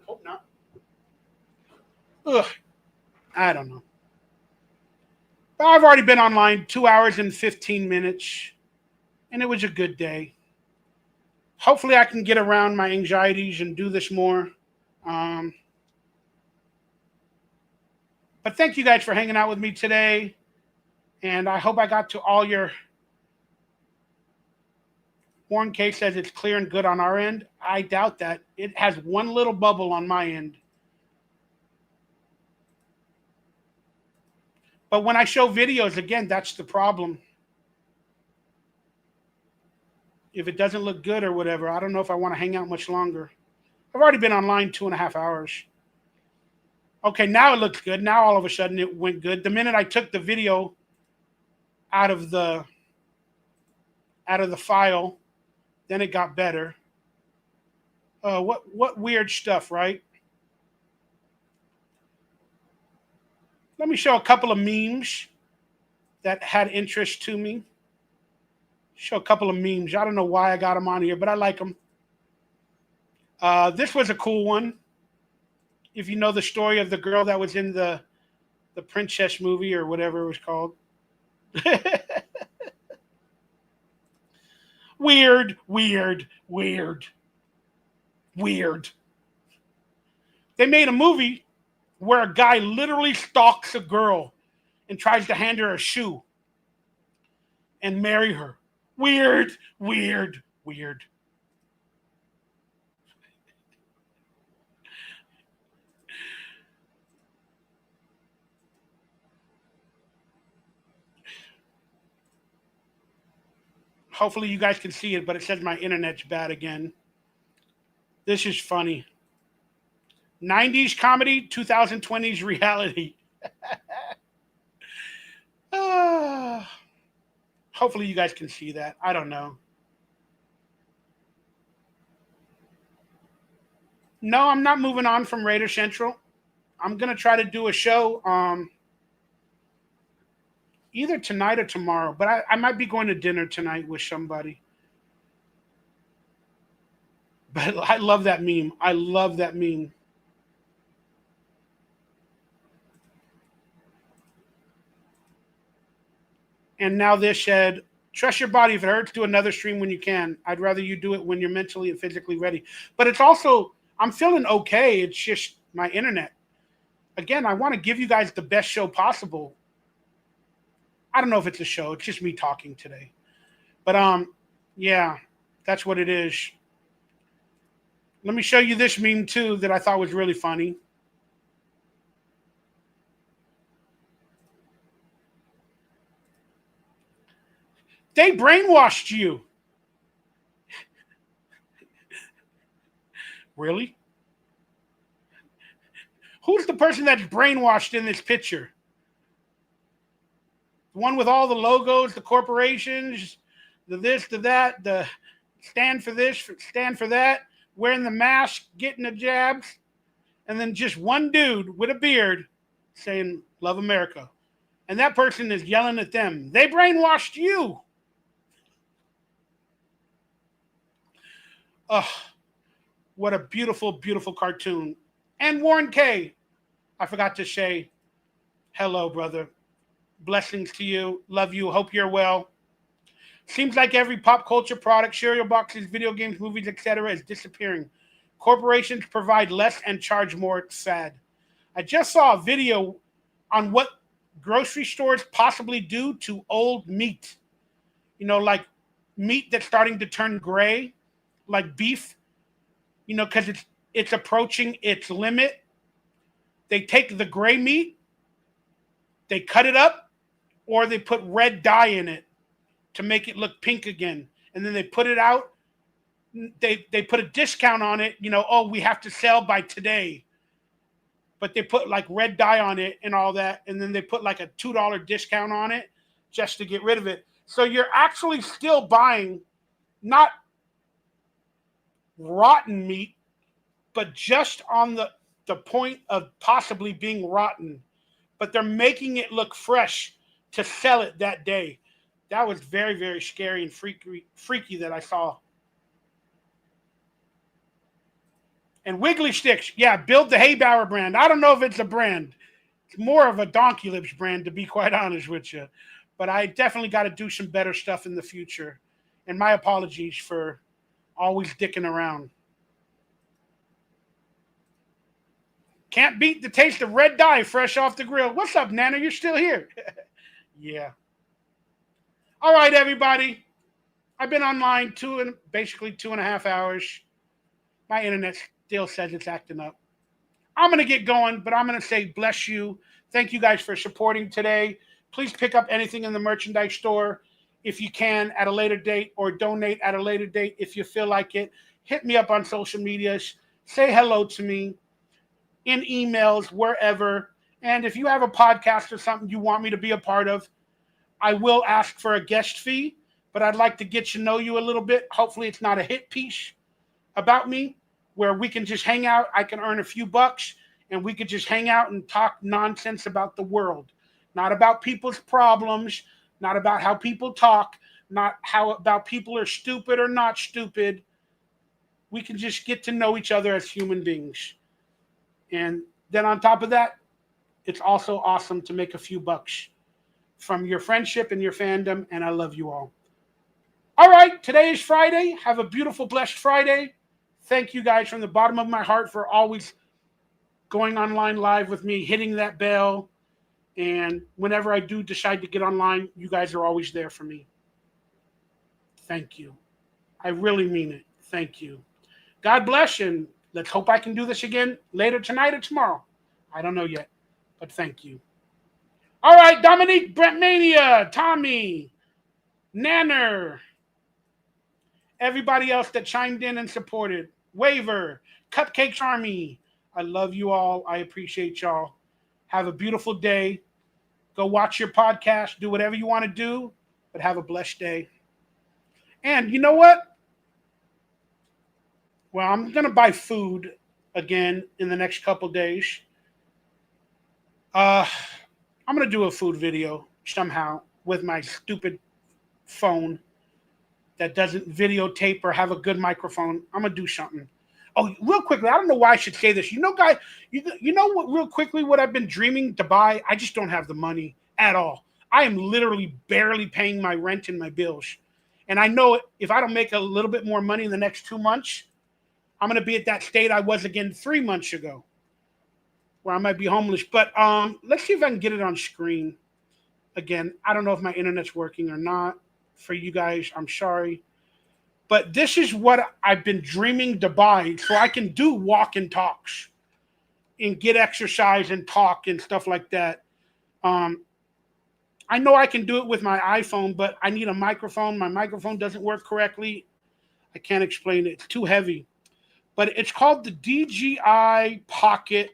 Hope not. Ugh. I don't know. But I've already been online 2 hours and 15 minutes, and it was a good day. Hopefully I can get around my anxieties and do this more. But thank you guys for hanging out with me today. And I hope I got to all your... Warren K says it's clear and good on our end. I doubt that. It has one little bubble on my end. But when I show videos, again, that's the problem. If it doesn't look good or whatever, I don't know if I want to hang out much longer. I've already been online 2.5 hours. Okay, now it looks good. Now all of a sudden it went good. The minute I took the video out of the file, then it got better. What weird stuff, right? Let me show a couple of memes that had interest to me. Show a couple of memes. I don't know why I got them on here, but I like them. This was a cool one. If you know the story of the girl that was in the princess movie or whatever it was called. Weird, weird, weird, weird. They made a movie where a guy literally stalks a girl and tries to hand her a shoe and marry her. Weird, weird, weird. Hopefully you guys can see it, but it says my internet's bad again. This is funny. 90s comedy, 2020s reality. Hopefully you guys can see that. I don't know. No, I'm not moving on from Raider Central. I'm going to try to do a show either tonight or tomorrow, but I might be going to dinner tonight with somebody. But I love that meme. I love that meme. And now this said, trust your body. If it hurts, do another stream when you can. I'd rather you do it when you're mentally and physically ready. But it's also, I'm feeling okay. It's just my internet. Again, I want to give you guys the best show possible. I don't know if it's a show. It's just me talking today. But yeah, that's what it is. Let me show you this meme too that I thought was really funny. They brainwashed you. Really? Who's the person that's brainwashed in this picture? The one with all the logos, the corporations, the this, the that, the stand for this, stand for that, wearing the mask, getting the jabs, and then just one dude with a beard saying, love America. And that person is yelling at them. They brainwashed you. Oh, what a beautiful, beautiful cartoon. And Warren K. I forgot to say, hello, brother. Blessings to you. Love you. Hope you're well. Seems like every pop culture product, cereal boxes, video games, movies, etc. is disappearing. Corporations provide less and charge more. It's sad. I just saw a video on what grocery stores possibly do to old meat. You know, like meat that's starting to turn gray, like beef, you know, because it's approaching its limit. They take the gray meat, they cut it up, or they put red dye in it to make it look pink again. And then they put it out. They put a discount on it, you know, oh, we have to sell by today. But they put like red dye on it and all that. And then they put like a $2 discount on it just to get rid of it. So you're actually still buying not rotten meat, but just on the point of possibly being rotten. But they're making it look fresh to sell it that day. That was very, very scary and freaky that I saw. And Wiggly Sticks, yeah, build the RayBower brand. I don't know if it's a brand. It's more of a DonkeyLips brand, to be quite honest with you. But I definitely got to do some better stuff in the future. And my apologies for always dicking around. Can't beat the taste of red dye fresh off the grill. What's up, Nana? You're still here. Yeah. All right, everybody. I've been online basically 2.5 hours. My internet still says it's acting up. I'm going to get going, but I'm going to say bless you. Thank you guys for supporting today. Please pick up anything in the merchandise store if you can at a later date, or donate at a later date if you feel like it. Hit me up on social medias. Say hello to me in emails, wherever. And if you have a podcast or something you want me to be a part of, I will ask for a guest fee, but I'd like to get to know you a little bit. Hopefully it's not a hit piece about me where we can just hang out. I can earn a few bucks and we could just hang out and talk nonsense about the world. Not about people's problems, not about how people talk, not how about people are stupid or not stupid. We can just get to know each other as human beings. And then on top of that, it's also awesome to make a few bucks from your friendship and your fandom, and I love you all. All right, today is Friday. Have a beautiful, blessed Friday. Thank you guys from the bottom of my heart for always going online live with me, hitting that bell. And whenever I do decide to get online, you guys are always there for me. Thank you. I really mean it. Thank you. God bless you, and let's hope I can do this again later tonight or tomorrow. I don't know yet, but thank you. All right, Dominique, Brent Mania, Tommy, Nanner, Everybody else that chimed in and supported. Waver, Cupcakes Army. I love you all. I appreciate y'all. Have a beautiful day. Go watch your podcast. Do whatever you want to do, but have a blessed day. And you know what? Well, I'm going to buy food again in the next couple days. I'm going to do a food video somehow with my stupid phone that doesn't videotape or have a good microphone. I'm going to do something. Oh, real quickly, I don't know why I should say this. You know, guys, you know what, real quickly, what I've been dreaming to buy? I just don't have the money at all. I am literally barely paying my rent and my bills. And I know if I don't make a little bit more money in the next 2 months, I'm going to be at that state I was again 3 months ago, where I might be homeless. But let's see if I can get it on screen. Again, I don't know if my internet's working or not. For you guys, I'm sorry. But this is what I've been dreaming to buy so I can do walk and talks and get exercise and talk and stuff like that. I know I can do it with my iPhone, but I need a microphone. My microphone doesn't work correctly. I can't explain it. It's too heavy. But it's called the DJI Pocket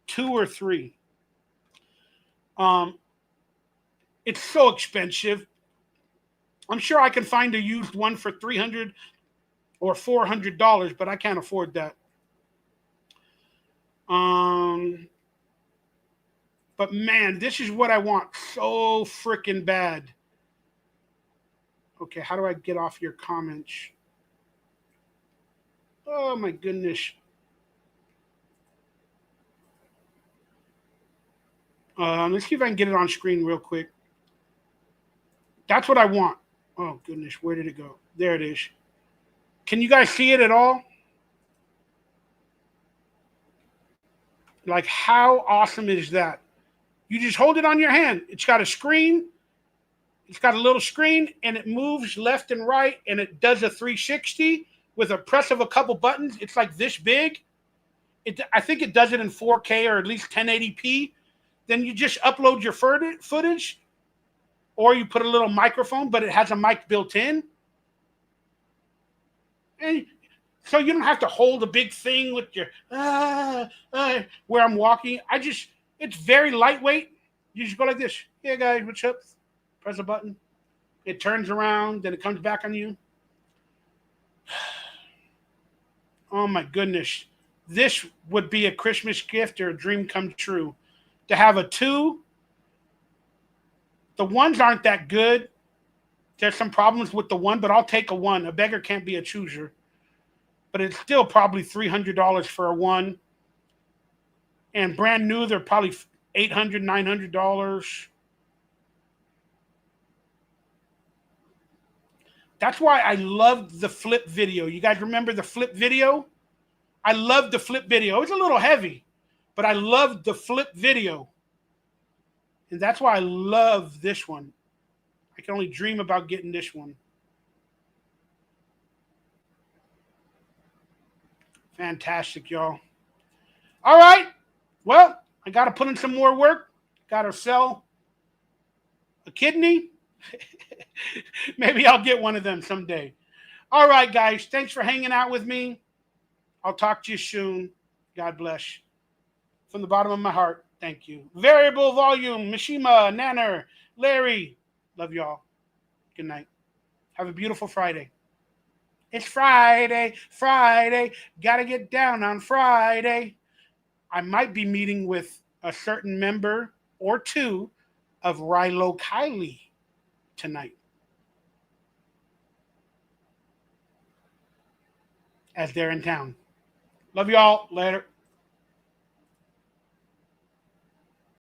2 or 3. It's so expensive. I'm sure I can find a used one for $300 or $400, but I can't afford that. But man, this is what I want so freaking bad. Okay, how do I get off your comments? Oh my goodness. Let's see if I can get it on screen real quick. That's what I want. Oh goodness, where did it go? There it is. Can you guys see it at all? Like, how awesome is that? You just hold it on your hand. It's got a screen. It's got a little screen, and it moves left and right, and it does a 360 with a press of a couple buttons. It's like this big. I think it does it in 4K or at least 1080p. Then you just upload your footage, or you put a little microphone, but it has a mic built in. And so you don't have to hold a big thing with your, where I'm walking. It's very lightweight. You just go like this. Hey guys, what's up? Press a button. It turns around, then it comes back on you. Oh my goodness. This would be a Christmas gift or a dream come true. To have a 2. The 1s aren't that good. There's some problems with the 1, but I'll take a 1. A beggar can't be a chooser. But it's still probably $300 for a 1. And brand new, they're probably $800, $900. That's why I loved the flip video. You guys remember the flip video? I loved the flip video. It was a little heavy, but I loved the flip video. And that's why I love this one. I can only dream about getting this one. Fantastic, y'all. All right. Well, I got to put in some more work. Got to sell a kidney. Maybe I'll get one of them someday. All right, guys. Thanks for hanging out with me. I'll talk to you soon. God bless. From the bottom of my heart, thank you. Variable volume, Mishima, Nanner, Larry. Love y'all. Good night. Have a beautiful Friday. It's Friday, Friday. Gotta get down on Friday. I might be meeting with a certain member or two of Rilo Kiley tonight, as they're in town. Love y'all. Later.